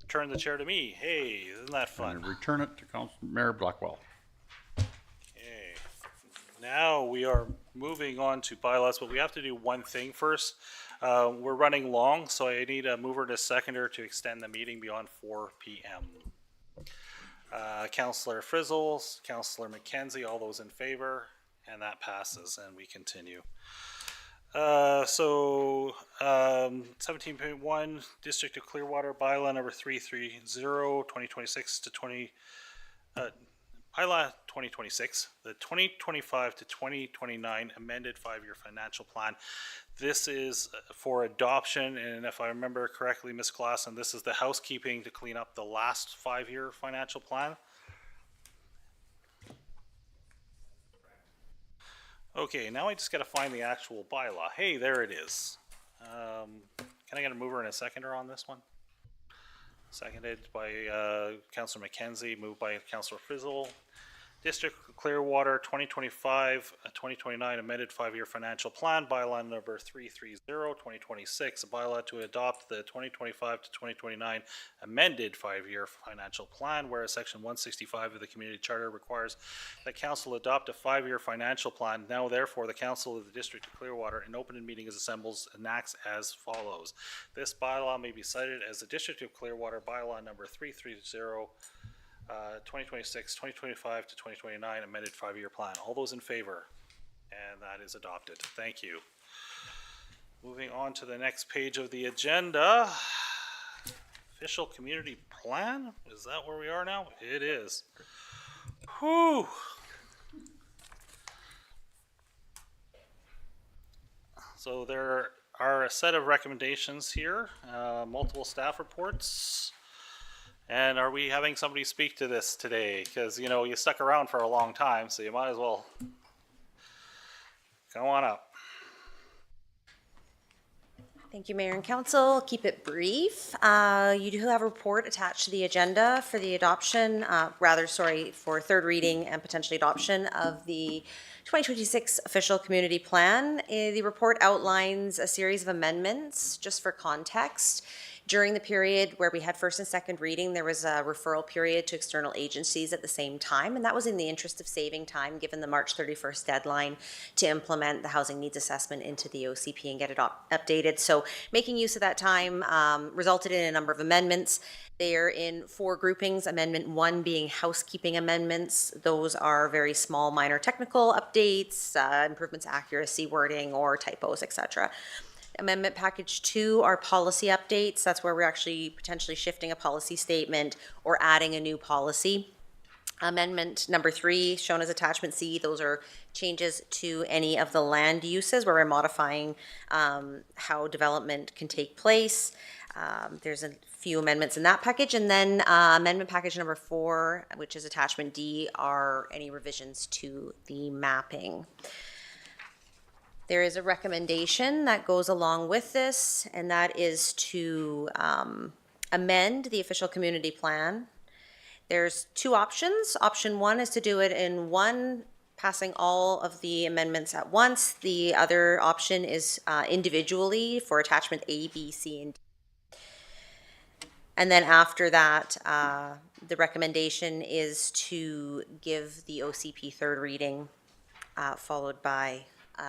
Turn the chair to me. Hey, isn't that fun? And return it to Mayor Blackwell. Okay. Now we are moving on to bylaws, but we have to do one thing first. We're running long, so I need a mover and a seconder to extend the meeting beyond 4 p.m. Councillor Frizzle, Councillor McKenzie, all those in favor, and that passes, and we continue. 17.1, District of Clearwater bylaw number 330, 2026 to 20, bylaw 2026, the 2025 to 2029 amended 5-year financial plan. This is for adoption, and if I remember correctly, Ms. Clausen, this is the housekeeping to clean up the last 5-year financial plan. Okay, now I just gotta find the actual bylaw. Hey, there it is. Can I get a mover and a seconder on this one? Seconded by Councillor McKenzie, moved by Councillor Frizzle. District of Clearwater 2025-2029 amended 5-year financial plan, bylaw number 330, 2026, a bylaw to adopt the 2025 to 2029 amended 5-year financial plan, whereas section 165 of the community charter requires that council adopt a 5-year financial plan. Now therefore the council of the District of Clearwater in open meeting is assembles enacts as follows. This bylaw may be cited as the District of Clearwater bylaw number 330 2026, 2025 to 2029 amended 5-year plan. All those in favor? And that is adopted. Thank you. Moving on to the next page of the agenda. Official community plan? Is that where we are now? It is. Whew. So there are a set of recommendations here, multiple staff reports. And are we having somebody speak to this today? Because, you know, you stuck around for a long time, so you might as well come on up. Thank you, Mayor and Council. Keep it brief. You do have a report attached to the agenda for the adoption, for third reading and potentially adoption of the 2026 official community plan. The report outlines a series of amendments, just for context. During the period where we had first and second reading, there was a referral period to external agencies at the same time, and that was in the interest of saving time, given the March 31st deadline to implement the housing needs assessment into the OCP and get it updated. So making use of that time resulted in a number of amendments. They are in 4 groupings, Amendment 1 being housekeeping amendments. Those are very small, minor technical updates, improvements, accuracy, wording, or typos, etc. Amendment Package 2 are policy updates. That's where we're actually potentially shifting a policy statement or adding a new policy. Amendment number 3, shown as Attachment C, those are changes to any of the land uses where we're modifying how development can take place. There's a few amendments in that package. And then Amendment Package number 4, which is Attachment D, are any revisions to the mapping. There is a recommendation that goes along with this, and that is to amend the official community plan. There's 2 options. Option 1 is to do it in one, passing all of the amendments at once. The other option is individually for attachment A, B, C, and D. And then after that, the recommendation is to give the OCP third reading, followed by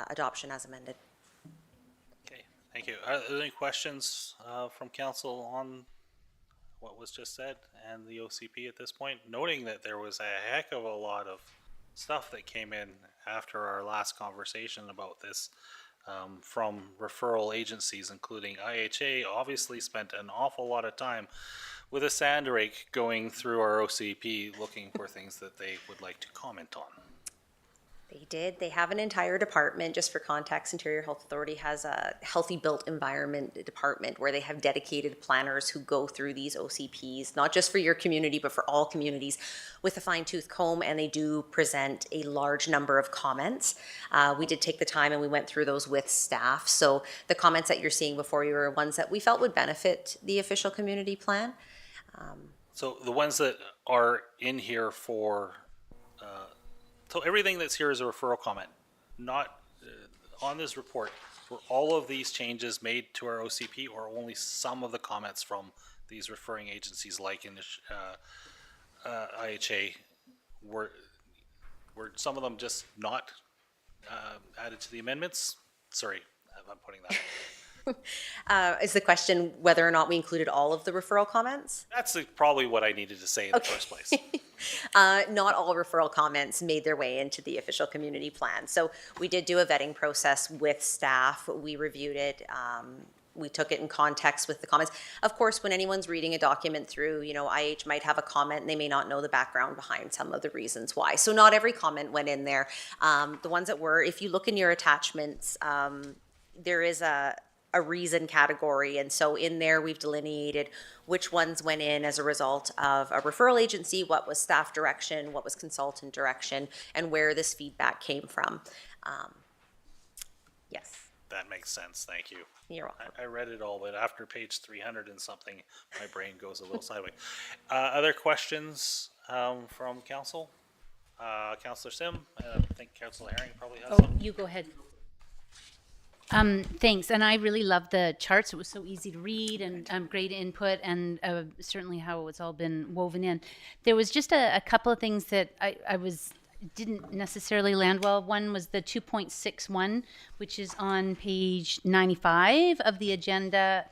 adoption as amended. Okay, thank you. Are there any questions from council on what was just said and the OCP at this point? Noting that there was a heck of a lot of stuff that came in after our last conversation about this from referral agencies, including IHA, obviously spent an awful lot of time with a sand rake going through our OCP looking for things that they would like to comment on. They did. They have an entire department. Just for context, Interior Health Authority has a healthy built environment department where they have dedicated planners who go through these OCPs, not just for your community, but for all communities with a fine-tooth comb, and they do present a large number of comments. We did take the time and we went through those with staff. So the comments that you're seeing before you are ones that we felt would benefit the official community plan. So the ones that are in here for so everything that's here is a referral comment, not on this report. Were all of these changes made to our OCP, or only some of the comments from these referring agencies, like in the IHA, were some of them just not added to the amendments? Sorry, I'm putting that. Is the question whether or not we included all of the referral comments? That's probably what I needed to say in the first place. Not all referral comments made their way into the official community plan. So we did do a vetting process with staff. We reviewed it. We took it in context with the comments. Of course, when anyone's reading a document through, IH might have a comment and they may not know the background behind some of the reasons why. So not every comment went in there. The ones that were, if you look in your attachments, there is a reason category, and so in there we've delineated which ones went in as a result of a referral agency, what was staff direction, what was consultant direction, and where this feedback came from. Yes. That makes sense. Thank you. You're welcome. I read it all, but after page 300 and something, my brain goes a little sideways. Other questions from council? Councillor Sim, I think Councillor Herring probably has some. You go ahead. Thanks, and I really loved the charts. It was so easy to read and great input, and certainly how it's all been woven in. There was just a couple of things that I didn't necessarily land well. One was the 2.61, which is on page 95 of the agenda,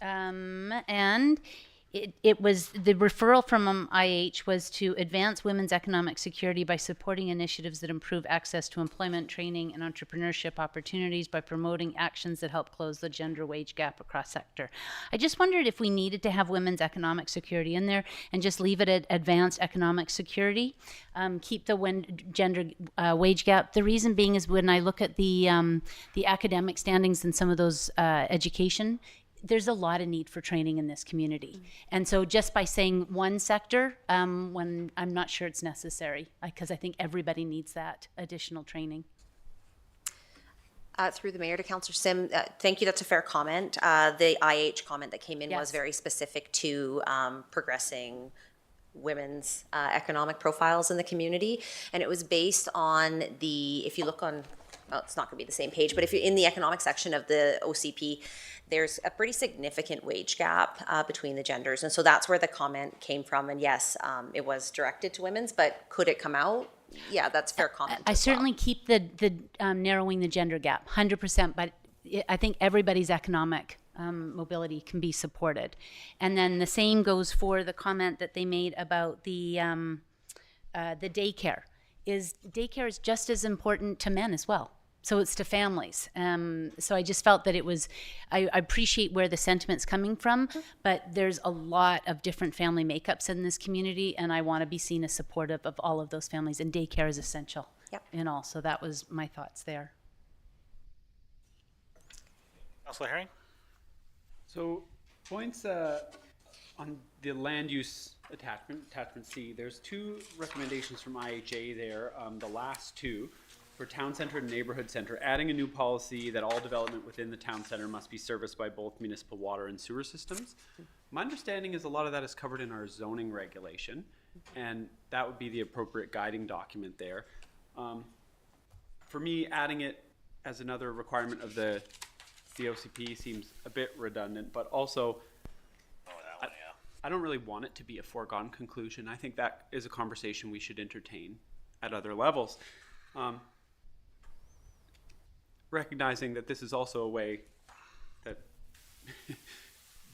and it was the referral from IH was to advance women's economic security by supporting initiatives that improve access to employment, training, and entrepreneurship opportunities by promoting actions that help close the gender wage gap across sector. I just wondered if we needed to have women's economic security in there and just leave it at advanced economic security, keep the gender wage gap. The reason being is when I look at the academic standings in some of those education, there's a lot of need for training in this community. And so just by saying one sector, when I'm not sure it's necessary, because I think everybody needs that additional training. Through the mayor to Councillor Sim, thank you, that's a fair comment. The IH comment that came in was Yes. very specific to progressing women's economic profiles in the community. And it was based on the, if you look on, well, it's not gonna be the same page, but if you're in the economic section of the OCP, there's a pretty significant wage gap between the genders. And so that's where the comment came from. And yes, it was directed to women's, but could it come out? Yeah, that's fair comment. I as well. certainly keep the narrowing the gender gap, 100%, but I think everybody's economic mobility can be supported. And then the same goes for the comment that they made about the daycare. Daycare is just as important to men as well. So it's to families. So I just felt that it was, I appreciate where the sentiment's coming from, but there's a lot of different family makeups in this community, and I want to be seen as supportive of all of those families, and daycare is essential in all. So that was my thoughts there. Councillor Herring? So points on the land use attachment C, there's 2 recommendations from IHA there, the last 2. For town center and neighborhood center, adding a new policy that all development within the town center must be serviced by both municipal water and sewer systems. My understanding is a lot of that is covered in our zoning regulation, and that would be the appropriate guiding document there. For me, adding it as another requirement of the OCP seems a bit redundant, but also I don't really want it to be a foregone conclusion. I think that is a conversation we should entertain at other levels. Recognizing that this is also a way that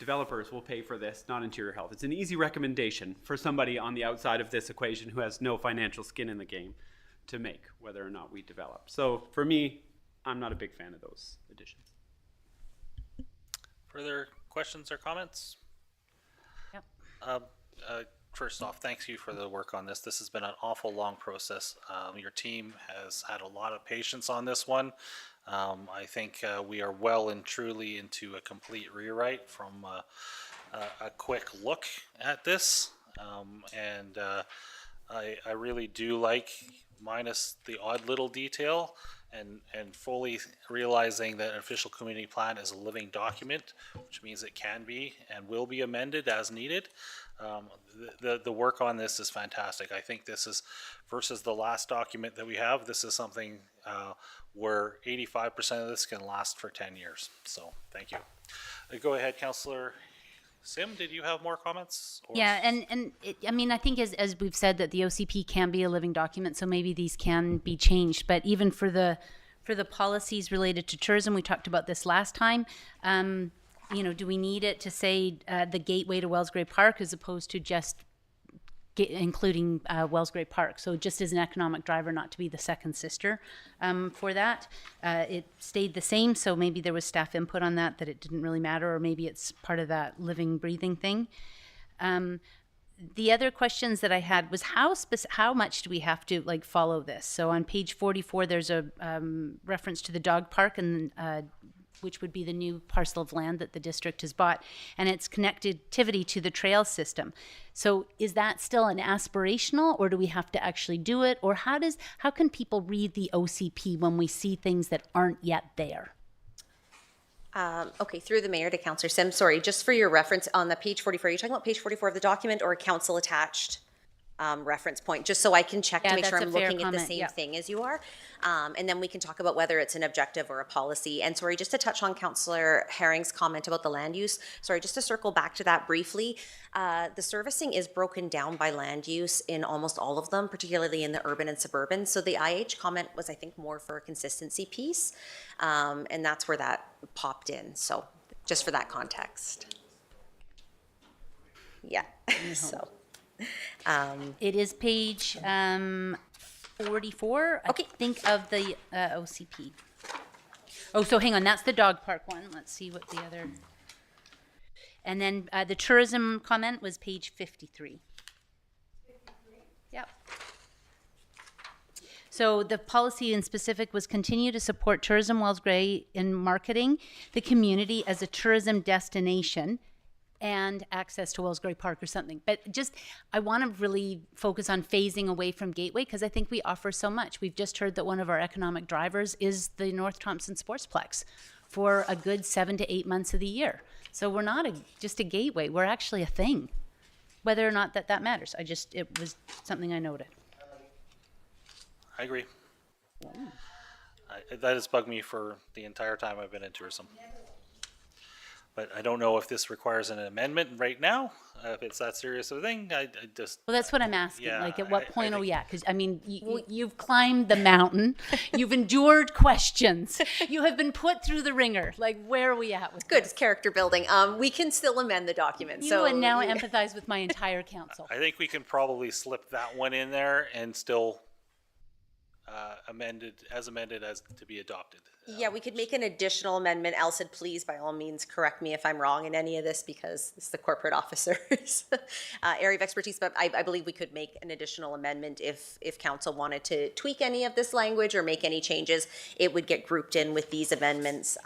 developers will pay for this, not Interior Health. It's an easy recommendation for somebody on the outside of this equation who has no financial skin in the game to make, whether or not we develop. So for me, I'm not a big fan of those additions. Further questions or comments? Yep. First off, thank you for the work on this. This has been an awful long process. Your team has had a lot of patience on this one. I think we are well and truly into a complete rewrite from a quick look at this. I really do like, minus the odd little detail, and fully realizing that an official community plan is a living document, which means it can be and will be amended as needed. The work on this is fantastic. I think this is, versus the last document that we have, this is something where 85% of this can last for 10 years. So thank you. Go ahead, Councillor Sim, did you have more comments? Or? Yeah, and I mean, I think as we've said that the OCP can be a living document, so maybe these can be changed. But even for the policies related to tourism, we talked about this last time. Do we need it to say the gateway to Wellsgrave Park as opposed to just including Wellsgrave Park? So just as an economic driver, not to be the second sister for that. It stayed the same, so maybe there was staff input on that it didn't really matter, or maybe it's part of that living, breathing thing. The other questions that I had was how much do we have to follow this? So on page 44, there's a reference to the dog park, and which would be the new parcel of land that the district has bought, and its connectivity to the trail system. So is that still an aspirational, or do we have to actually do it? Or how can people read the OCP when we see things that aren't yet there? Okay, through the mayor to Councillor Sim, sorry, just for your reference on the page 44, are you talking about page 44 of the document or a council attached reference point, just so I can check to make sure I'm looking at the same thing as you are. And then we can talk about whether it's an objective or a policy. And sorry, just to touch on Councillor Herring's comment about the land use, sorry, just to circle back to that briefly, the servicing is broken down by land use in almost all of them, particularly in the urban and suburban. So the IH comment was, I think, more for a consistency piece. And that's where that popped in. So just for that context. Yeah, so. It is page 44, I think, of the OCP. Oh, so hang on, that's the dog park one. Let's see what the other... And then the tourism comment was page 53. Yep. So the policy in specific was continue to support Tourism Wellsgrave in marketing the community as a tourism destination and access to Wellsbury Park or something. But just, I want to really focus on phasing away from Gateway because I think we offer so much. We've just heard that one of our economic drivers is the North Thompson Sportsplex for a good 7 to 8 months of the year. So we're not just a gateway, we're actually a thing. Whether or not that matters, it was something I noted. I agree. That has bugged me for the entire time I've been in tourism. But I don't know if this requires an amendment right now. If it's that serious of a thing, I just. Well, that's what I'm asking. Yeah, like, at what point I are we at? Because, I mean, you've climbed the mountain. You've endured questions. You have been put through the ringer. Like, where are we at with Good, this? it's character building. We can still amend the document. You so and now empathize with my entire council. I think we can probably slip that one in there and still amended as to be adopted. Yeah, we could make an additional amendment. Alcid, please, by all means, correct me if I'm wrong in any of this because it's the corporate officer's area of expertise. But I believe we could make an additional amendment if council wanted to tweak any of this language or make any changes. It would get grouped in with these amendments,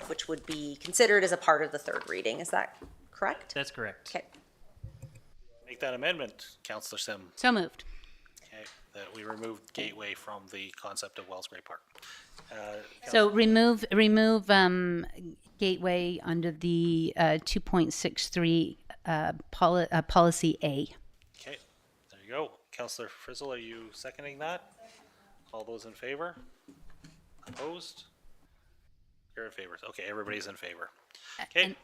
which would be considered as a part of the third reading. Is that correct? That's correct. Okay. Make that amendment, Councillor Sim. So moved. Okay, that we removed Gateway from the concept of Wellsbury Park. So remove Gateway under the 2.63 policy A. Okay, there you go. Councillor Frizzle, are you seconding that? All those in favor? Opposed? You're in favor. Okay, everybody's in favor. Okay.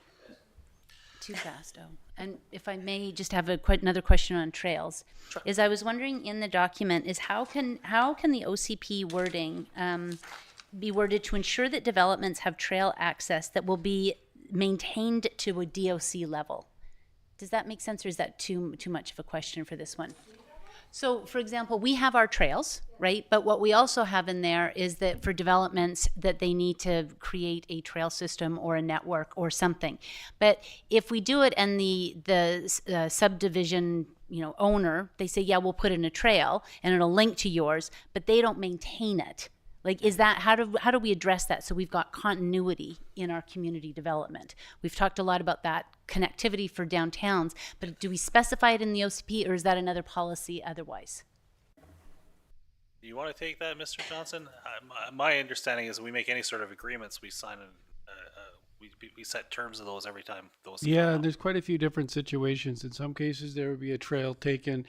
Too fast, oh. And if I may just have another question on trails, is I was wondering in the document is how can the OCP wording be worded to ensure that developments have trail access that will be maintained to a DOC level? Does that make sense, or is that too much of a question for this one? So, for example, we have our trails, right? But what we also have in there is that for developments that they need to create a trail system or a network or something. But if we do it and the subdivision, owner, they say, yeah, we'll put in a trail and it'll link to yours, but they don't maintain it. Like, is that, how do we address that so we've got continuity in our community development? We've talked a lot about that connectivity for downtowns, but do we specify it in the OCP or is that another policy otherwise? Do you want to take that, Mr. Johnson? My understanding is we make any sort of agreements, we sign we set terms of those every time those come Yeah, out. and there's quite a few different situations. In some cases, there would be a trail taken,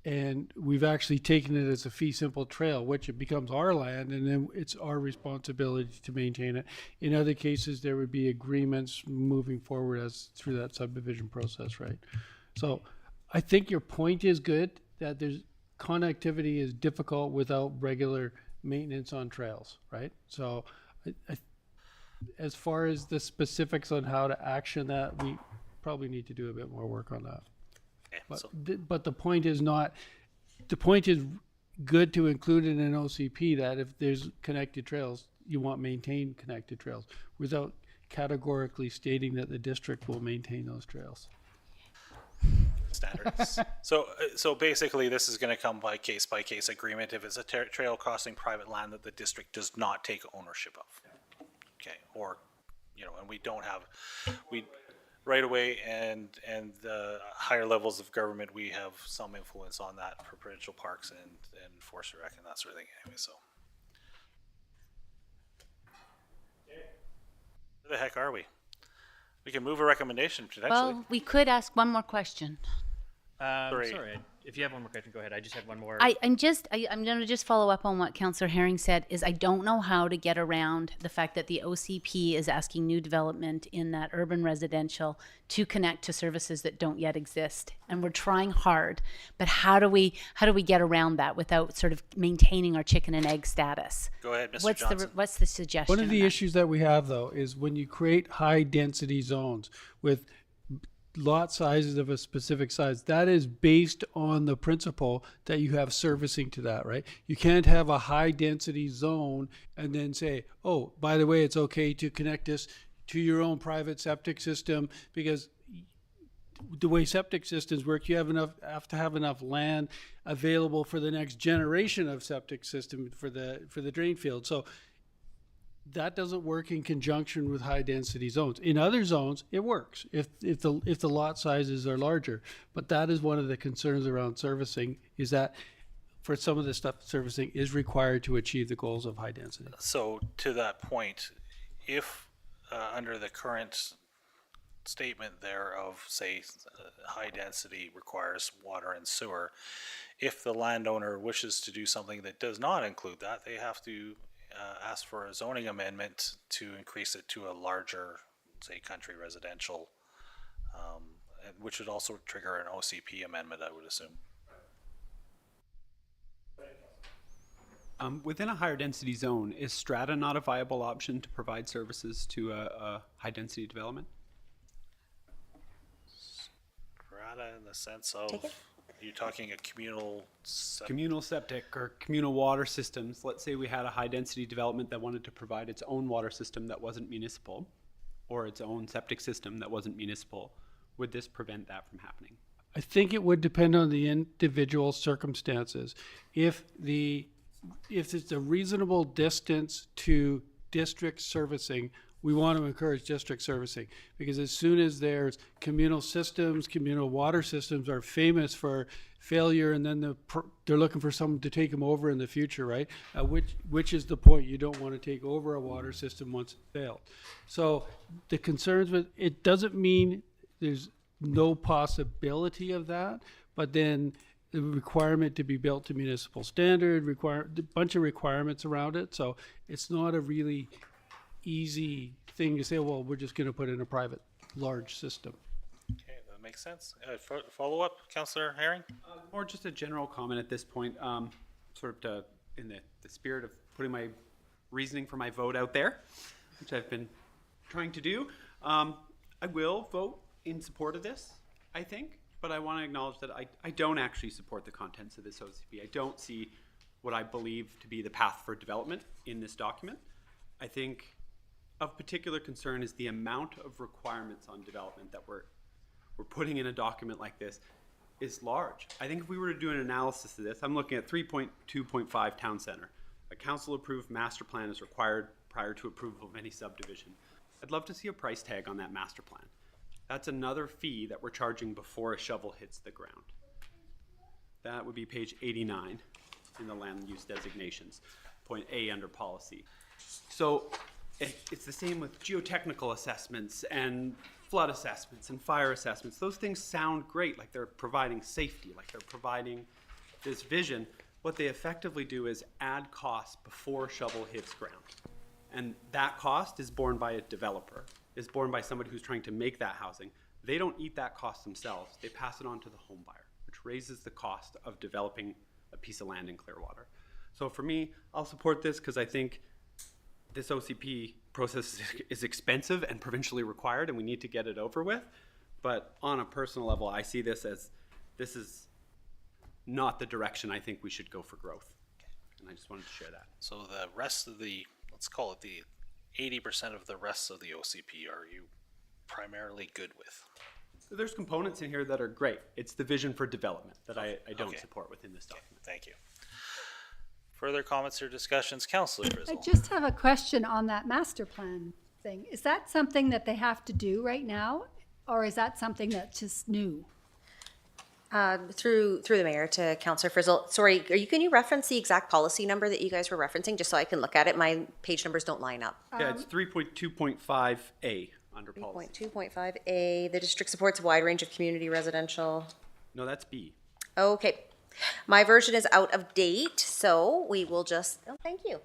and we've actually taken it as a fee simple trail, which it becomes our land, and then it's our responsibility to maintain it. In other cases, there would be agreements moving forward as through that subdivision process, right? So I think your point is good, that there's connectivity is difficult without regular maintenance on trails, right? So as far as the specifics on how to action that, we probably need to do a bit more work on that. But the point is good to include in an OCP that if there's connected trails, you want maintained connected trails without categorically stating that the district will maintain those trails. Standards. So basically, this is going to come by case agreement if it's a trail crossing private land that the district does not take ownership of. Okay, or and we don't have right away and the higher levels of government, we have some influence on that for provincial parks and forest rec and that sort of thing. Anyway, so where the heck are we? We can move a recommendation potentially. Well, we could ask one more question. Sorry, if you have one more question, go ahead. I just had one more. I'm going to just follow up on what Councillor Herring said, is I don't know how to get around the fact that the OCP is asking new development in that urban residential to connect to services that don't yet exist. And we're trying hard, but how do we get around that without sort of maintaining our chicken and egg status? Go ahead, Mr. Johnson. What's the suggestion? One of the issues that we have, though, is when you create high density zones with lot sizes of a specific size, that is based on the principle that you have servicing to that, right? You can't have a high density zone and then say, oh, by the way, it's okay to connect this to your own private septic system, because the way septic systems work, you have to have enough land available for the next generation of septic system for the drain field. So that doesn't work in conjunction with high density zones. In other zones, it works if the lot sizes are larger. But that is one of the concerns around servicing, is that for some of the stuff, servicing is required to achieve the goals of high density. So to that point, if under the current statement there of, say, high density requires water and sewer, if the landowner wishes to do something that does not include that, they have to ask for a zoning amendment to increase it to a larger, say, country residential, which would also trigger an OCP amendment, I would assume. Within a higher density zone, is strata not a viable option to provide services to a high density development? Strata in the sense of, you're talking a communal Communal septic or communal water systems. Let's say we had a high density development that wanted to provide its own water system that wasn't municipal, or its own septic system that wasn't municipal. Would this prevent that from happening? I think it would depend on the individual circumstances. If it's a reasonable distance to district servicing, we want to encourage district servicing, because as soon as there's communal systems, communal water systems are famous for failure, and then they're looking for someone to take them over in the future, right? Which is the point. You don't want to take over a water system once it failed. So the concerns with it doesn't mean there's no possibility of that, but then the requirement to be built to municipal standard, a bunch of requirements around it. So it's not a really easy thing to say, well, we're just going to put in a private large system. Okay, that makes sense. Follow up, Councillor Herring? Or just a general comment at this point, sort of in the spirit of putting my reasoning for my vote out there, which I've been trying to do. I will vote in support of this, I think, but I want to acknowledge that I don't actually support the contents of this OCP. I don't see what I believe to be the path for development in this document. I think of particular concern is the amount of requirements on development that we're putting in a document like this is large. I think if we were to do an analysis of this, I'm looking at 3.2.5 town center. A council approved master plan is required prior to approval of any subdivision. I'd love to see a price tag on that master plan. That's another fee that we're charging before a shovel hits the ground. That would be page 89 in the land use designations, point A under policy. So it's the same with geotechnical assessments and flood assessments and fire assessments. Those things sound great, like they're providing safety, like they're providing this vision. What they effectively do is add costs before shovel hits ground. And that cost is borne by a developer, is borne by somebody who's trying to make that housing. They don't eat that cost themselves. They pass it on to the home buyer, which raises the cost of developing a piece of land in Clearwater. So for me, I'll support this because I think this OCP process is expensive and provincially required, and we need to get it over with. But on a personal level, I see this as, this is not the direction I think we should go for growth. And I just wanted to share that. So the rest of the, let's call it the 80% of the rest of the OCP, are you primarily good with? So there's components in here that are great. It's the vision for development that I don't support within this document. Thank you. Further comments or discussions? Councillor I Frizzle. just have a question on that master plan thing. Is that something that they have to do right now, or is that something that's just new? Through the mayor to Councillor Frizzle. Sorry, can you reference the exact policy number that you guys were referencing, just so I can look at it? My page numbers don't line up. Yeah, it's 3.2.5A under policy. 3.2.5A, the district supports a wide range of community residential. No, that's B. Okay. My version is out of date, so we will just, oh, thank you.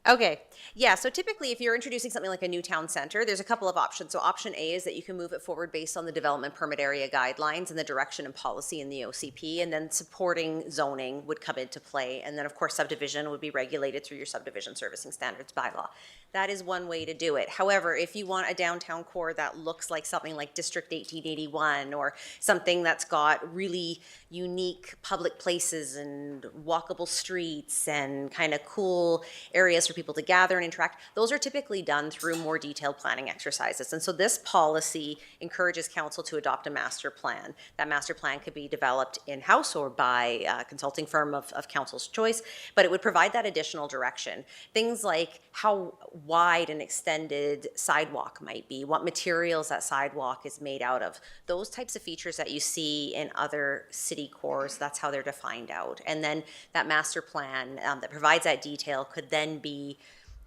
Okay, yeah, so typically if you're introducing something like a new town center, there's a couple of options. So option A is that you can move it forward based on the development permit area guidelines and the direction and policy in the OCP, and then supporting zoning would come into play. And then of course subdivision would be regulated through your subdivision servicing standards bylaw. That is one way to do it. However, if you want a downtown core that looks like something like District 1881 or something that's got really unique public places and walkable streets and kind of cool areas for people to gather and interact, those are typically done through more detailed planning exercises. And so this policy encourages council to adopt a master plan. That master plan could be developed in-house or by a consulting firm of council's choice, but it would provide that additional direction. Things like how wide an extended sidewalk might be, what materials that sidewalk is made out of, those types of features that you see in other city cores, that's how they're defined out. And then that master plan that provides that detail could then be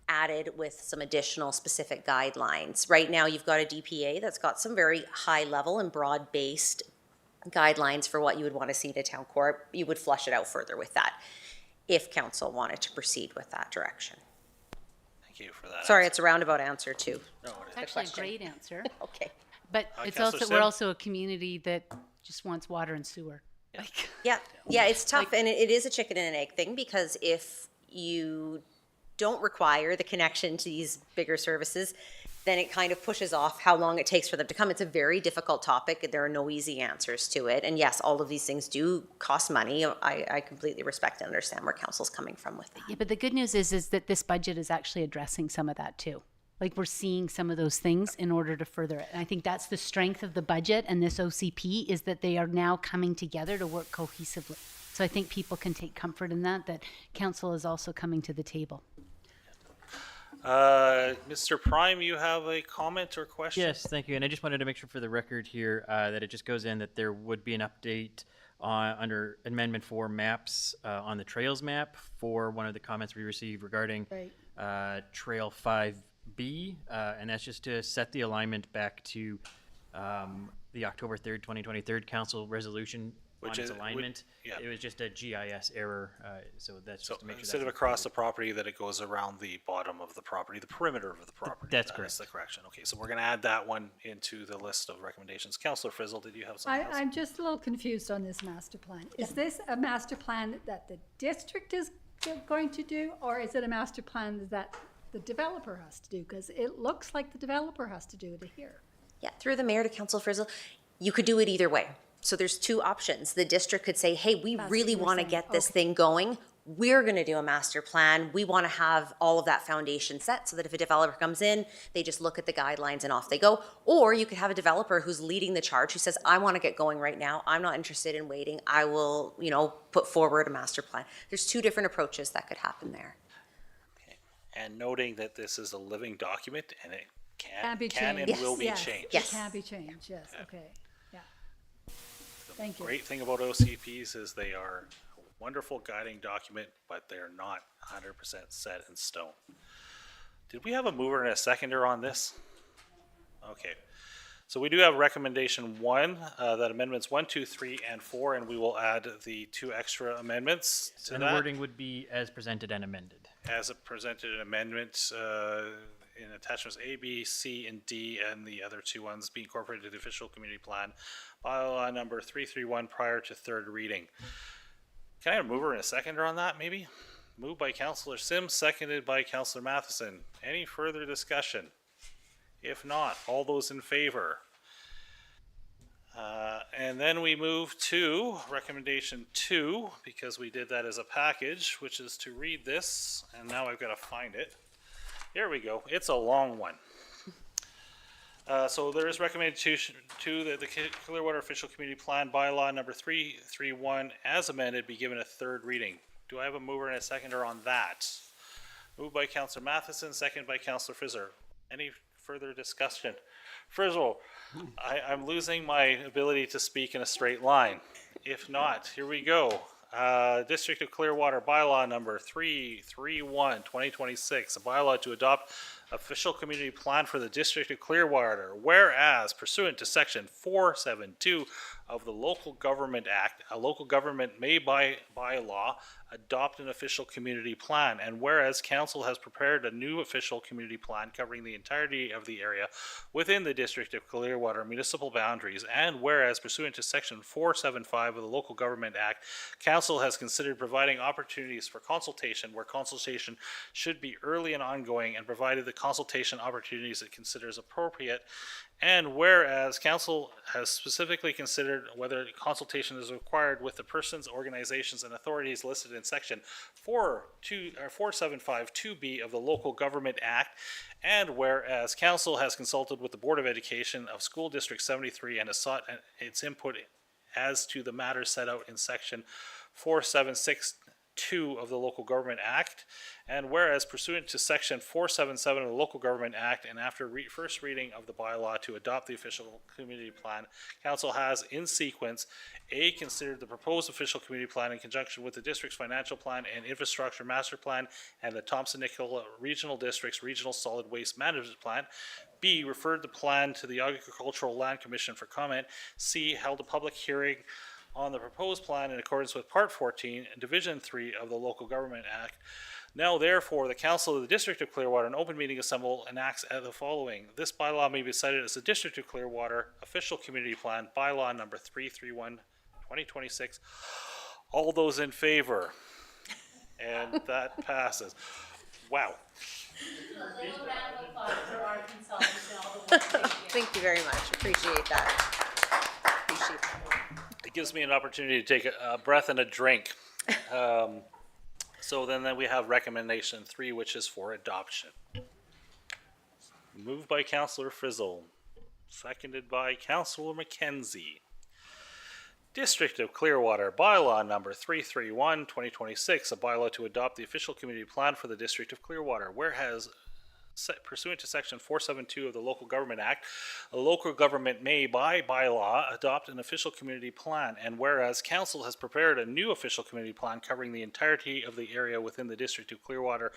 added with some additional specific guidelines. Right now, you've got a DPA that's got some very high level and broad-based guidelines for what you would want to see in a town core. You would flush it out further with that if council wanted to proceed with that direction. Thank you for that. Sorry, it's a roundabout answer too. No, It's actually a great answer. Okay. But it's Councillor also, we're Sim? also a community that just wants water and sewer. Like, Yeah, it's tough, and it is a chicken and an egg thing, because if you don't require the connection to these bigger services, then it kind of pushes off how long it takes for them to come. It's a very difficult topic, and there are no easy answers to it. And yes, all of these things do cost money. I completely respect and understand where council's coming from with that. yeah, but the good news is that this budget is actually addressing some of that too. Like, we're seeing some of those things in order to further it. And I think that's the strength of the budget and this OCP, is that they are now coming together to work cohesively. So I think people can take comfort in that council is also coming to the table. Mr. Prime, you have a comment or question? Yes, thank you. And I just wanted to make sure for the record here that it just goes in that there would be an update under Amendment 4 maps on the trails map for one of the comments we received regarding Trail 5B. And that's just to set the alignment back to the October 3rd, 2023 council resolution Which on its is- alignment. yeah. It was just a GIS error. So that's So just to make sure instead of that's across the property, that it goes around the bottom of the property, the perimeter of the property. That's That is correct. the correction. Okay, so we're gonna add that one into the list of recommendations. Councillor Frizzle, did you have something else? I'm just a little confused on this master plan. Is this a master plan that the district is going to do, or is it a master plan that the developer has to do? Because it looks like the developer has to do it here. Yeah, through the mayor to Council Frizzle, you could do it either way. So there's two options. The district could say, hey, we That's really what you're want to saying. get this Okay. thing going. We're going to do a master plan. We want to have all of that foundation set so that if a developer comes in, they just look at the guidelines and off they go. Or you could have a developer who's leading the charge, who says, I want to get going right now. I'm not interested in waiting. I will, put forward a master plan. There's two different approaches that could happen there. And noting that this is a living document and it Can be can changed. and will be Yes, changed. It can be changed, yes, okay, yeah. Thank you. Great thing about OCPs is they are a wonderful guiding document, but they're not 100% set in stone. Did we have a mover and a seconder on this? Okay. So we do have recommendation 1, that amendments 1, 2, 3, and 4, and we will add the 2 extra amendments to And the that. wording would be as presented and amended. As a presented amendment in attachments A, B, C, and D, and the other 2 ones be incorporated to the official community plan, bylaw number 331 prior to third reading. Can I have a mover and a seconder on that, maybe? Moved by Councillor Sims, seconded by Councillor Matheson. Any further discussion? If not, all those in favor? And then we move to recommendation 2, because we did that as a package, which is to read this, and now I've got to find it. Here we go. It's a long one. So there is recommendation 2 that the Clearwater Official Community Plan bylaw number 331 as amended be given a third reading. Do I have a mover and a seconder on that? Moved by Councillor Matheson, seconded by Councillor Frizzer. Any further discussion? Frizzle, I'm losing my ability to speak in a straight line. If not, here we go. District of Clearwater bylaw number 331, 2026, a bylaw to adopt official community plan for the District of Clearwater, whereas pursuant to section 472 of the Local Government Act, a local government may by law adopt an official community plan, and whereas council has prepared a new official community plan covering the entirety of the area within the District of Clearwater municipal boundaries, and whereas pursuant to section 475 of the Local Government Act, council has considered providing opportunities for consultation where consultation should be early and ongoing, and provided the consultation opportunities it considers appropriate. And whereas council has specifically considered whether consultation is required with the persons, organizations, and authorities listed in section 4752B of the Local Government Act, and whereas council has consulted with the Board of Education of School District 73 and has sought its input as to the matters set out in section 4762 of the Local Government Act, and whereas pursuant to section 477 of the Local Government Act, and after first reading of the bylaw to adopt the official community plan, council has in sequence A, considered the proposed official community plan in conjunction with the district's financial plan and infrastructure master plan and the Thompson-Nicola Regional District's Regional Solid Waste Management Plan. B, referred the plan to the Agricultural Land Commission for comment. C, held a public hearing on the proposed plan in accordance with Part 14 and Division 3 of the Local Government Act. Now therefore, the Council of the District of Clearwater, an open meeting assemble, enacts the following. This bylaw may be cited as the District of Clearwater Official Community Plan, bylaw number 331, 2026. All those in favor? And that passes. Wow. Thank you very much. Appreciate that. Appreciate that. It gives me an opportunity to take a breath and a drink. So then we have recommendation 3, which is for adoption. Moved by Councillor Frizzle, seconded by Councillor McKenzie. District of Clearwater, bylaw number 331, 2026, a bylaw to adopt the official community plan for the District of Clearwater. Whereas pursuant to section 472 of the Local Government Act, a local government may, by bylaw, adopt an official community plan, and whereas council has prepared a new official community plan covering the entirety of the area within the District of Clearwater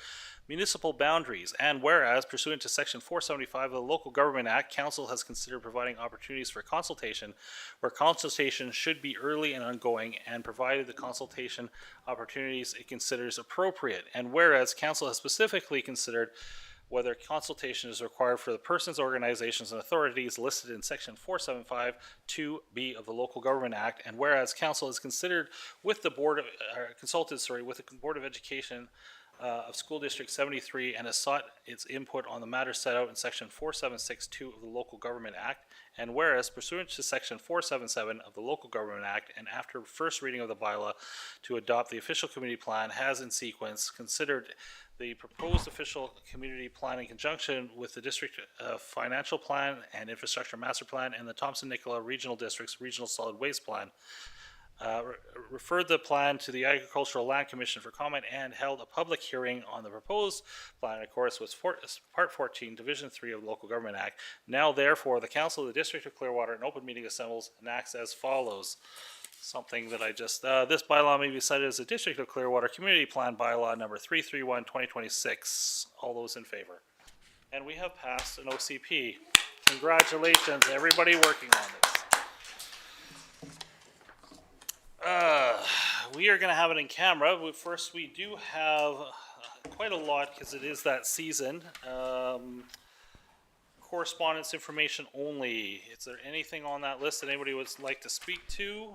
municipal boundaries, and whereas pursuant to section 475 of the Local Government Act, council has considered providing opportunities for consultation where consultation should be early and ongoing, and provided the consultation opportunities it considers appropriate, and whereas council has specifically considered whether consultation is required for the persons, organizations, and authorities listed in section 475 2B of the Local Government Act, and whereas council has considered with the board of, with the Board of Education of School District 73 and has sought its input on the matter set out in section 4762 of the Local Government Act, and whereas pursuant to section 477 of the Local Government Act, and after first reading of the bylaw to adopt the official community plan, has in sequence considered the proposed official community plan in conjunction with the district financial plan and infrastructure master plan and the Thompson-Nicola Regional District's Regional Solid Waste Plan, referred the plan to the Agricultural Land Commission for comment, and held a public hearing on the proposed plan in accordance with Part 14, Division 3 of the Local Government Act. Now therefore, the Council of the District of Clearwater, an open meeting assembles and acts as follows. Something that I just, this bylaw may be cited as a District of Clearwater Community Plan bylaw number 331, 2026. All those in favor? And we have passed an OCP. Congratulations, everybody working on this. We are going to have it in camera. First, we do have quite a lot because it is that season. Correspondence information only. Is there anything on that list that anybody would like to speak to?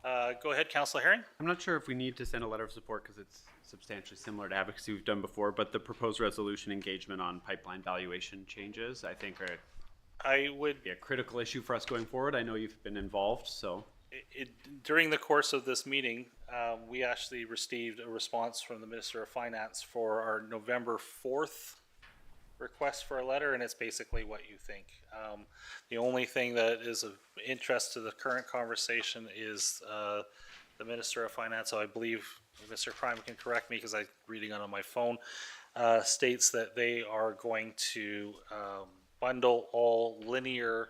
Go ahead, Councillor Herring. I'm not sure if we need to send a letter of support because it's substantially similar to advocacy we've done before, but the proposed resolution engagement on pipeline valuation changes, I think, would be a critical issue for us going forward. I know you've been involved, so. During the course of this meeting, we actually received a response from the Minister of Finance for our November 4th request for a letter, and it's basically what you think. The only thing that is of interest to the current conversation is the Minister of Finance, so I believe Mr. Prime can correct me because I'm reading it on my phone, states that they are going to bundle all linear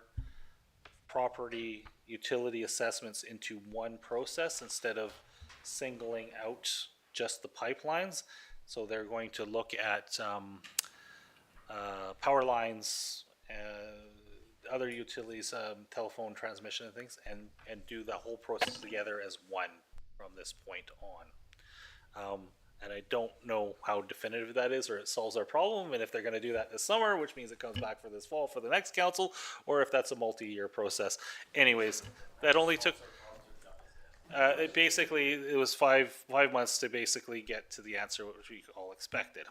property utility assessments into one process instead of singling out just the pipelines. So they're going to look at power lines, other utilities, telephone transmission and things, and do the whole process together as one from this point on. And I don't know how definitive that is, or it solves our problem, and if they're going to do that this summer, which means it comes back for this fall for the next council, or if that's a multi-year process. Anyways, that only took, it was five months to basically get to the answer which we all expected.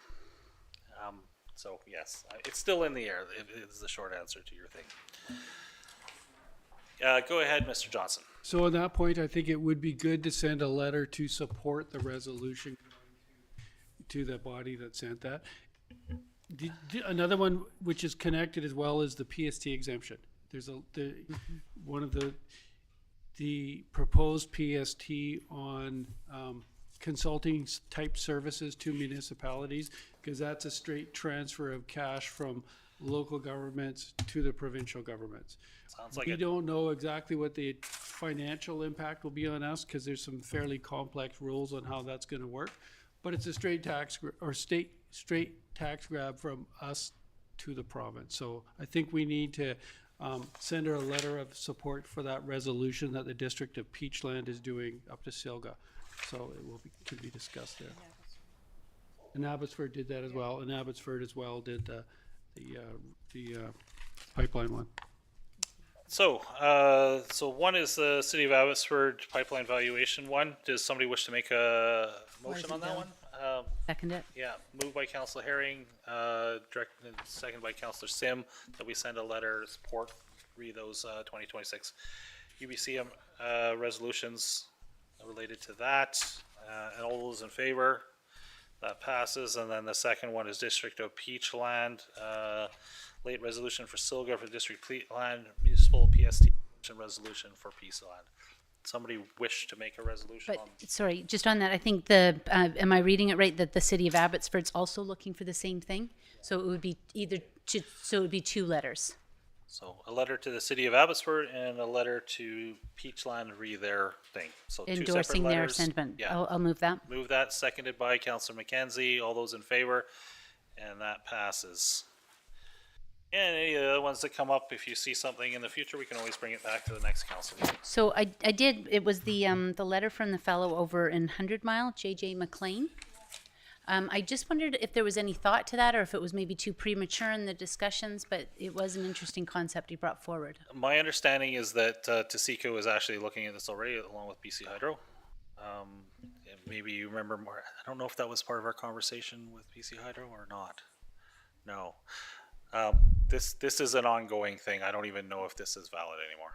So yes, it's still in the air. It is the short answer to your thing. Go ahead, Mr. Johnson. So on that point, I think it would be good to send a letter to support the resolution to the body that sent that. Another one which is connected as well is the PST exemption. There's one of the proposed PST on consulting type services to municipalities, because that's a straight transfer of cash from local governments to the provincial governments. Sounds like We it. don't know exactly what the financial impact will be on us, because there's some fairly complex rules on how that's going to work. But it's a straight tax straight tax grab from us to the province. So I think we need to send her a letter of support for that resolution that the District of Peachland is doing up to Silga. So it could be discussed there. And Abbotsford did that as well, and Abbotsford as well did the pipeline one. So, one is the City of Abbotsford pipeline valuation one. Does somebody wish to make a motion on that one? Second it. Yeah, moved by Councillor Herring, second by Councillor Sim, that we send a letter of support, read those 2026 UBC resolutions related to that, and all those in favor, that passes. And then the second one is District of Peachland, late resolution for Silga for District Peachland, municipal PST resolution for Peachland. Somebody wish to make a resolution But, on? sorry, just on that, I think am I reading it right, that the city of Abbotsford's also looking for the same thing? So it would be so it would be two letters. So a letter to the City of Abbotsford and a letter to Peachland re their thing. So two separate Endorsing their letters. sentiment. Yeah. I'll move that. Move that, seconded by Councillor McKenzie. All those in favor? And that passes. And any of the other ones that come up, if you see something in the future, we can always bring it back to the next council meeting. So I did, it was the letter from the fellow over in 100 Mile, JJ McLean. I just wondered if there was any thought to that, or if it was maybe too premature in the discussions, but it was an interesting concept he brought forward. My understanding is that TASECO is actually looking at this already, along with BC Hydro. And maybe you remember more. I don't know if that was part of our conversation with BC Hydro or not. No. This is an ongoing thing. I don't even know if this is valid anymore.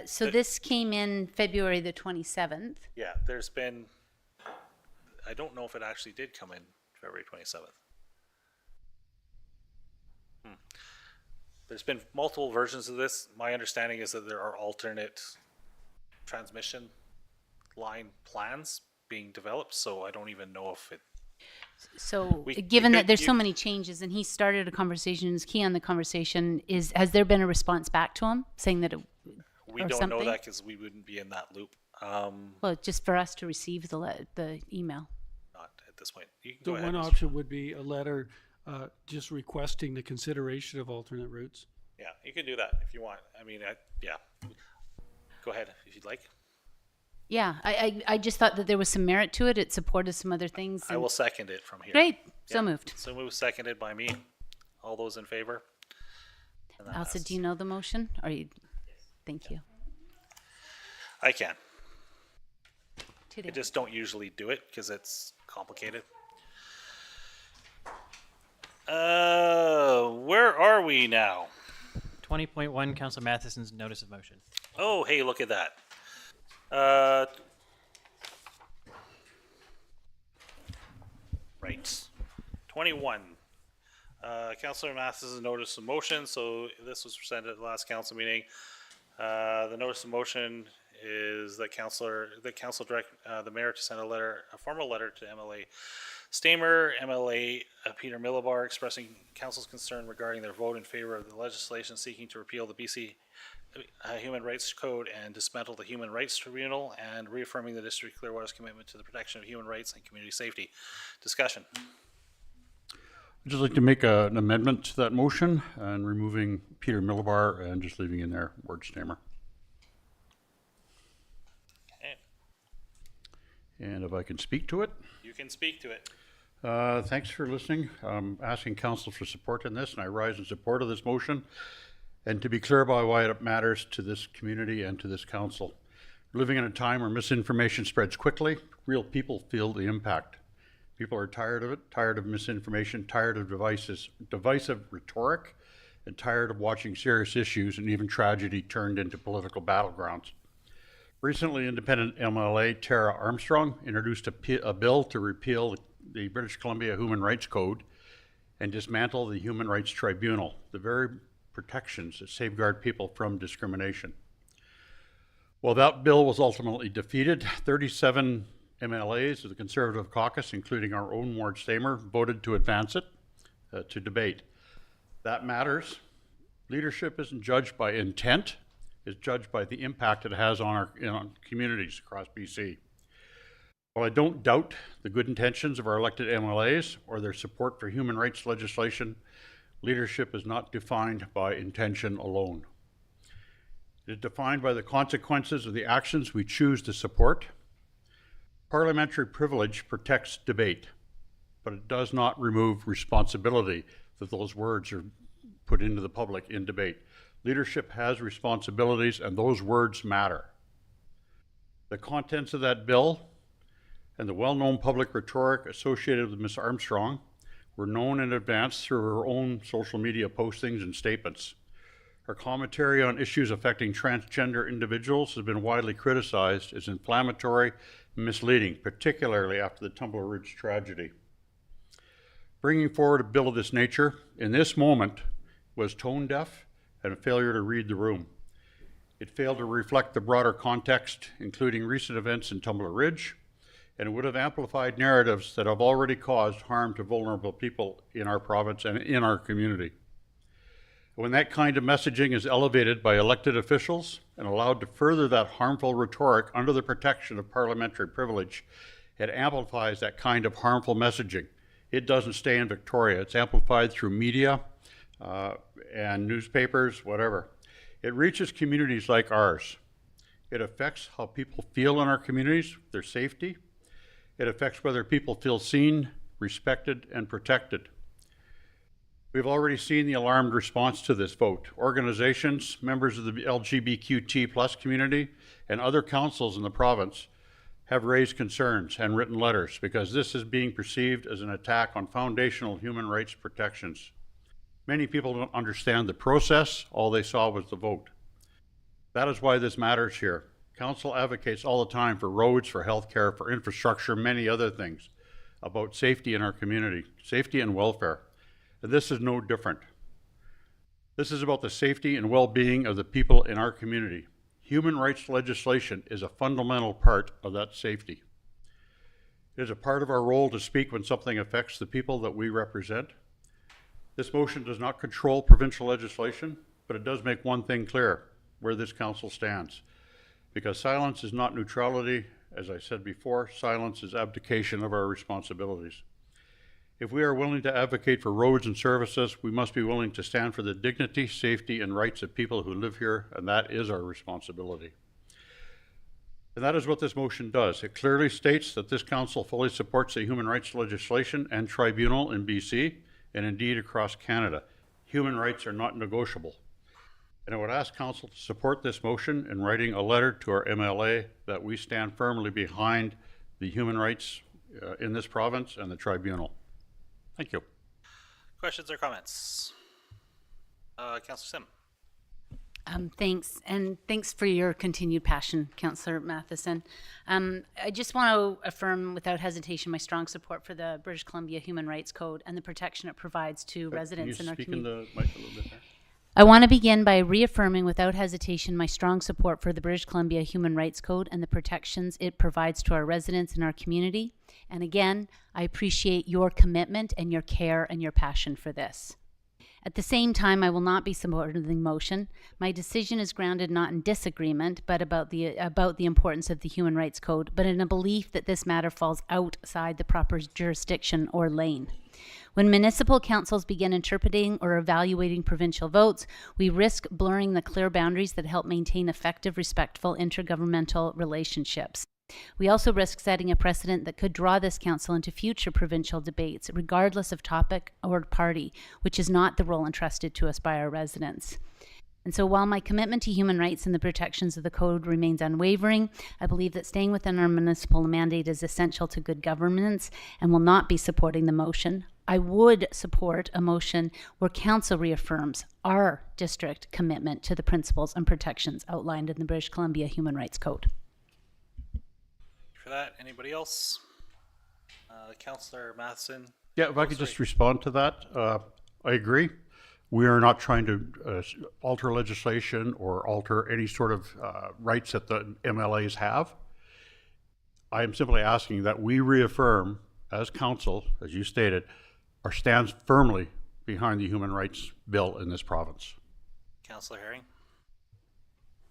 So this came in February the 27th. Yeah, there's been, I don't know if it actually did come in February 27th. There's been multiple versions of this. My understanding is that there are alternate transmission line plans being developed, so I don't even know if it. So given that there's so many changes, and he started a conversation, is key on the conversation, has there been a response back to him saying that it, We or don't something? know that because we wouldn't be in that loop. Well, just for us to receive the email. Not at this point. You can The go ahead, one Mr. option would be a letter just requesting the consideration of alternate routes. Yeah, you can do that if you want. I mean, yeah. Go ahead if you'd like. Yeah, I just thought that there was some merit to it. It supported some other things. I will second it from here. Great. So Yeah. moved. So moved, seconded by me. All those in favor? And that Elsa, passes. do you know the motion? Or you? Thank you. I can. To I just don't usually do it because it's complicated. Where are we now? 20.1, Council Matheson's notice of motion. Oh, hey, look at that. Right. 21. Councillor Matheson's notice of motion. So this was presented at the last council meeting. The notice of motion is that council direct the mayor to send a formal letter to MLA Stamer, MLA Peter Millibar, expressing council's concern regarding their vote in favor of the legislation seeking to repeal the BC Human Rights Code and dismantle the Human Rights Tribunal, and reaffirming the District of Clearwater's commitment to the protection of human rights and community safety. Discussion. I'd just like to make an amendment to that motion and removing Peter Millibar and just leaving in there Ward Stamer. Okay. And if I can speak to it. You can speak to it. Thanks for listening. I'm asking council for support in this, and I rise in support of this motion. And to be clear about why it matters to this community and to this council. We're living in a time where misinformation spreads quickly. Real people feel the impact. People are tired of it, tired of misinformation, tired of divisive rhetoric, and tired of watching serious issues and even tragedy turned into political battlegrounds. Recently, independent MLA Tara Armstrong introduced a bill to repeal the British Columbia Human Rights Code and dismantle the Human Rights Tribunal, the very protections that safeguard people from discrimination. Well, that bill was ultimately defeated. 37 MLAs of the Conservative caucus, including our own Ward Stamer, voted to advance it to debate. That matters. Leadership isn't judged by intent, it's judged by the impact it has on our communities across BC. While I don't doubt the good intentions of our elected MLAs or their support for human rights legislation, leadership is not defined by intention alone. It is defined by the consequences of the actions we choose to support. Parliamentary privilege protects debate, but it does not remove responsibility that those words are put into the public in debate. Leadership has responsibilities, and those words matter. The contents of that bill and the well-known public rhetoric associated with Ms. Armstrong were known in advance through her own social media postings and statements. Her commentary on issues affecting transgender individuals has been widely criticized as inflammatory and misleading, particularly after the Tumbler Ridge tragedy. Bringing forward a bill of this nature in this moment was tone deaf and a failure to read the room. It failed to reflect the broader context, including recent events in Tumbler Ridge, and it would have amplified narratives that have already caused harm to vulnerable people in our province and in our community. When that kind of messaging is elevated by elected officials and allowed to further that harmful rhetoric under the protection of parliamentary privilege, it amplifies that kind of harmful messaging. It doesn't stay in Victoria. It's amplified through media and newspapers, whatever. It reaches communities like ours. It affects how people feel in our communities, their safety. It affects whether people feel seen, respected, and protected. We've already seen the alarmed response to this vote. Organizations, members of the LGBTQ+ community, and other councils in the province have raised concerns and written letters because this is being perceived as an attack on foundational human rights protections. Many people don't understand the process. All they saw was the vote. That is why this matters here. Council advocates all the time for roads, for healthcare, for infrastructure, many other things about safety in our community, safety and welfare. And this is no different. This is about the safety and well-being of the people in our community. Human rights legislation is a fundamental part of that safety. It is a part of our role to speak when something affects the people that we represent. This motion does not control provincial legislation, but it does make one thing clear, where this council stands. Because silence is not neutrality, as I said before, silence is abdication of our responsibilities. If we are willing to advocate for roads and services, we must be willing to stand for the dignity, safety, and rights of people who live here, and that is our responsibility. And that is what this motion does. It clearly states that this council fully supports the human rights legislation and tribunal in BC, and indeed across Canada. Human rights are not negotiable. And I would ask council to support this motion in writing a letter to our MLA that we stand firmly behind the human rights in this province and the tribunal. Thank you. Questions or comments? Councillor Sim. Thanks, and thanks for your continued passion, Councillor Matheson. I just want to affirm without hesitation my strong support for the British Columbia Human Rights Code and the protection it provides to residents in our community. Can you speak in the mic a little bit there? I want to begin by reaffirming without hesitation my strong support for the British Columbia Human Rights Code and the protections it provides to our residents in our community. And again, I appreciate your commitment and your care and your passion for this. At the same time, I will not be supporting the motion. My decision is grounded not in disagreement, but about the importance of the Human Rights Code, but in a belief that this matter falls outside the proper jurisdiction or lane. When municipal councils begin interpreting or evaluating provincial votes, we risk blurring the clear boundaries that help maintain effective, respectful intergovernmental relationships. We also risk setting a precedent that could draw this council into future provincial debates, regardless of topic or party, which is not the role entrusted to us by our residents. And so while my commitment to human rights and the protections of the code remains unwavering, I believe that staying within our municipal mandate is essential to good governance and will not be supporting the motion. I would support a motion where council reaffirms our district commitment to the principles and protections outlined in the British Columbia Human Rights Code. For that, anybody else? Councillor Matheson? Yeah, if I could just respond to that, I agree. We are not trying to alter legislation or alter any sort of rights that the MLAs have. I am simply asking that we reaffirm, as council, as you stated, our stands firmly behind the human rights bill in this province. Councillor Herring?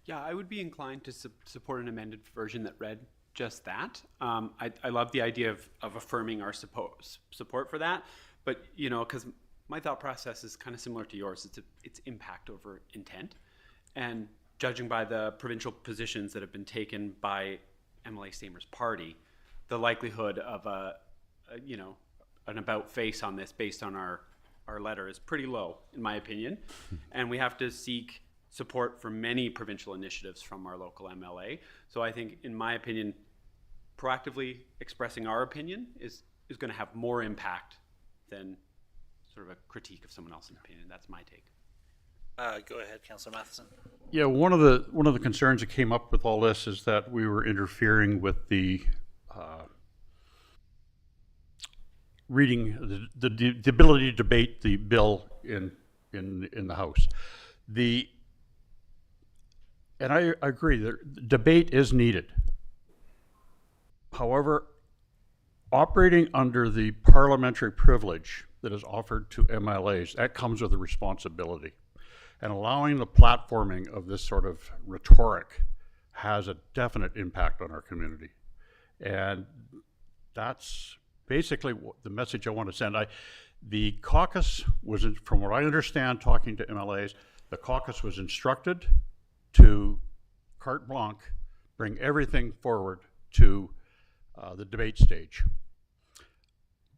Yeah, I would be inclined to support an amended version that read just that. I love the idea of affirming our support for that, but you know, because my thought process is kind of similar to yours. It's impact over intent, and judging by the provincial positions that have been taken by MLA Stamer's party, the likelihood of an about face on this based on our letter is pretty low, in my opinion, and we have to seek support for many provincial initiatives from our local MLA. So I think, in my opinion, proactively expressing our opinion is going to have more impact than sort of a critique of someone else's opinion. That's my take. Go ahead, Councillor Matheson. Yeah, one of the concerns that came up with all this is that we were interfering with the reading the ability to debate the bill in the House. And I agree that debate is needed. However, operating under the parliamentary privilege that is offered to MLAs, that comes with a responsibility. And allowing the platforming of this sort of rhetoric has a definite impact on our community. And that's basically the message I want to send. The caucus was, from what I understand, talking to MLAs, the caucus was instructed to carte blanche, bring everything forward to the debate stage.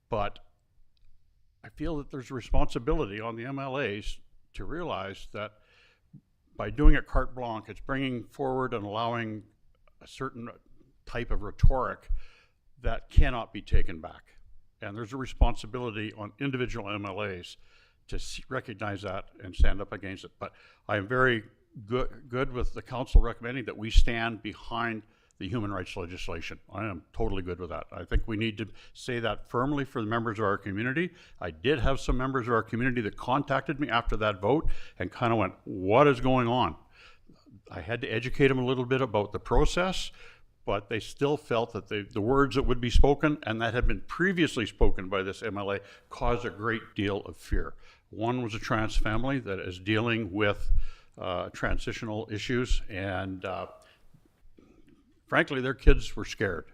But I feel that there's a responsibility on the MLAs to realize that by doing it carte blanche, it's bringing forward and allowing a certain type of rhetoric that cannot be taken back. And there's a responsibility on individual MLAs to recognize that and stand up against it. But I am very good with the council recommending that we stand behind the human rights legislation. I am totally good with that. I think we need to say that firmly for the members of our community. I did have some members of our community that contacted me after that vote and kind of went, what is going on? I had to educate them a little bit about the process, but they still felt that the words that would be spoken and that had been previously spoken by this MLA caused a great deal of fear. One was a trans family that is dealing with transitional issues, and frankly, their kids were scared.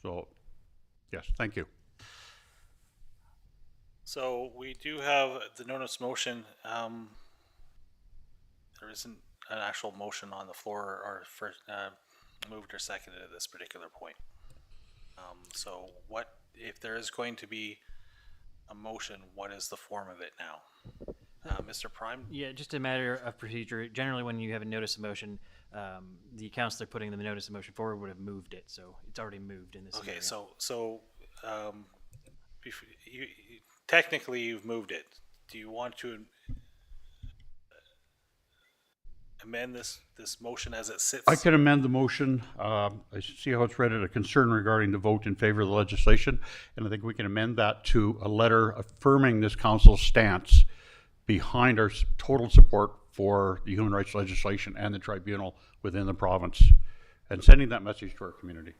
So, yes, thank you. So we do have the notice motion. There isn't an actual motion on the floor or first moved or seconded at this particular point. So what, if there is going to be a motion, what is the form of it now? Mr. Prime? Yeah, just a matter of procedure. Generally, when you have a notice of motion, the councillor putting the notice of motion forward would have moved it, so it's already moved in this Okay, scenario. so technically you've moved it. Do you want to amend this motion as it sits? I can amend the motion. I see how it's read it, a concern regarding the vote in favor of the legislation, and I think we can amend that to a letter affirming this council's stance behind our total support for the human rights legislation and the tribunal within the province, and sending that message to our community.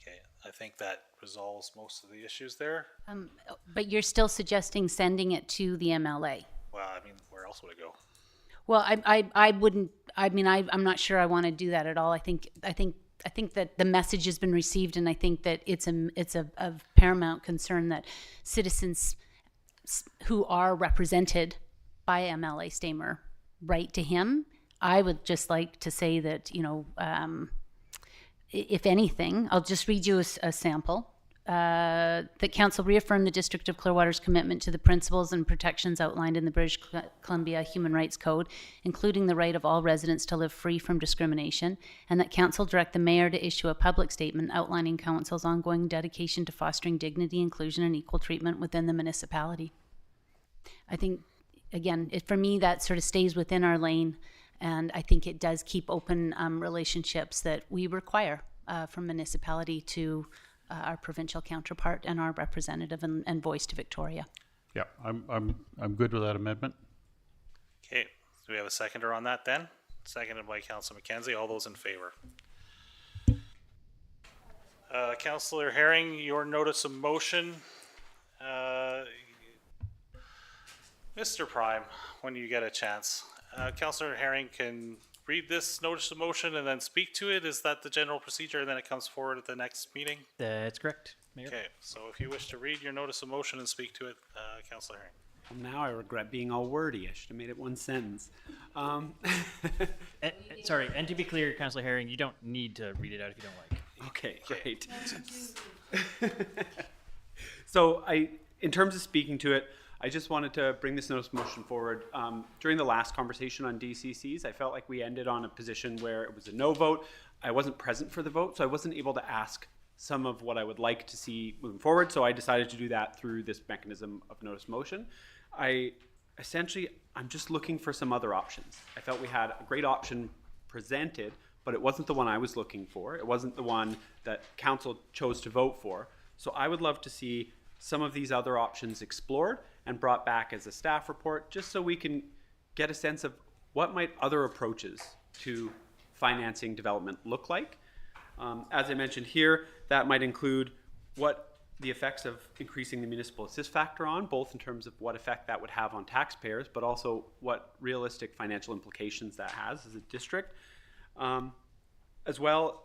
Okay, I think that resolves most of the issues there. But you're still suggesting sending it to the MLA? Well, I mean, where else would it go? Well, I wouldn't. I mean, I'm not sure I want to do that at all. I think that the message has been received, and I think that it's of paramount concern that citizens who are represented by MLA Stamer write to him. I would just like to say that, if anything, I'll just read you a sample. that council reaffirm the District of Clearwater's commitment to the principles and protections outlined in the British Columbia Human Rights Code, including the right of all residents to live free from discrimination, and that council direct the mayor to issue a public statement outlining council's ongoing dedication to fostering dignity, inclusion, and equal treatment within the municipality. I think, again, for me, that sort of stays within our lane, and I think it does keep open relationships that we require from municipality to our provincial counterpart and our representative and voice to Victoria. Yeah, I'm good with that amendment. Okay, do we have a seconder on that then? Seconded by Councilor McKenzie. All those in favor? Councilor Herring, your notice of motion. Mr. Prime, when you get a chance. Councilor Herring can read this notice of motion and then speak to it. Is that the general procedure, and then it comes forward at the next meeting? That's correct, Mayor. Okay, so if you wish to read your notice of motion and speak to it, Councilor Herring. Well, now I regret being all wordy. I should have made it one sentence. Sorry, and to be clear, Councillor Herring, you don't need to read it out if you don't like. Okay, great. So in terms of speaking to it, I just wanted to bring this notice of motion forward. During the last conversation on DCCs, I felt like we ended on a position where it was a no vote. I wasn't present for the vote, so I wasn't able to ask some of what I would like to see moving forward. So I decided to do that through this mechanism of notice of motion. I'm just looking for some other options. I felt we had a great option presented, but it wasn't the one I was looking for. It wasn't the one that council chose to vote for. So I would love to see some of these other options explored and brought back as a staff report, just so we can get a sense of what might other approaches to financing development look like. As I mentioned here, that might include what the effects of increasing the municipal assist factor on, both in terms of what effect that would have on taxpayers, but also what realistic financial implications that has as a district. As well,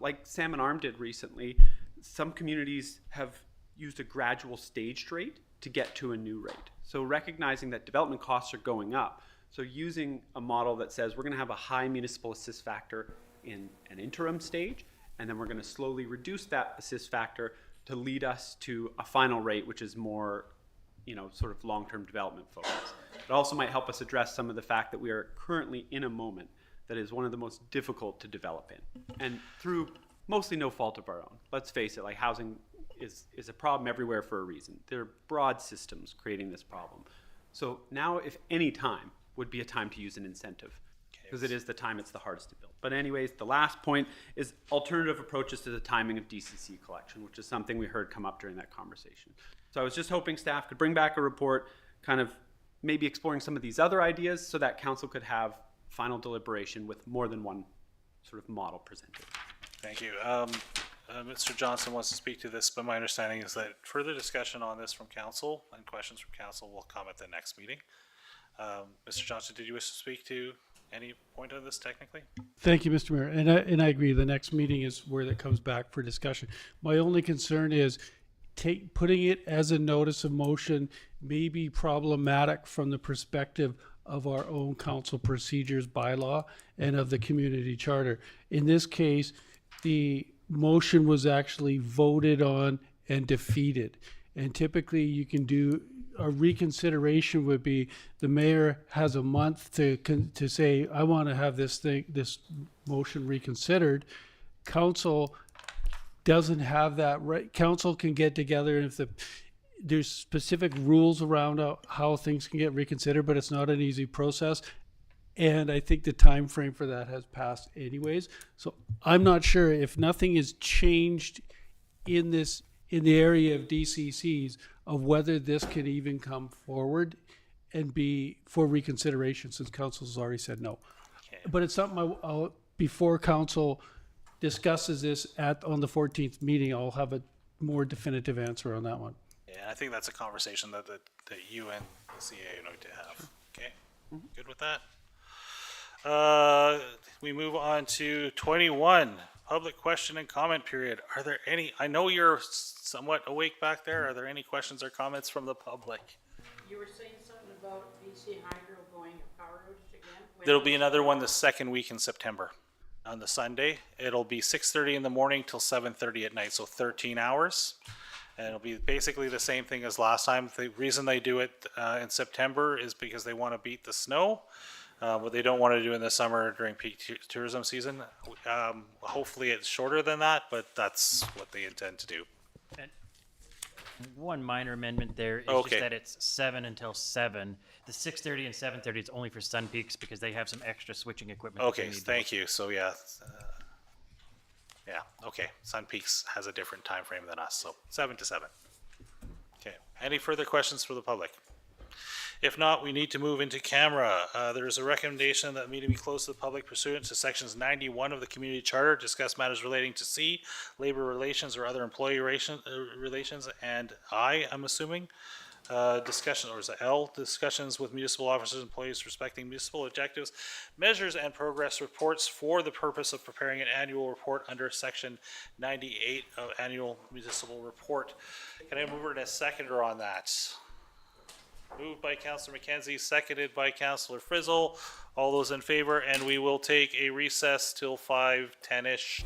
like Salmon Arm did recently, some communities have used a gradual staged rate to get to a new rate. So recognizing that development costs are going up, so using a model that says we're going to have a high municipal assist factor in an interim stage, and then we're going to slowly reduce that assist factor to lead us to a final rate, which is more, sort of long-term development focus. It also might help us address some of the fact that we are currently in a moment that is one of the most difficult to develop in, and through mostly no fault of our own. Let's face it, like housing is a problem everywhere for a reason. There are broad systems creating this problem. So now, if any time, would be a time to use an incentive, because it is the time it's the hardest to build. But anyways, the last point is alternative approaches to the timing of DCC collection, which is something we heard come up during that conversation. So I was just hoping staff could bring back a report, kind of maybe exploring some of these other ideas so that council could have final deliberation with more than one sort of model presented. Thank you. Mr. Johnson wants to speak to this, but my understanding is that further discussion on this from council and questions from council will come at the next meeting. Mr. Johnson, did you wish to speak to any point on this technically? Thank you, Mr. Mayor. And I agree. The next meeting is where that comes back for discussion. My only concern is putting it as a notice of motion may be problematic from the perspective of our own council procedures bylaw and of the community charter. In this case, the motion was actually voted on and defeated. And typically you can do a reconsideration would be the mayor has a month to say, I want to have this motion reconsidered. Council doesn't have that right. Council can get together, and if there's specific rules around how things can get reconsidered, but it's not an easy process. And I think the time frame for that has passed anyways. So I'm not sure if nothing is changed in the area of DCCs of whether this could even come forward and be for reconsideration, since council's already said no. Okay. But it's something before council discusses this on the 14th meeting, I'll have a more definitive answer on that one. Yeah, I think that's a conversation that you and the CA need to have. Okay, good with that. We move on to 21, public question and comment period. Are there any, I know you're somewhat awake back there. Are there any questions or comments from the public? You were saying something about BC Hydro going a power outage again? There'll be another one the second week in September. on the Sunday. It'll be 6:30 in the morning till 7:30 at night, so 13 hours. And it'll be basically the same thing as last time. The reason they do it in September is because they want to beat the snow. What they don't want to do in the summer during peak tourism season. Hopefully it's shorter than that, but that's what they intend to do. And one minor amendment there is Okay. just that it's 7 until 7. The 6:30 and 7:30 is only for Sun Peaks because they have some extra switching equipment. that they Okay, need to thank you. So yeah, okay. Sun Peaks has a different time frame than us, so 7 to 7. Okay. Any further questions for the public? If not, we need to move into camera. There is a recommendation that the meeting be closed to the public pursuant to sections 91 of the community charter, discuss matters relating to C, labor relations or other employee relations, and I'm assuming, discussion, or is it L, discussions with municipal officers and employees respecting municipal objectives, measures, and progress reports for the purpose of preparing an annual report under section 98 of annual municipal report. Can I move it a seconder on that? Moved by Councillor McKenzie, seconded by Councillor Frizzle. All those in favor, and we will take a recess till 5:10-ish.